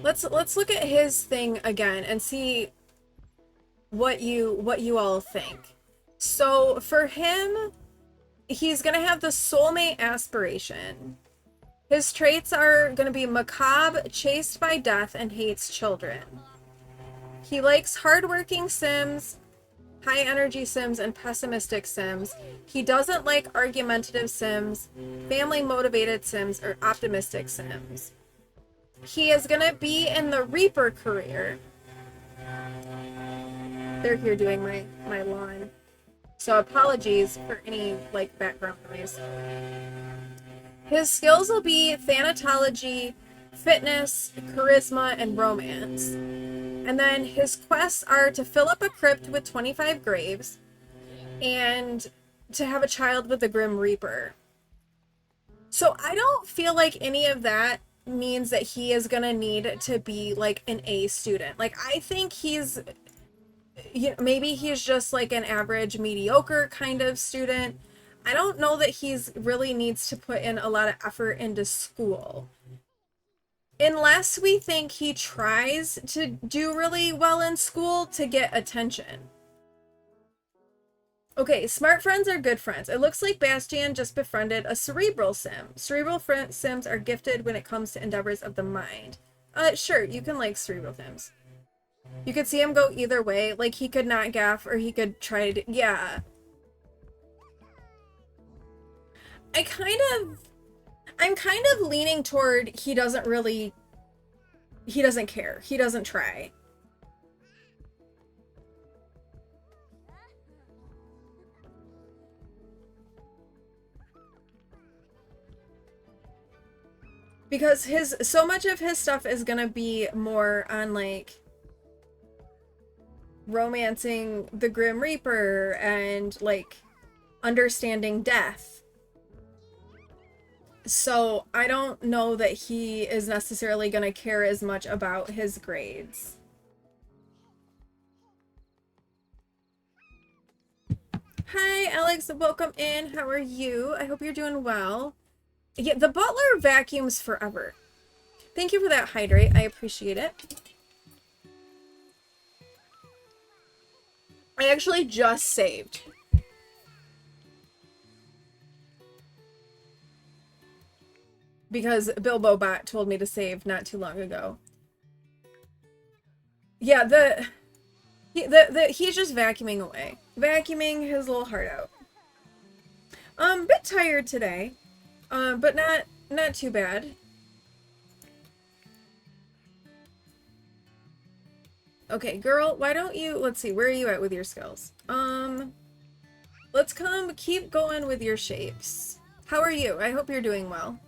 Let's look at his thing again and see what you all think. So for him, he's gonna have the soulmate aspiration. His traits are going to be macabre, chased by death, and hates children. He likes hardworking Sims, high energy Sims, and pessimistic Sims. He doesn't like argumentative Sims, family motivated Sims, or optimistic Sims. He is going to be in the Reaper career. They're here doing my lawn. So apologies for any like background noise. His skills will be thanatology, fitness, charisma, and romance. And then his quests are to fill up a crypt with 25 graves and to have a child with the Grim Reaper. So I don't feel like any of that means that he is going to need to be like an A student. Like I think he's, you know, maybe he's just like an average, mediocre kind of student. I don't know that he's really needs to put in a lot of effort into school. Unless we think he tries to do really well in school to get attention. Okay, smart friends are good friends. It looks like Bastian just befriended a cerebral sim. Cerebral sims are gifted when it comes to endeavors of the mind. Sure, you can like cerebral sims. You could see him go either way. Like he could not gaff or he could try to, yeah. I'm kind of leaning toward he doesn't care. He doesn't try. Because so much of his stuff is gonna be more on like romancing the Grim Reaper and like understanding death. So I don't know that he is necessarily going to care as much about his grades. Hi, Alex. Welcome in. How are you? I hope you're doing well. Yeah, the butler vacuums forever. Thank you for that hydrate. I appreciate it. I actually just saved. Because Bilbo Bot told me to save not too long ago. Yeah, he's just vacuuming away. Vacuuming his little heart out. Bit tired today. But not too bad. Okay, girl, why don't you, let's see, where are you at with your skills? Let's keep going with your shapes. How are you? I hope you're doing well.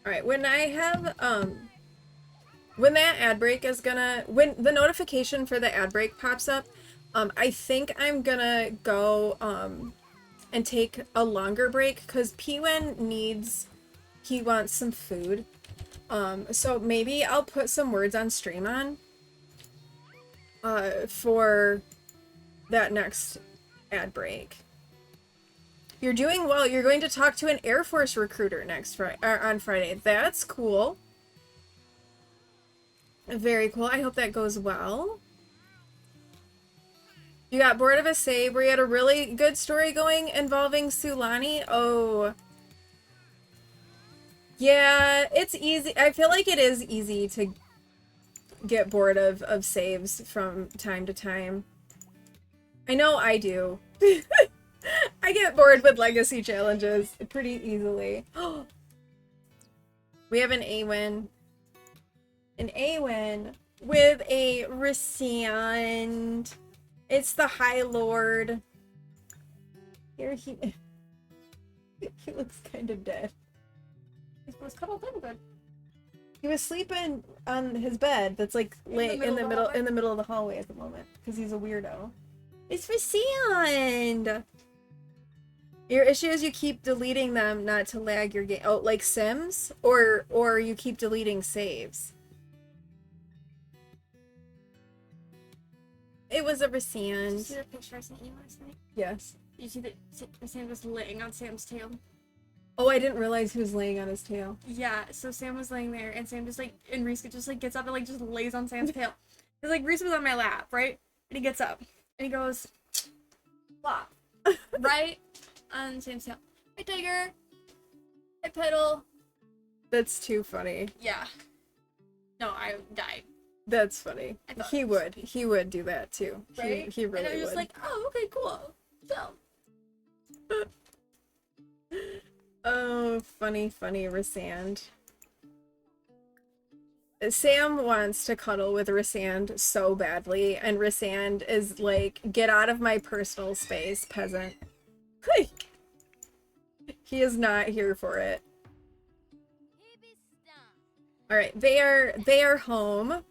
All right, when I have, when that ad break is gonna, when the notification for the ad break pops up, I think I'm gonna go, and take a longer break, because Pwin he wants some food. So maybe I'll put some words on stream on, for that next ad break. You're doing well. You're going to talk to an Air Force recruiter on Friday. That's cool. Very cool. I hope that goes well. You got bored of a save where you had a really good story going involving Sulani? Oh. Yeah, it's easy. I feel like it is easy to get bored of saves from time to time. I know I do. I get bored with legacy challenges pretty easily. We have an A win. An A win with a Resand. It's the High Lord. Here he he looks kind of dead. He's supposed to cuddle in good. He was sleeping on his bed that's like in the middle of the hallway at the moment because he's a weirdo. It's Resand. Your issue is you keep deleting them not to lag your game. Oh, like Sims? Or you keep deleting saves. It was a Did you see Resand. the picture I sent you last night? Yes. Did you see that Sam was laying on Sam's tail? Oh, I didn't realize he was laying on his tail. Yeah, so Sam was laying there, and Sam just like, and Reese just like gets up and like just lays on Sam's tail. Cause like Reese was on my lap, right? And he gets up and he goes, flop, right on Sam's tail. Hi Tiger. Hi Petal. That's too funny. Yeah. No, I died. That's funny. I thought He it was- would. He would do that too. Right? He really and I was would. just like, oh, okay, cool. So. Oh, funny Resand. Sam wants to cuddle with Resand so badly, and Resand is like, get out of my personal space, peasant. Like, he is not here for it. Alright, they are home.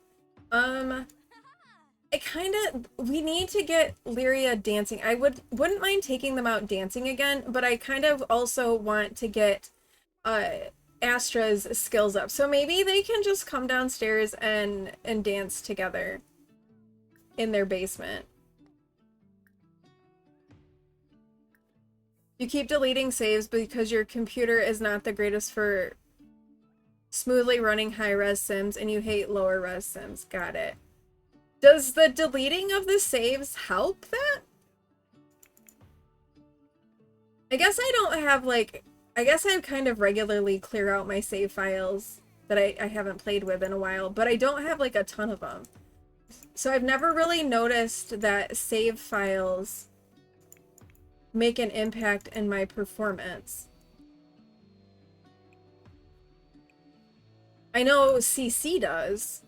We need to get Lyria dancing. I wouldn't mind taking them out dancing again, but I kind of also want to get Astra's skills up. So maybe they can just come downstairs and dance together in their basement. You keep deleting saves because your computer is not the greatest for smoothly running high-res sims and you hate lower-res sims. Got it. Does the deleting of the saves help that? I guess I don't have like... I guess I kind of regularly clear out my save files that I haven't played with in a while, but I don't have like a ton of them. So I've never really noticed that save files make an impact in my performance. I know CC does,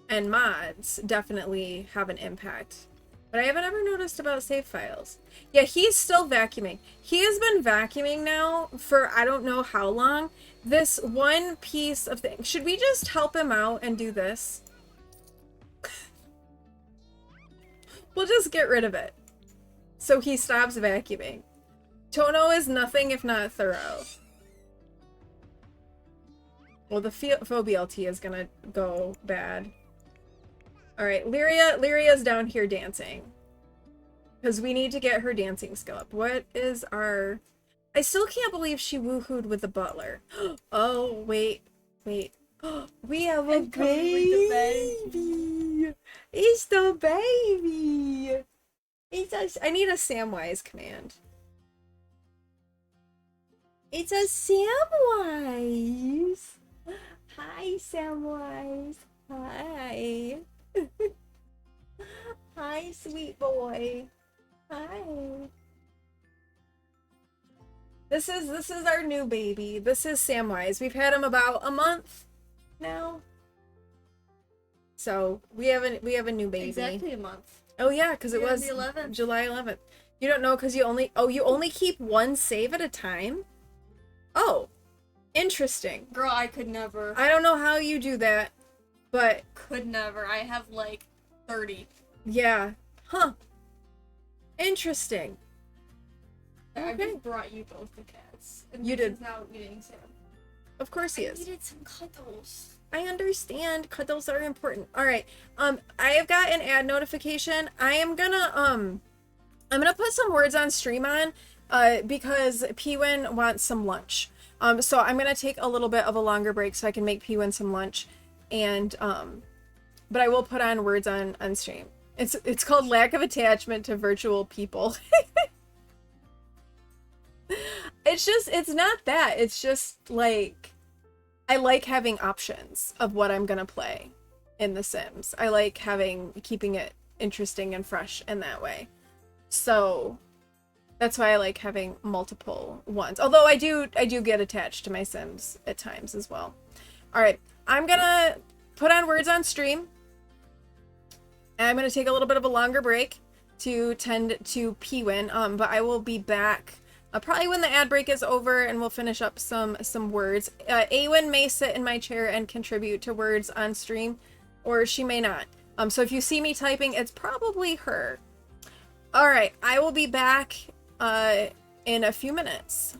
and mods definitely have an impact, but I haven't ever noticed about save files. Yeah, he's still vacuuming. He has been vacuuming now for I don't know how long. This one piece of thing. Should we just help him out and do this? We'll just get rid of it so he stops vacuuming. Tono is nothing if not thorough. Well, the FoBLT is gonna go bad. Alright, Lyria's down here dancing. Because we need to get her dancing skill up. What is our... I still can't believe she woohooed with the butler. Oh, wait. We have a baby! It's the baby! I need a Samwise command. It's a Samwise! Hi, Samwise. Hi. Hi, sweet boy. Hi. This is our new baby. This is Samwise. We've had him about a month now. So we have a new baby. Exactly a month. Oh yeah, because it Yeah, was the 11th. July 11th. You don't know because you only keep one save at a time? Oh. Interesting. Girl, I could never. I don't know how you do that, but Could never. I have like 30. yeah. Huh. Interesting. I Okay. just brought you both the cats. And You this did. is now eating Sam. Of course he I is. needed some cuddles. I understand. Cuddles are important. All right. I have got an ad notification. I'm gonna put some words on stream on, because Pewin wants some lunch. So I'm gonna take a little bit of a longer break so I can make Pewin some lunch, and but I will put on words on stream. It's called lack of attachment to virtual people. It's not that. It's just like I like having options of what I'm gonna play in The Sims. I like keeping it interesting and fresh in that way. So that's why I like having multiple ones. Although I do get attached to my Sims at times as well. All right, I'm gonna put on words on stream. And I'm gonna take a little bit of a longer break to tend to Pewin. But I will be back probably when the ad break is over, and we'll finish up some words. Awen may sit in my chair and contribute to words on stream, or she may not. So if you see me typing, it's probably her. All right, I will be back in a few minutes.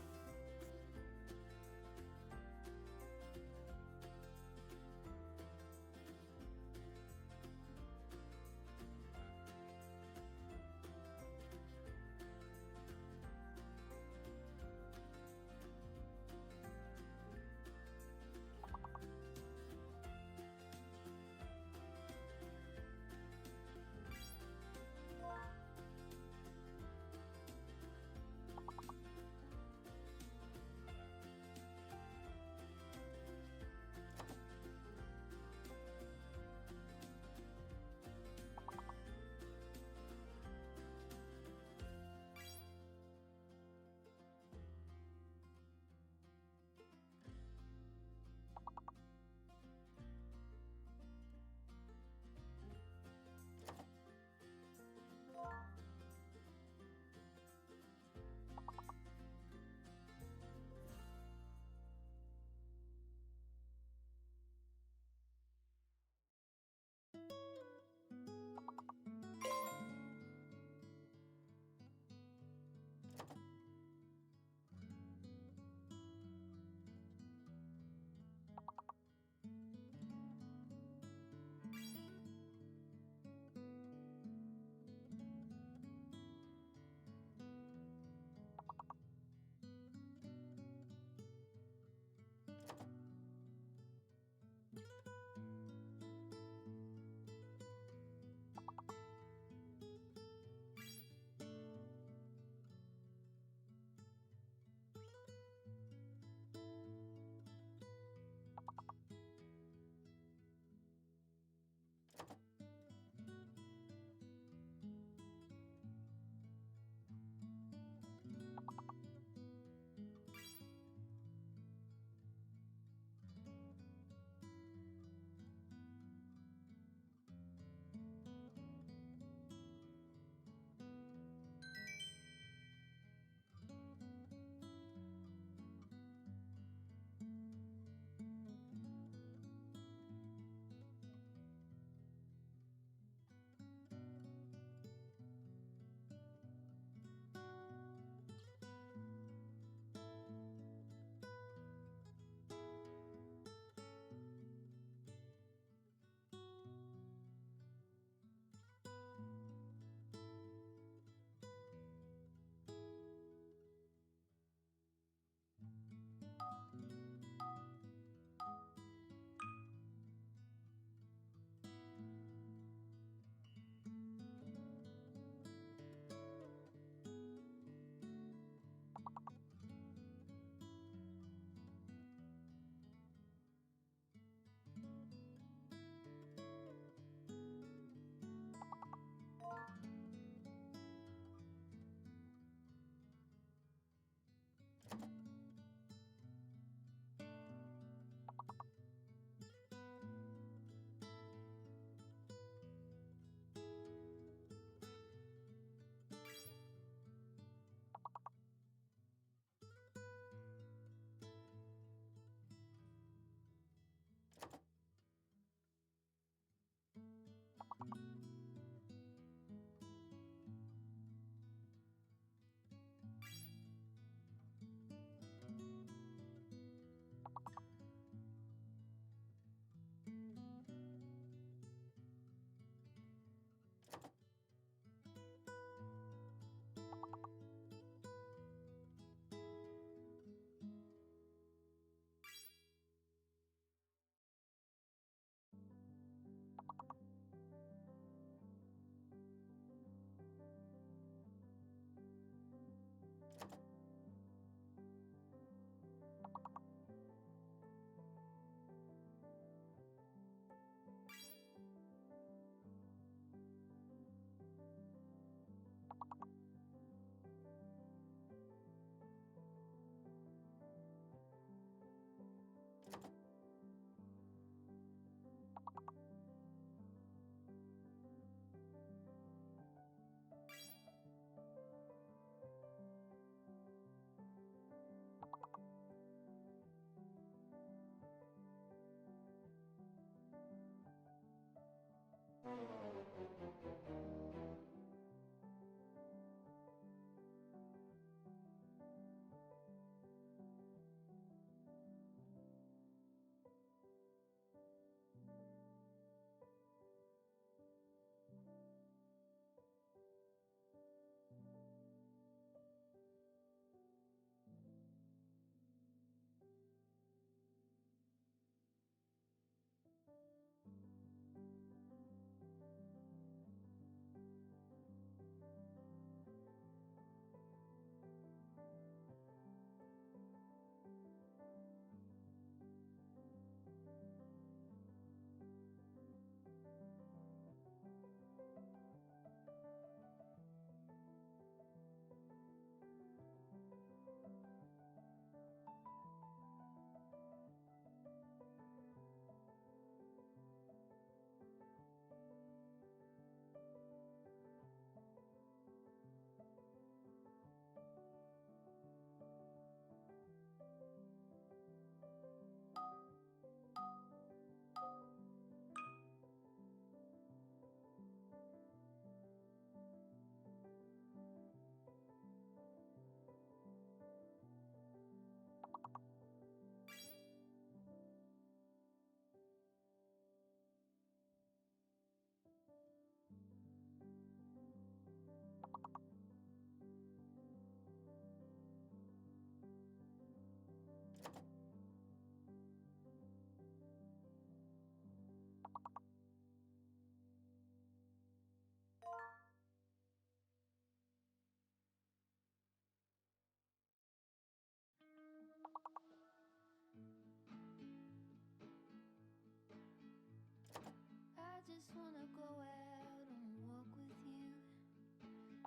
I just wanna go out on a walk with you.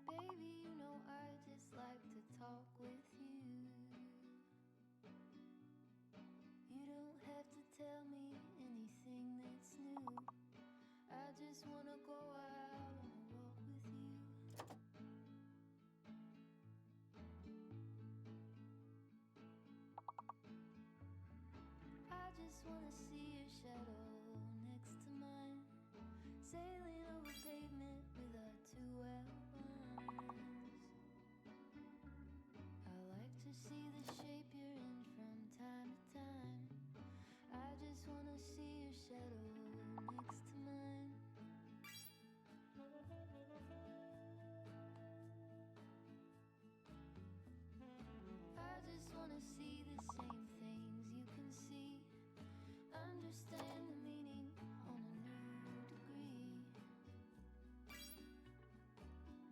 Baby, you know I just like to talk with you. You don't have to tell me anything that's new. I just wanna go out on a walk with you. I just wanna see your shadow next to mine, sailing over pavement with our two outlines. I like to see the shape you're in from time to time. I just wanna see your shadow next to mine. I just wanna see the same things you can see, understand the meaning on a new degree.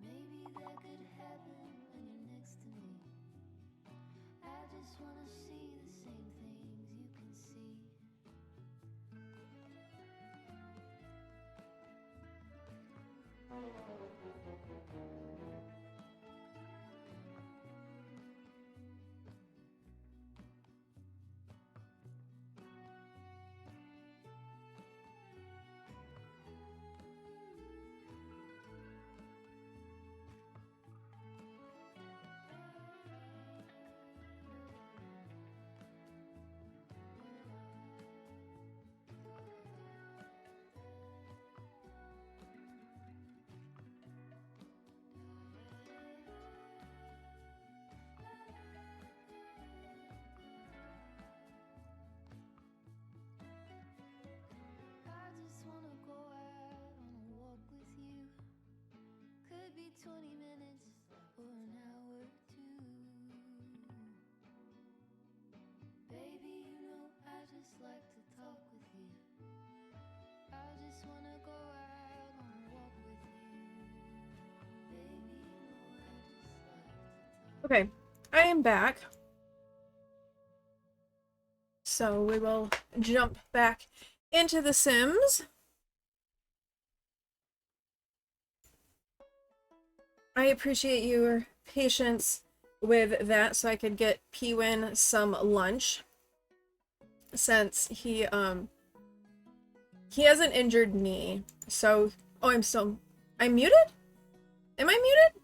Maybe that could happen when you're next to me. I just wanna see the same things you can see. I just wanna go out on a walk with you. Could be 20 minutes or an hour or two. Baby, you know I just like to talk with you. I just wanna go out on a walk with you. Baby, you know I just like to talk. Okay, I am back. So we will jump back into The Sims. I appreciate your patience with that so I could get P-Win some lunch, since he hasn't injured me. So, oh, I'm muted? Am I muted?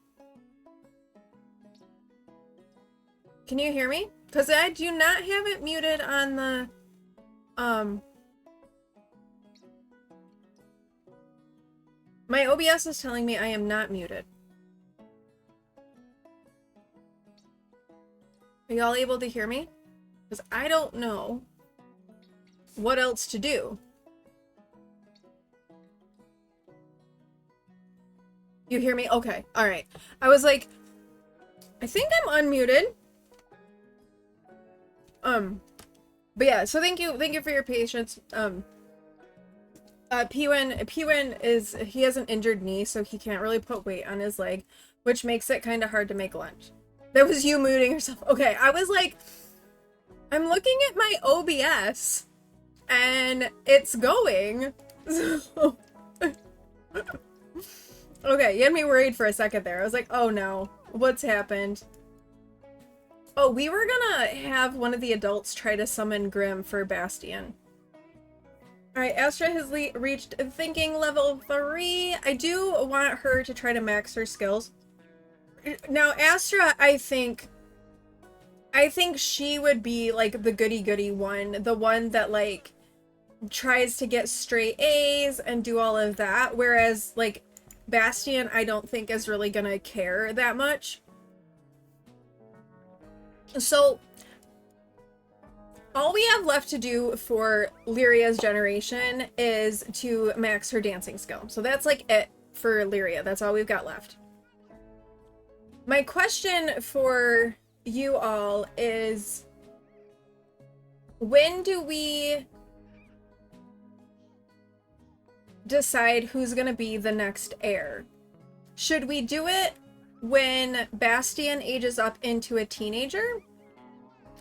Can you hear me? Because I do not have it muted on the, My OBS is telling me I am not muted. Are y'all able to hear me? Because I don't know what else to do. You hear me? Okay. All right. I was like, I think I'm unmuted. But yeah, so thank you for your patience. P-Win is, he has an injured knee, so he can't really put weight on his leg, which makes it kind of hard to make lunch. That was you muting yourself. Okay, I was like, I'm looking at my OBS, and it's going. So... Okay, you had me worried for a second there. I was like, oh no, what's happened? Oh, we were gonna have one of the adults try to summon Grim for Bastion. Alright, Astra has reached thinking level 3. I do want her to try to max her skills. Now, Astra, I think she would be, like, the goody-goody one. The one that, like, tries to get straight A's and do all of that. Whereas, like, Bastion, I don't think is really gonna care that much. So, all we have left to do for Lyria's generation is to max her dancing skill. So that's like it for Lyria. That's all we've got left. My question for you all is, when do we decide who's going to be the next heir? Should we do it when Bastion ages up into a teenager?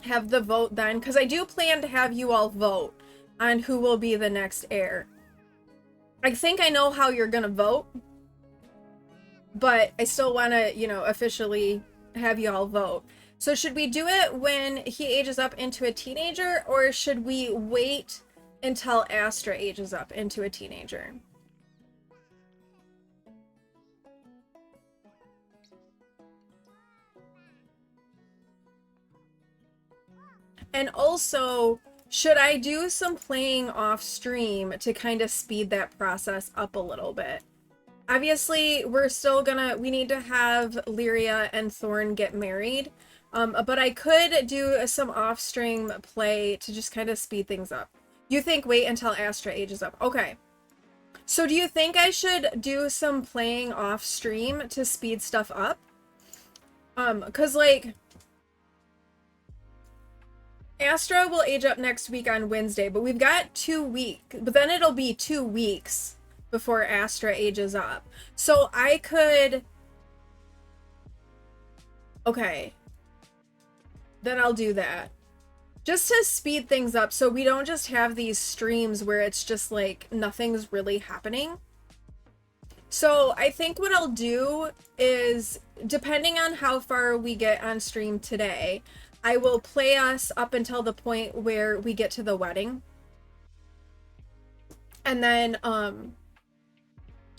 Have the vote then? Because I do plan to have you all vote on who will be the next heir. I think I know how you're going to vote, but I still want to, you know, officially have you all vote. So should we do it when he ages up into a teenager, or should we wait until Astra ages up into a teenager? And also, should I do some playing off stream to kind of speed that process up a little bit? Obviously, we need to have Lyria and Thorn get married, but I could do some off-stream play to just kind of speed things up. You think wait until Astra ages up. Okay. So do you think I should do some playing off stream to speed stuff up? Cause like, Astra will age up next week on Wednesday, but we've got 2 weeks, but then it'll be 2 weeks before Astra ages up. So I could, okay, then I'll do that. Just to speed things up so we don't just have these streams where it's just like nothing's really happening. So I think what I'll do is, depending on how far we get on stream today, I will play us up until the point where we get to the wedding. And then,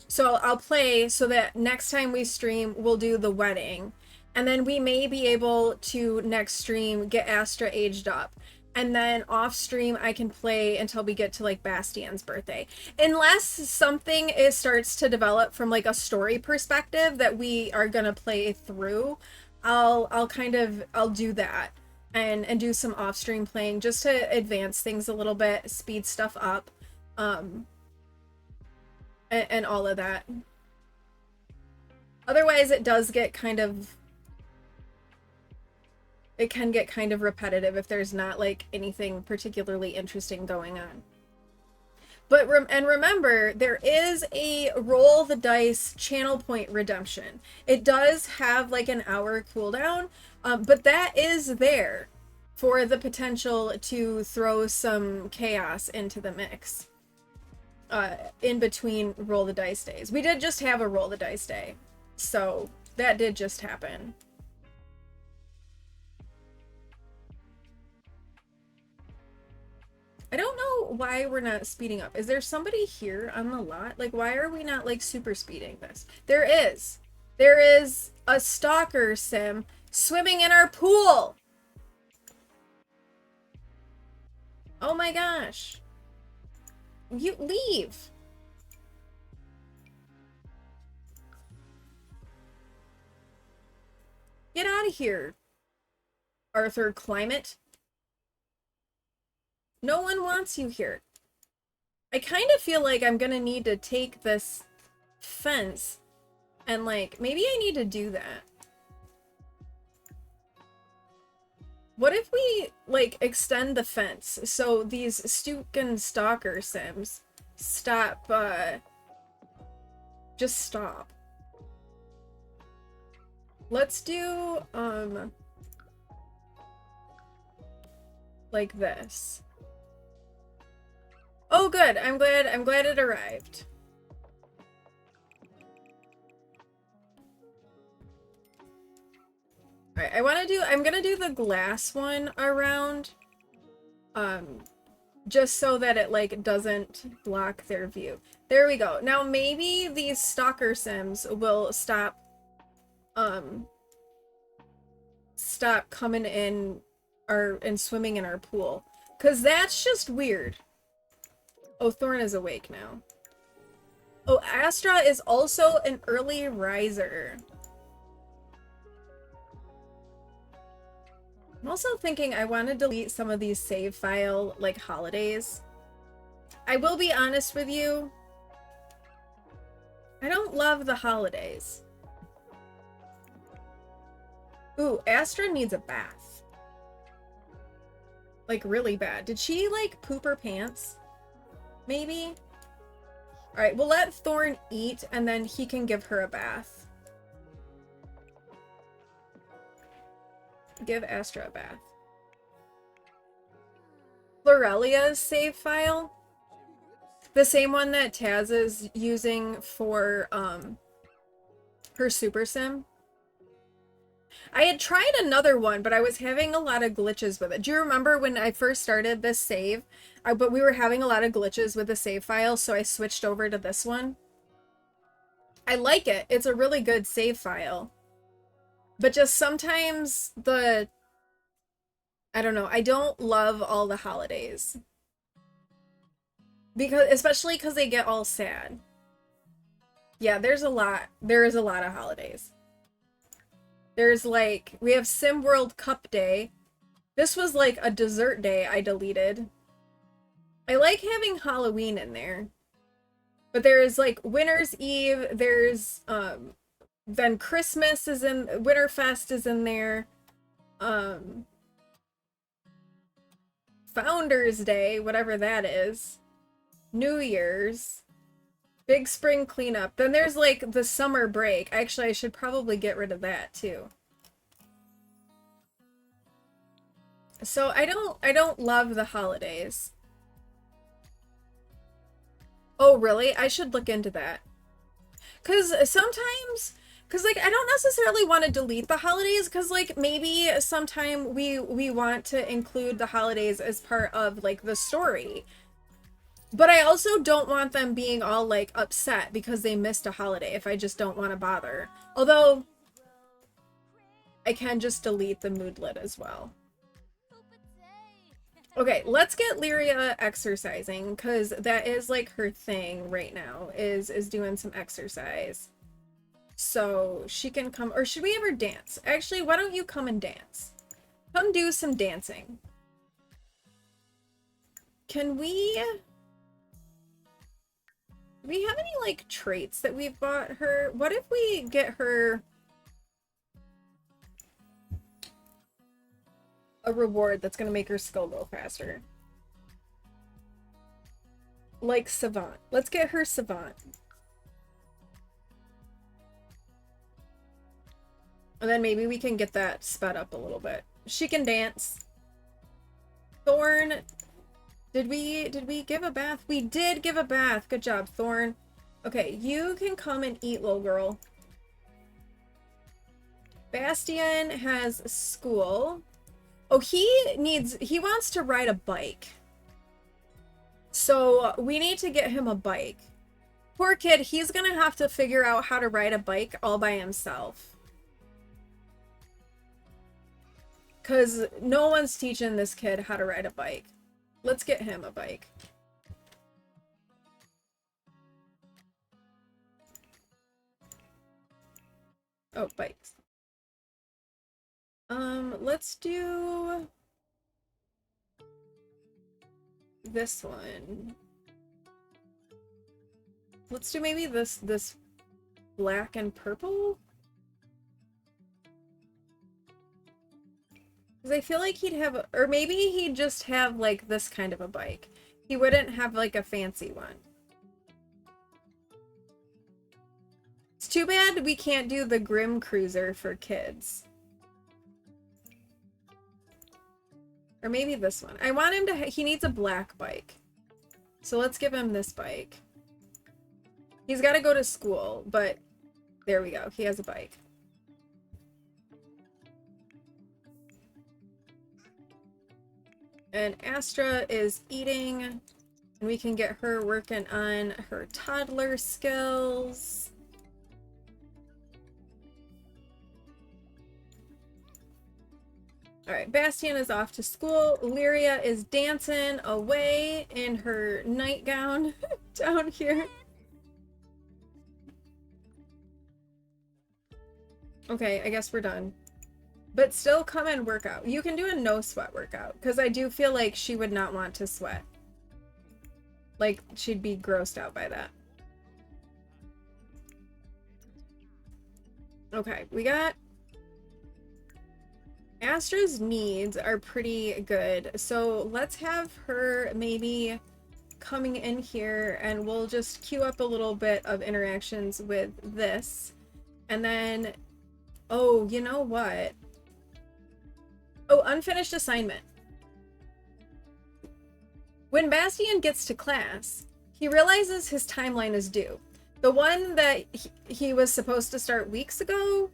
so I'll play so that next time we stream, we'll do the wedding. And then we may be able to, next stream, get Astra aged up. And then off stream, I can play until we get to like Bastion's birthday. Unless something starts to develop from like a story perspective that we are gonna play through, I'll do that and do some off stream playing just to advance things a little bit, speed stuff up, and all of that. Otherwise, it does get kind of, it can get kind of repetitive if there's not like anything particularly interesting going on. But remember, there is a roll the dice channel point redemption. It does have like an hour cooldown, but that is there for the potential to throw some chaos into the mix in between roll the dice days. We did just have a roll the dice day, so that did just happen. I don't know why we're not speeding up. Is there somebody here on the lot? Like, why are we not, like, super speeding this? There is. There is a stalker sim swimming in our pool! Oh my gosh. You leave. Get out of here, Arthur Climate. No one wants you here. I kind of feel like I'm gonna need to take this fence and, like, maybe I need to do that. What if we, like, extend the fence so these Stuken Stalker Sims stop, just stop. Let's do, like this. Oh, good. I'm glad it arrived. Alright, I'm gonna do the glass one around, just so that it, like, doesn't block their view. There we go. Now maybe these stalker sims will stop coming in and swimming in our pool. 'Cause that's just weird. Oh, Thorn is awake now. Oh, Astra is also an early riser. I'm also thinking I want to delete some of these save file, like, holidays. I will be honest with you. I don't love the holidays. Ooh, Astra needs a bath. Like, really bad. Did she, like, poop her pants? Maybe? Alright, we'll let Thorn eat, and then he can give her a bath. Give Astra a bath. Florelia's save file. The same one that Taz is using for, her Super Sim. I had tried another one, but I was having a lot of glitches with it. Do you remember when I first started this save? But we were having a lot of glitches with the save file, so I switched over to this one. I like it. It's a really good save file. But just sometimes I don't know, I don't love all the holidays. Especially because they get all sad. Yeah, there is a lot of holidays. There's, like, we have Sim World Cup Day. This was like a dessert day I deleted. I like having Halloween in there. But there's, like, Winter's Eve, there's, then Christmas is in, Winterfest is in there. Founders Day, whatever that is. New Year's. Big spring cleanup. Then there's, like, the summer break. Actually, I should probably get rid of that too. So I don't love the holidays. Oh, really? I should look into that. Cause like, I don't necessarily want to delete the holidays, cause, like, maybe sometime we want to include the holidays as part of, like, the story. But I also don't want them being all, like, upset because they missed a holiday if I just don't want to bother. Although, I can just delete the moodlet as well. Okay, let's get Lyria exercising, because that is, like, her thing right now, is doing some exercise. So, she can come, or should we ever dance? Actually, why don't you come and dance? Come do some dancing. Can we... Do we have any, like, traits that we've bought her? What if we get her a reward that's gonna make her skill go faster? Like Savant. Let's get her Savant. And then maybe we can get that sped up a little bit. She can dance. Thorn... Did we give a bath? We did give a bath. Good job, Thorn. Okay, you can come and eat, little girl. Bastian has school. Oh, he wants to ride a bike. So we need to get him a bike. Poor kid, he's gonna have to figure out how to ride a bike all by himself. Because no one's teaching this kid how to ride a bike. Let's get him a bike. Oh, bikes. Let's do this one. Let's do maybe this black and purple. Because I feel like he'd have, or maybe he'd just have like this kind of a bike. He wouldn't have like a fancy one. It's too bad we can't do the Grim Cruiser for kids. Or maybe this one. I want him to, he needs a black bike. So let's give him this bike. He's got to go to school, but there we go. He has a bike. And Astra is eating, and we can get her working on her toddler skills. Alright, Bastian is off to school. Lyria is dancing away in her nightgown down here. Okay, I guess we're done. But still come and work out. You can do a no sweat workout, because I do feel like she would not want to sweat. Like, she'd be grossed out by that. Okay, we got... Astra's needs are pretty good, so let's have her maybe coming in here, and we'll just queue up a little bit of interactions with this. And then... Oh, you know what? Oh, unfinished assignment. When Bastian gets to class, he realizes his timeline is due. The one that he was supposed to start weeks ago.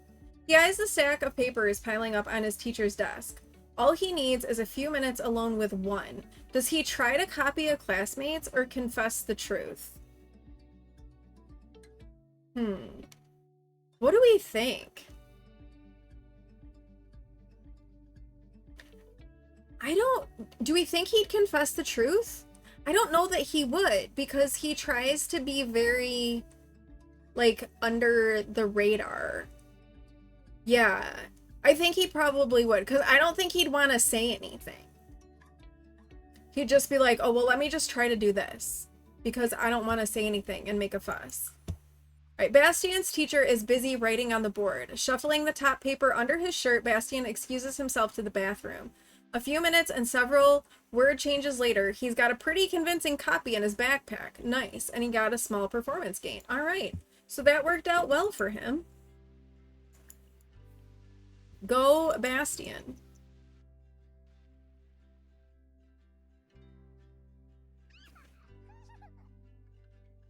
He eyes the stack of papers piling up on his teacher's desk. All he needs is a few minutes alone with one. Does he try to copy a classmate's or confess the truth? What do we think? Do we think he'd confess the truth? I don't know that he would, because he tries to be very, like, under the radar. Yeah, I think he probably would, because I don't think he'd want to say anything. He'd just be like, oh, well, let me just try to do this, because I don't want to say anything and make a fuss. Alright, Bastian's teacher is busy writing on the board. Shuffling the top paper under his shirt, Bastian excuses himself to the bathroom. A few minutes and several word changes later, he's got a pretty convincing copy in his backpack. Nice. And he got a small performance gain. Alright. So that worked out well for him. Go, Bastian.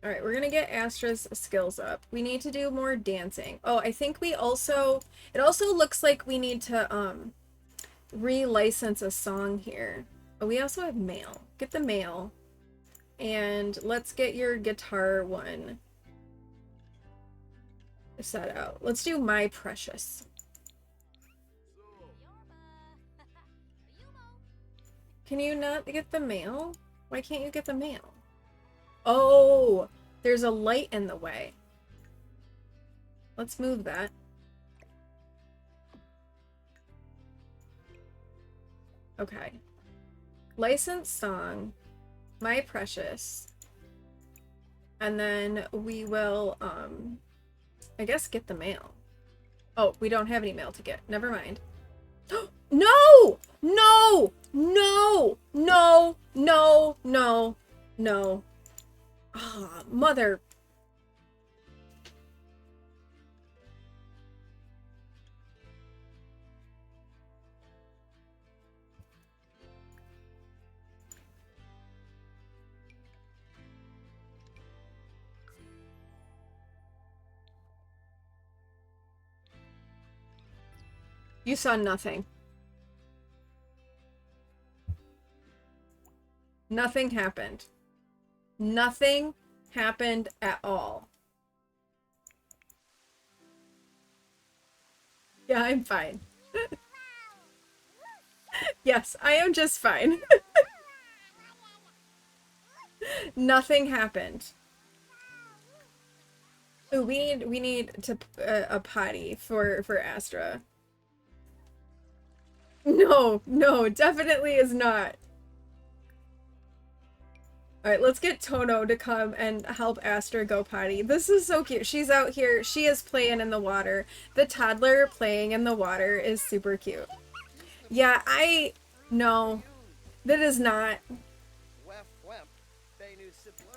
Alright, we're gonna get Astra's skills up. We need to do more dancing. Oh, I think we also... It also looks like we need to, relicense a song here. Oh, we also have mail. Get the mail. And let's get your guitar one set out. Let's do My Precious. Can you not get the mail? Why can't you get the mail? Oh, there's a light in the way. Let's move that. Okay. Licensed song, My Precious. And then we will, I guess get the mail. Oh, we don't have any mail to get. Never mind. No! No! No! No! No! No! No. Ah, mother. You saw nothing. Nothing happened. Nothing happened at all. Yeah, I'm fine. Yes, I am just fine. Nothing happened. Ooh, we need to a potty for Astra. No, no, definitely is not. Alright, let's get Tono to come and help Astra go potty. This is so cute. She's out here. She is playing in the water. The toddler playing in the water is super cute. Yeah, no, that is not.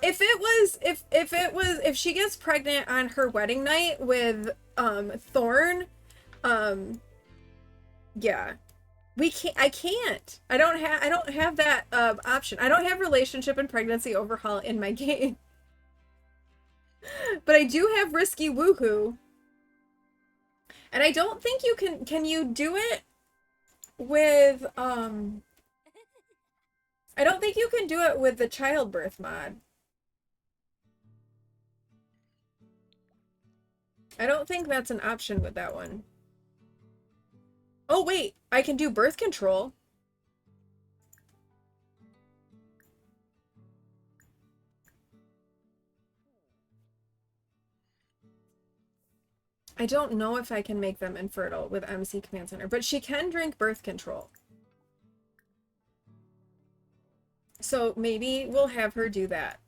If she gets pregnant on her wedding night with Thorn, yeah. I can't. I don't have that option. I don't have relationship and pregnancy overhaul in my game. But I do have risky woohoo. And I don't think you can you do it with I don't think you can do it with the childbirth mod. I don't think that's an option with that one. Oh wait, I can do birth control. I don't know if I can make them infertile with MC Command Center, but she can drink birth control. So maybe we'll have her do that.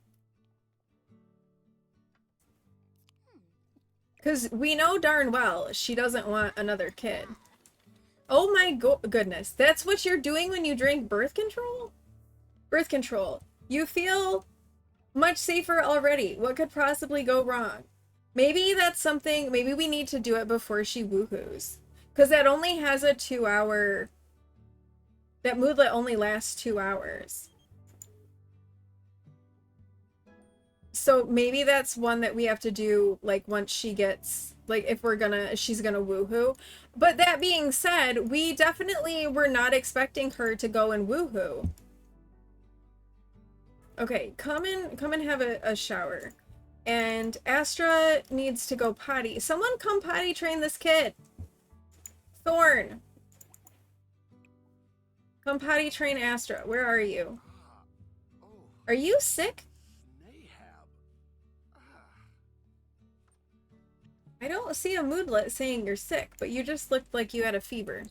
Because we know darn well she doesn't want another kid. Oh my goodness. That's what you're doing when you drink birth control? Birth control. You feel much safer already. What could possibly go wrong? Maybe that's something, maybe we need to do it before she woohoos. Because that only has a 2-hour, that moodlet only lasts 2 hours. So maybe that's one that we have to do, like, once she gets, like, if she's gonna woohoo. But that being said, we definitely were not expecting her to go and woohoo. Okay, come and have a shower. And Astra needs to go potty. Someone come potty train this kid. Thorn. Come potty train Astra. Where are you? Are you sick? I don't see a moodlet saying you're sick, but you just looked like you had a fever.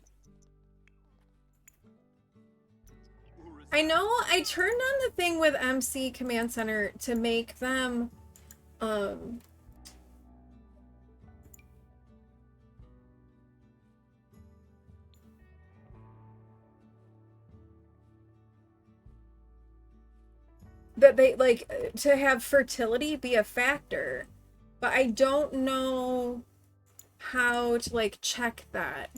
I know I turned on the thing with MC Command Center to make them, that they, like, to have fertility be a factor. But I don't know how to, like, check that.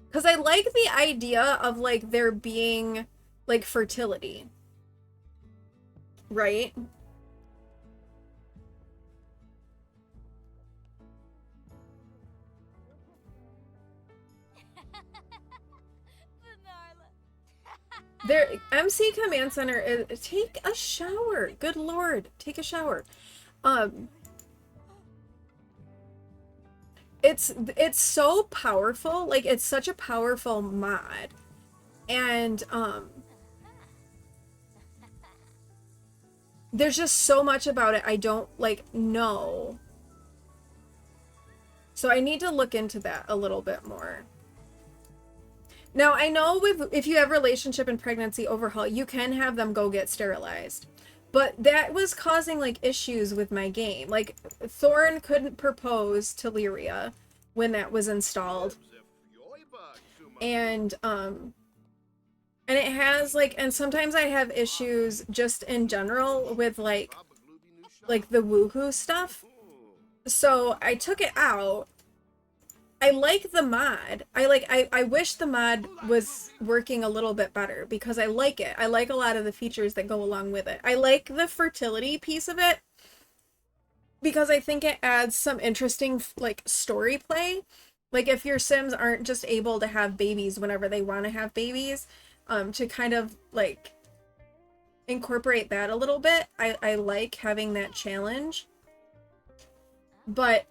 Because I like the idea of, like, there being, like, fertility. Right? There, MC Command Center is, take a shower. Good lord, take a shower. It's so powerful. Like, it's such a powerful mod. And there's just so much about it I don't, like, know. So I need to look into that a little bit more. Now, I know if you have relationship and pregnancy overhaul, you can have them go get sterilized. But that was causing, like, issues with my game. Like, Thorn couldn't propose to Lyria when that was installed. And it has, like, and sometimes I have issues just in general with, like the woohoo stuff. So I took it out. I like the mod. I wish the mod was working a little bit better because I like it. I like a lot of the features that go along with it. I like the fertility piece of it because I think it adds some interesting, like, story play. Like, if your Sims aren't just able to have babies whenever they want to have babies, to kind of, like, incorporate that a little bit. I like having that challenge. But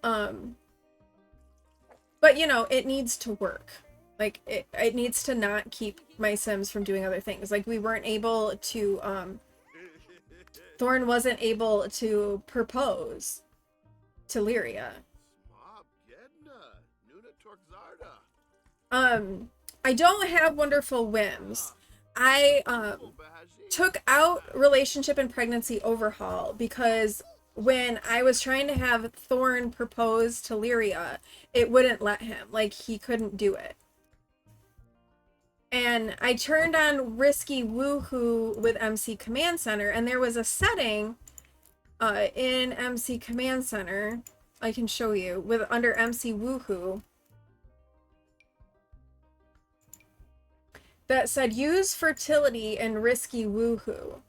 you know, it needs to work. Like, it needs to not keep my Sims from doing other things. Like, we weren't able to, Thorn wasn't able to propose to Lyria. I don't have wonderful whims. I took out relationship and pregnancy overhaul because when I was trying to have Thorn propose to Lyria, it wouldn't let him. Like, he couldn't do it. And I turned on risky woohoo with MC Command Center, and there was a setting in MC Command Center I can show you with under MC woohoo that said use fertility and risky woohoo.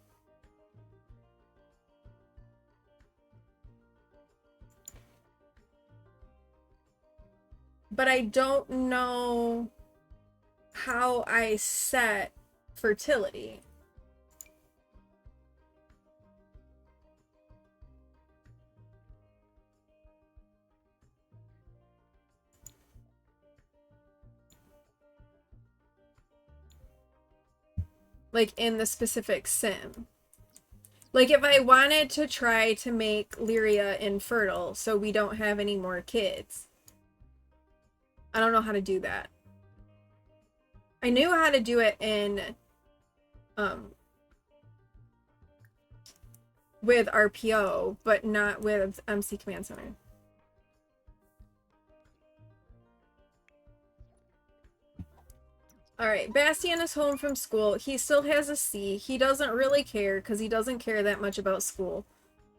But I don't know how I set fertility. Like in the specific sim. Like if I wanted to try to make Lyria infertile so we don't have any more kids. I don't know how to do that. I knew how to do it in with RPO, but not with MC Command Center. Alright, Bastian is home from school. He still has a C. He doesn't really care because he doesn't care that much about school.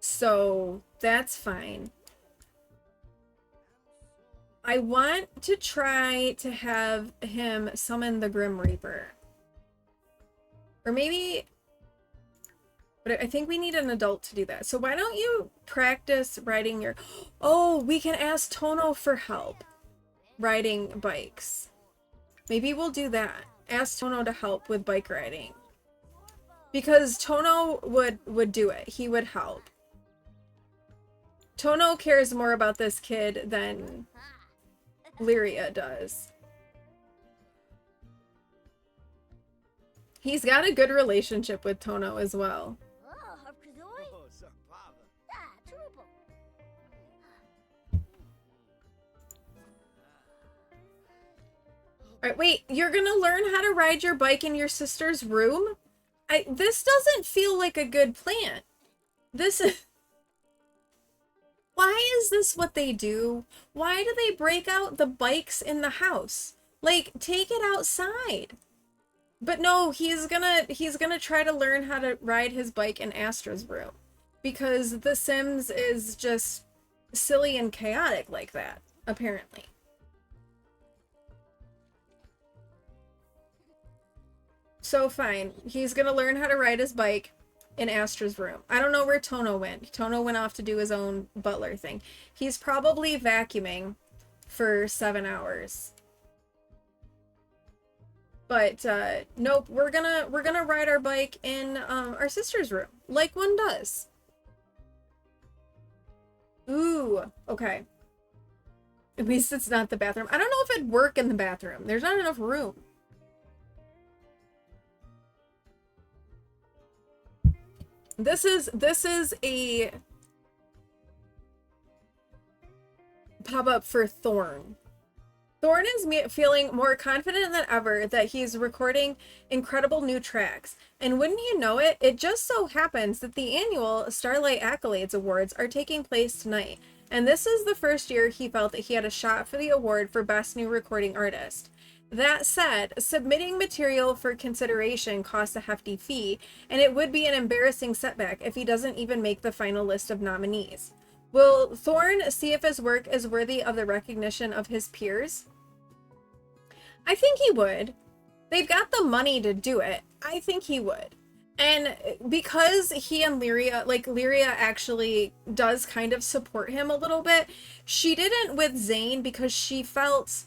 So that's fine. I want to try to have him summon the Grim Reaper. Or maybe... But I think we need an adult to do that. So why don't you practice riding your... Oh, we can ask Tono for help riding bikes. Maybe we'll do that. Ask Tono to help with bike riding. Because Tono would do it. He would help. Tono cares more about this kid than Lyria does. He's got a good relationship with Tono as well. Alright, wait, you're gonna learn how to ride your bike in your sister's room? This doesn't feel like a good plan. This is... Why is this what they do? Why do they break out the bikes in the house? Like, take it outside. But no, he's gonna try to learn how to ride his bike in Astra's room. Because The Sims is just silly and chaotic like that, apparently. So fine, he's gonna learn how to ride his bike in Astra's room. I don't know where Tono went. Tono went off to do his own butler thing. He's probably vacuuming for 7 hours. But nope, we're gonna ride our bike in our sister's room, like one does. Ooh, okay. At least it's not the bathroom. I don't know if it'd work in the bathroom. There's not enough room. This is a pop-up for Thorn. Thorn is feeling more confident than ever that he's recording incredible new tracks. And wouldn't you know it, it just so happens that the annual Starlight Accolades Awards are taking place tonight. And this is the first year he felt that he had a shot for the award for Best New Recording Artist. That said, submitting material for consideration costs a hefty fee, and it would be an embarrassing setback if he doesn't even make the final list of nominees. Will Thorn see if his work is worthy of the recognition of his peers? I think he would. They've got the money to do it. I think he would. And because he and Lyria, like Lyria actually does kind of support him a little bit, she didn't with Zane because she felt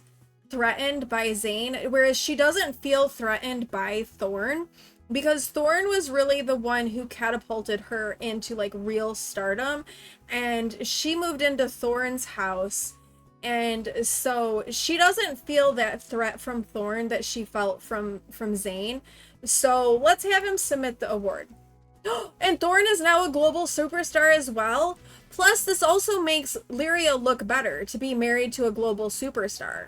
threatened by Zane, whereas she doesn't feel threatened by Thorn because Thorn was really the one who catapulted her into like real stardom, and she moved into Thorn's house, and so she doesn't feel that threat from Thorn that she felt from Zane. So let's have him submit the award. And Thorn is now a global superstar as well. Plus this also makes Lyria look better to be married to a global superstar.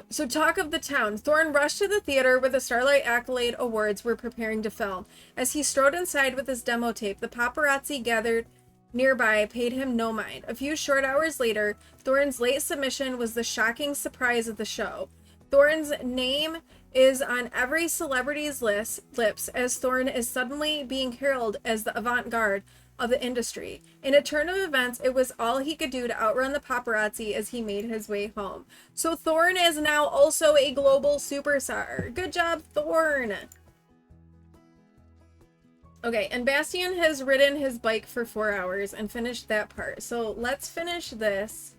So talk of the town. Thorne rushed to the theater where the Starlight Accolade Awards were preparing to film. As he strode inside with his demo tape, the paparazzi gathered nearby paid him no mind. A few short hours later, Thorne's late submission was the shocking surprise of the show. Thorne's name is on every celebrity's lips as Thorne is suddenly being heralded as the avant-garde of the industry. In a turn of events, it was all he could do to outrun the paparazzi as he made his way home. So Thorne is now also a global superstar. Good job, Thorne! Okay, and Bastian has ridden his bike for 4 hours and finished that part. So let's finish this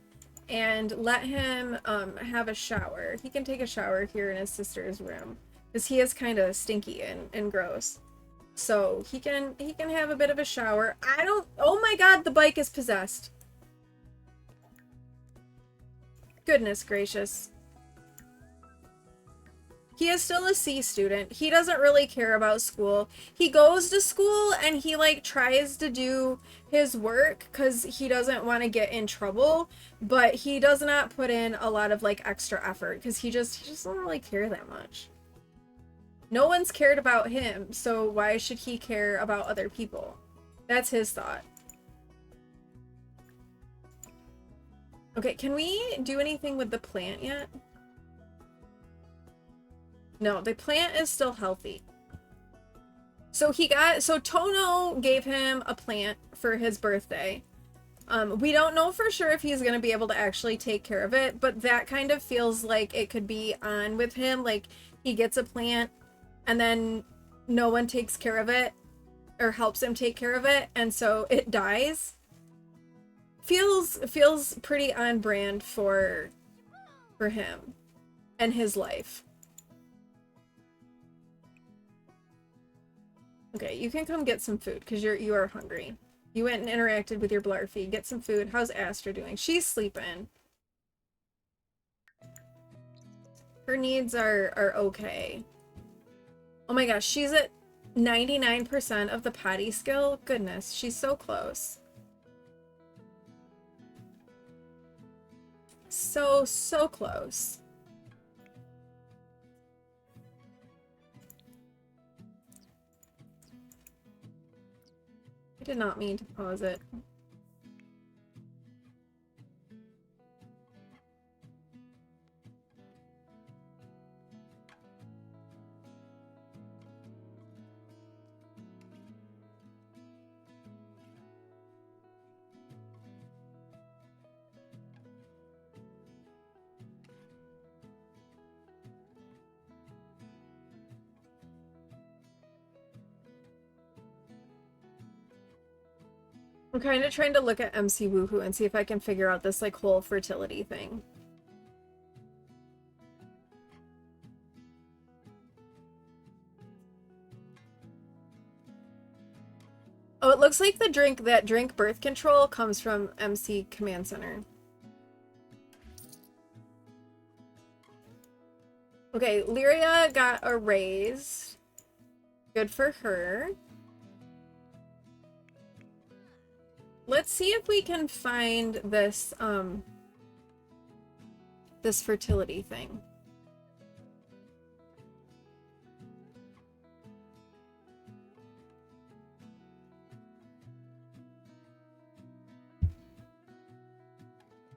and let him have a shower. He can take a shower here in his sister's room because he is kind of stinky and gross. So he can have a bit of a shower. Oh my god, the bike is possessed. Goodness gracious. He is still a C student. He doesn't really care about school. He goes to school and he like tries to do his work because he doesn't want to get in trouble, but he does not put in a lot of like extra effort because he just doesn't really care that much. No one's cared about him, so why should he care about other people? That's his thought. Okay, can we do anything with the plant yet? No, the plant is still healthy. So Tono gave him a plant for his birthday. We don't know for sure if he's going to be able to actually take care of it, but that kind of feels like it could be on with him. Like he gets a plant and then no one takes care of it or helps him take care of it, and so it dies. Feels pretty on brand for him and his life. Okay, you can come get some food because you are hungry. You went and interacted with your Blarfy. Get some food. How's Astra doing? She's sleeping. Her needs are okay. Oh my gosh, she's at 99% of the potty skill. Goodness, she's so close. So close. I did not mean to pause it. I'm kind of trying to look at MC Woohoo and see if I can figure out this like whole fertility thing. Oh, it looks like that drink birth control comes from MC Command Center. Okay, Lyria got a raise. Good for her. Let's see if we can find this, this fertility thing.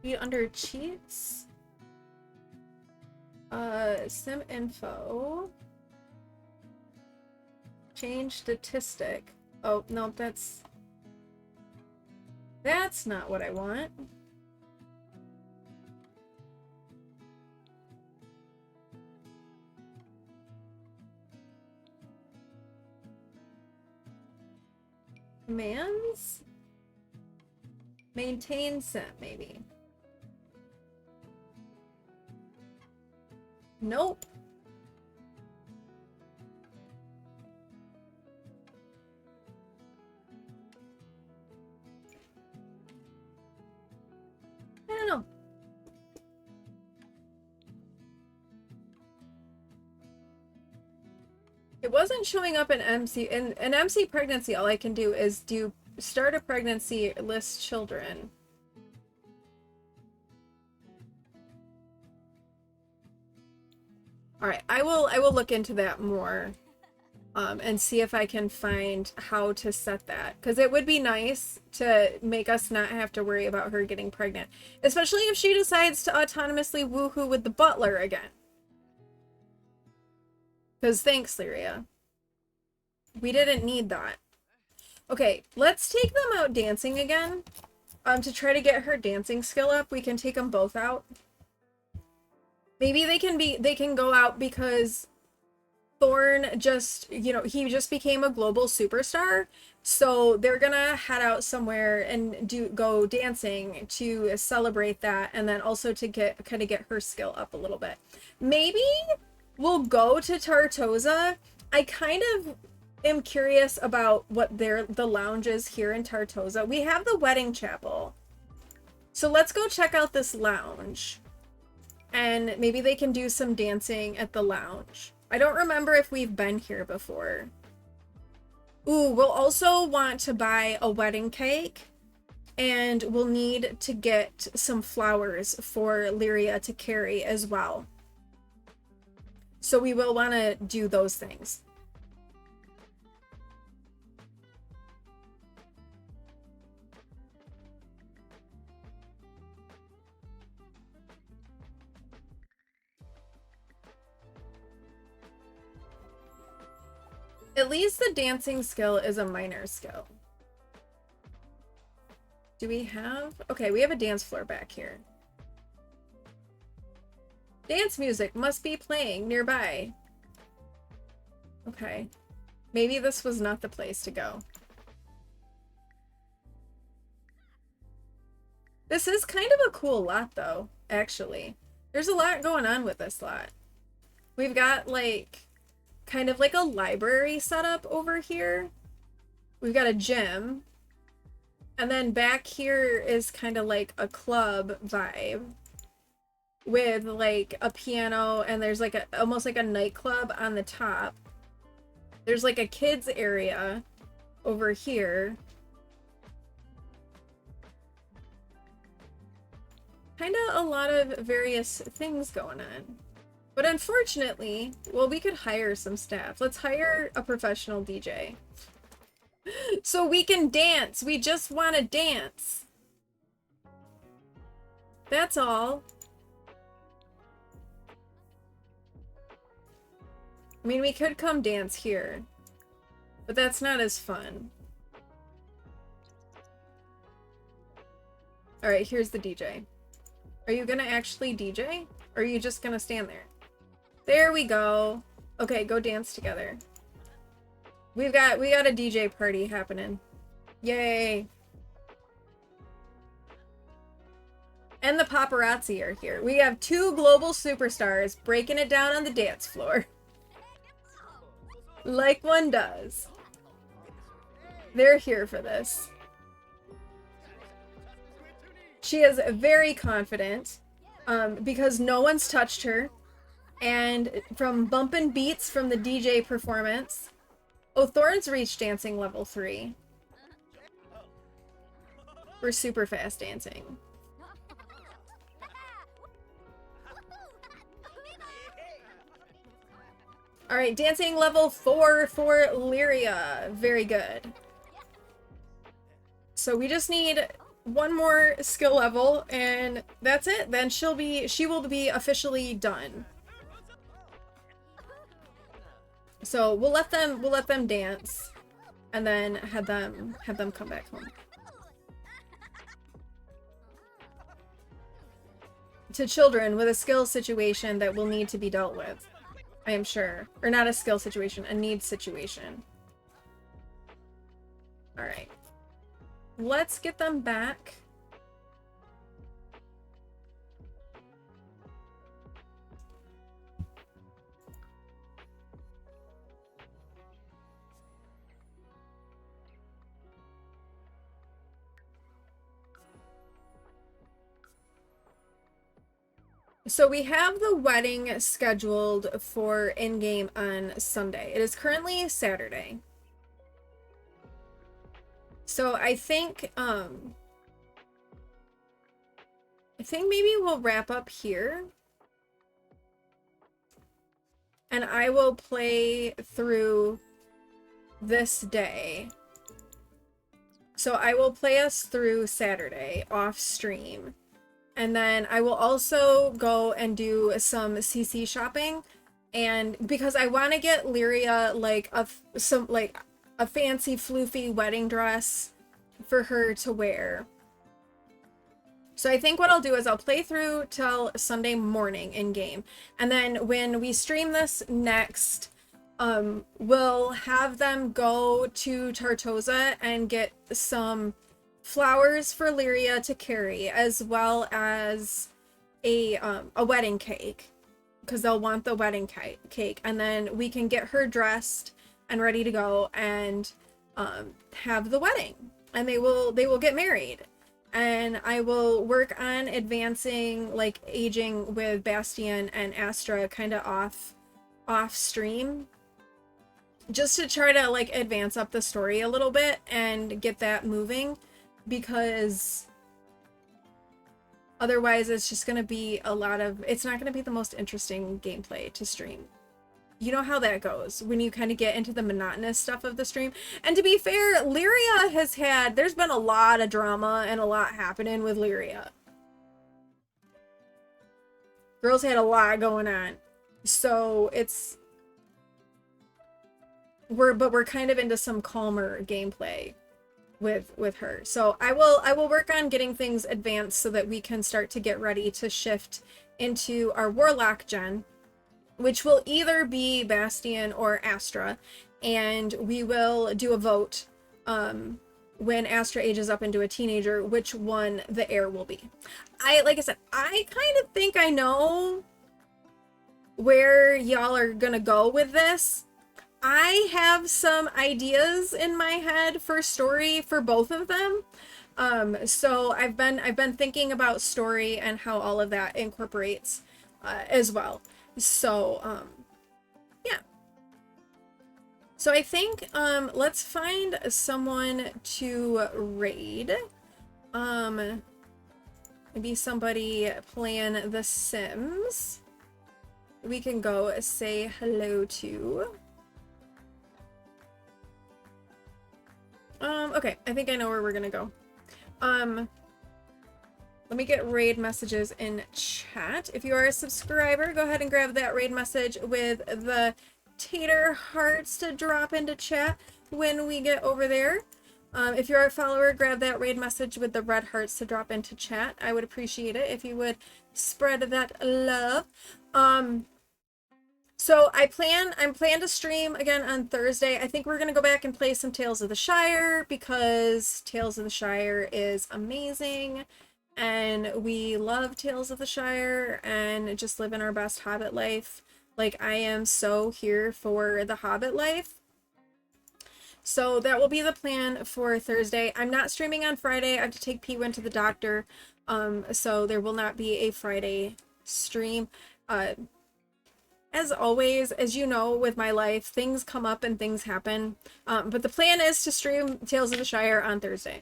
Be under cheats. Sim info. Change statistic. Oh, no, that's not what I want. Commands? Maintain set, maybe. Nope. I don't know. It wasn't showing up in MC. In an MC pregnancy, all I can do is start a pregnancy, list children. All right, I will look into that more, and see if I can find how to set that, because it would be nice to make us not have to worry about her getting pregnant, especially if she decides to autonomously woohoo with the butler again. Because thanks, Lyria. We didn't need that. Okay, let's take them out dancing again. To try to get her dancing skill up, we can take them both out. Maybe they can go out because Thorn just, he just became a global superstar. So they're gonna head out somewhere and go dancing to celebrate that, and then also to get her skill up a little bit. Maybe we'll go to Tartosa. I kind of am curious about what the lounge is here in Tartosa. We have the wedding chapel. So let's go check out this lounge. And maybe they can do some dancing at the lounge. I don't remember if we've been here before. Ooh, we'll also want to buy a wedding cake. And we'll need to get some flowers for Lyria to carry as well. So we will want to do those things. At least the dancing skill is a minor skill. Do we have... Okay, we have a dance floor back here. Dance music must be playing nearby. Okay. Maybe this was not the place to go. This is kind of a cool lot, though, actually. There's a lot going on with this lot. We've got, like... kind of like a library setup over here. We've got a gym. And then back here is kind of like a club vibe with like a piano, and there's like almost like a nightclub on the top. There's like a kids area over here. Kind of a lot of various things going on. But unfortunately, well, we could hire some staff. Let's hire a professional DJ. So we can dance. We just want to dance. That's all. I mean, we could come dance here, but that's not as fun. All right, here's the DJ. Are you gonna actually DJ? Or are you just gonna stand there? There we go. Okay, go dance together. We got a DJ party happening. Yay. And the paparazzi are here. We have two global superstars breaking it down on the dance floor. Like one does. They're here for this. She is very confident because no one's touched her. And from bumping beats from the DJ performance. Oh, Thorn's reached dancing level 3. We're super fast dancing. Alright, dancing level 4 for Lyria. Very good. So we just need one more skill level, and that's it. Then she will be officially done. So we'll let them dance, and then have them come back home. To children with a skill situation that will need to be dealt with, I am sure. Or not a skill situation, a need situation. Alright. Let's get them back. So we have the wedding scheduled for in-game on Sunday. It is currently Saturday. So I think maybe we'll wrap up here. and I will play through this day. So I will play us through Saturday off stream. And then I will also go and do some CC shopping. And because I want to get Lyria like a fancy floofy wedding dress for her to wear. So I think what I'll do is I'll play through till Sunday morning in game. And then when we stream this next, we'll have them go to Tartosa and get some flowers for Lyria to carry, as well as a wedding cake, because they'll want the wedding cake. And then we can get her dressed and ready to go and have the wedding. And they will get married. And I will work on advancing, like, aging with Bastian and Astra kind of off stream, just to try to, like, advance up the story a little bit and get that moving, because otherwise it's just going to be it's not going to be the most interesting gameplay to stream. You know how that goes when you kind of get into the monotonous stuff of the stream. And to be fair, Lyria there's been a lot of drama and a lot happening with Lyria. Girls had a lot going on. So we're kind of into some calmer gameplay with her. So I will work on getting things advanced so that we can start to get ready to shift into our Warlock gen, which will either be Bastian or Astra, and we will do a vote when Astra ages up into a teenager, which one the heir will be. Like I said, I kind of think I know where y'all are gonna go with this. I have some ideas in my head for story for both of them. So I've been thinking about story and how all of that incorporates as well. So yeah. So I think let's find someone to raid. Maybe somebody playing The Sims we can go say hello to. Okay, I think I know where we're gonna go. Let me get raid messages in chat. If you are a subscriber, go ahead and grab that raid message with the tater hearts to drop into chat when we get over there. If you're a follower, grab that raid message with the red hearts to drop into chat. I would appreciate it if you would spread that love. So I'm planning to stream again on Thursday. I think we're going to go back and play some Tales of the Shire because Tales of the Shire is amazing. And we love Tales of the Shire and just living our best Hobbit life. Like, I am so here for the Hobbit life. So that will be the plan for Thursday. I'm not streaming on Friday. I have to take P-Win to the doctor. So there will not be a Friday stream. As always, as you know, with my life, things come up and things happen. But the plan is to stream Tales of the Shire on Thursday.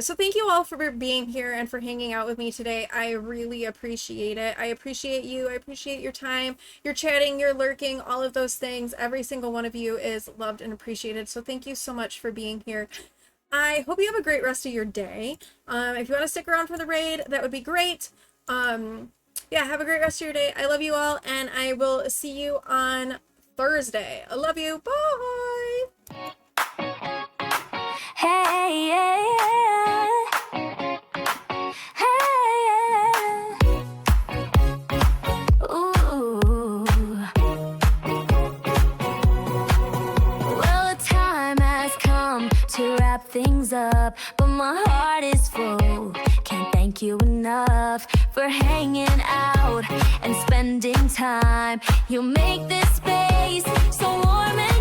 So thank you all for being here and for hanging out with me today. I really appreciate it. I appreciate you. I appreciate your time, your chatting, your lurking, all of those things. Every single one of you is loved and appreciated. So thank you so much for being here. I hope you have a great rest of your day. If you want to stick around for the raid, that would be great. Yeah, have a great rest of your day. I love you all, and I will see you on Thursday. I love you. Bye. Hey, yeah, yeah. Hey, yeah. Ooh. Well, the time has come to wrap things up, but my heart is full. Can't thank you enough for hanging out and spending time. You make this space so warm and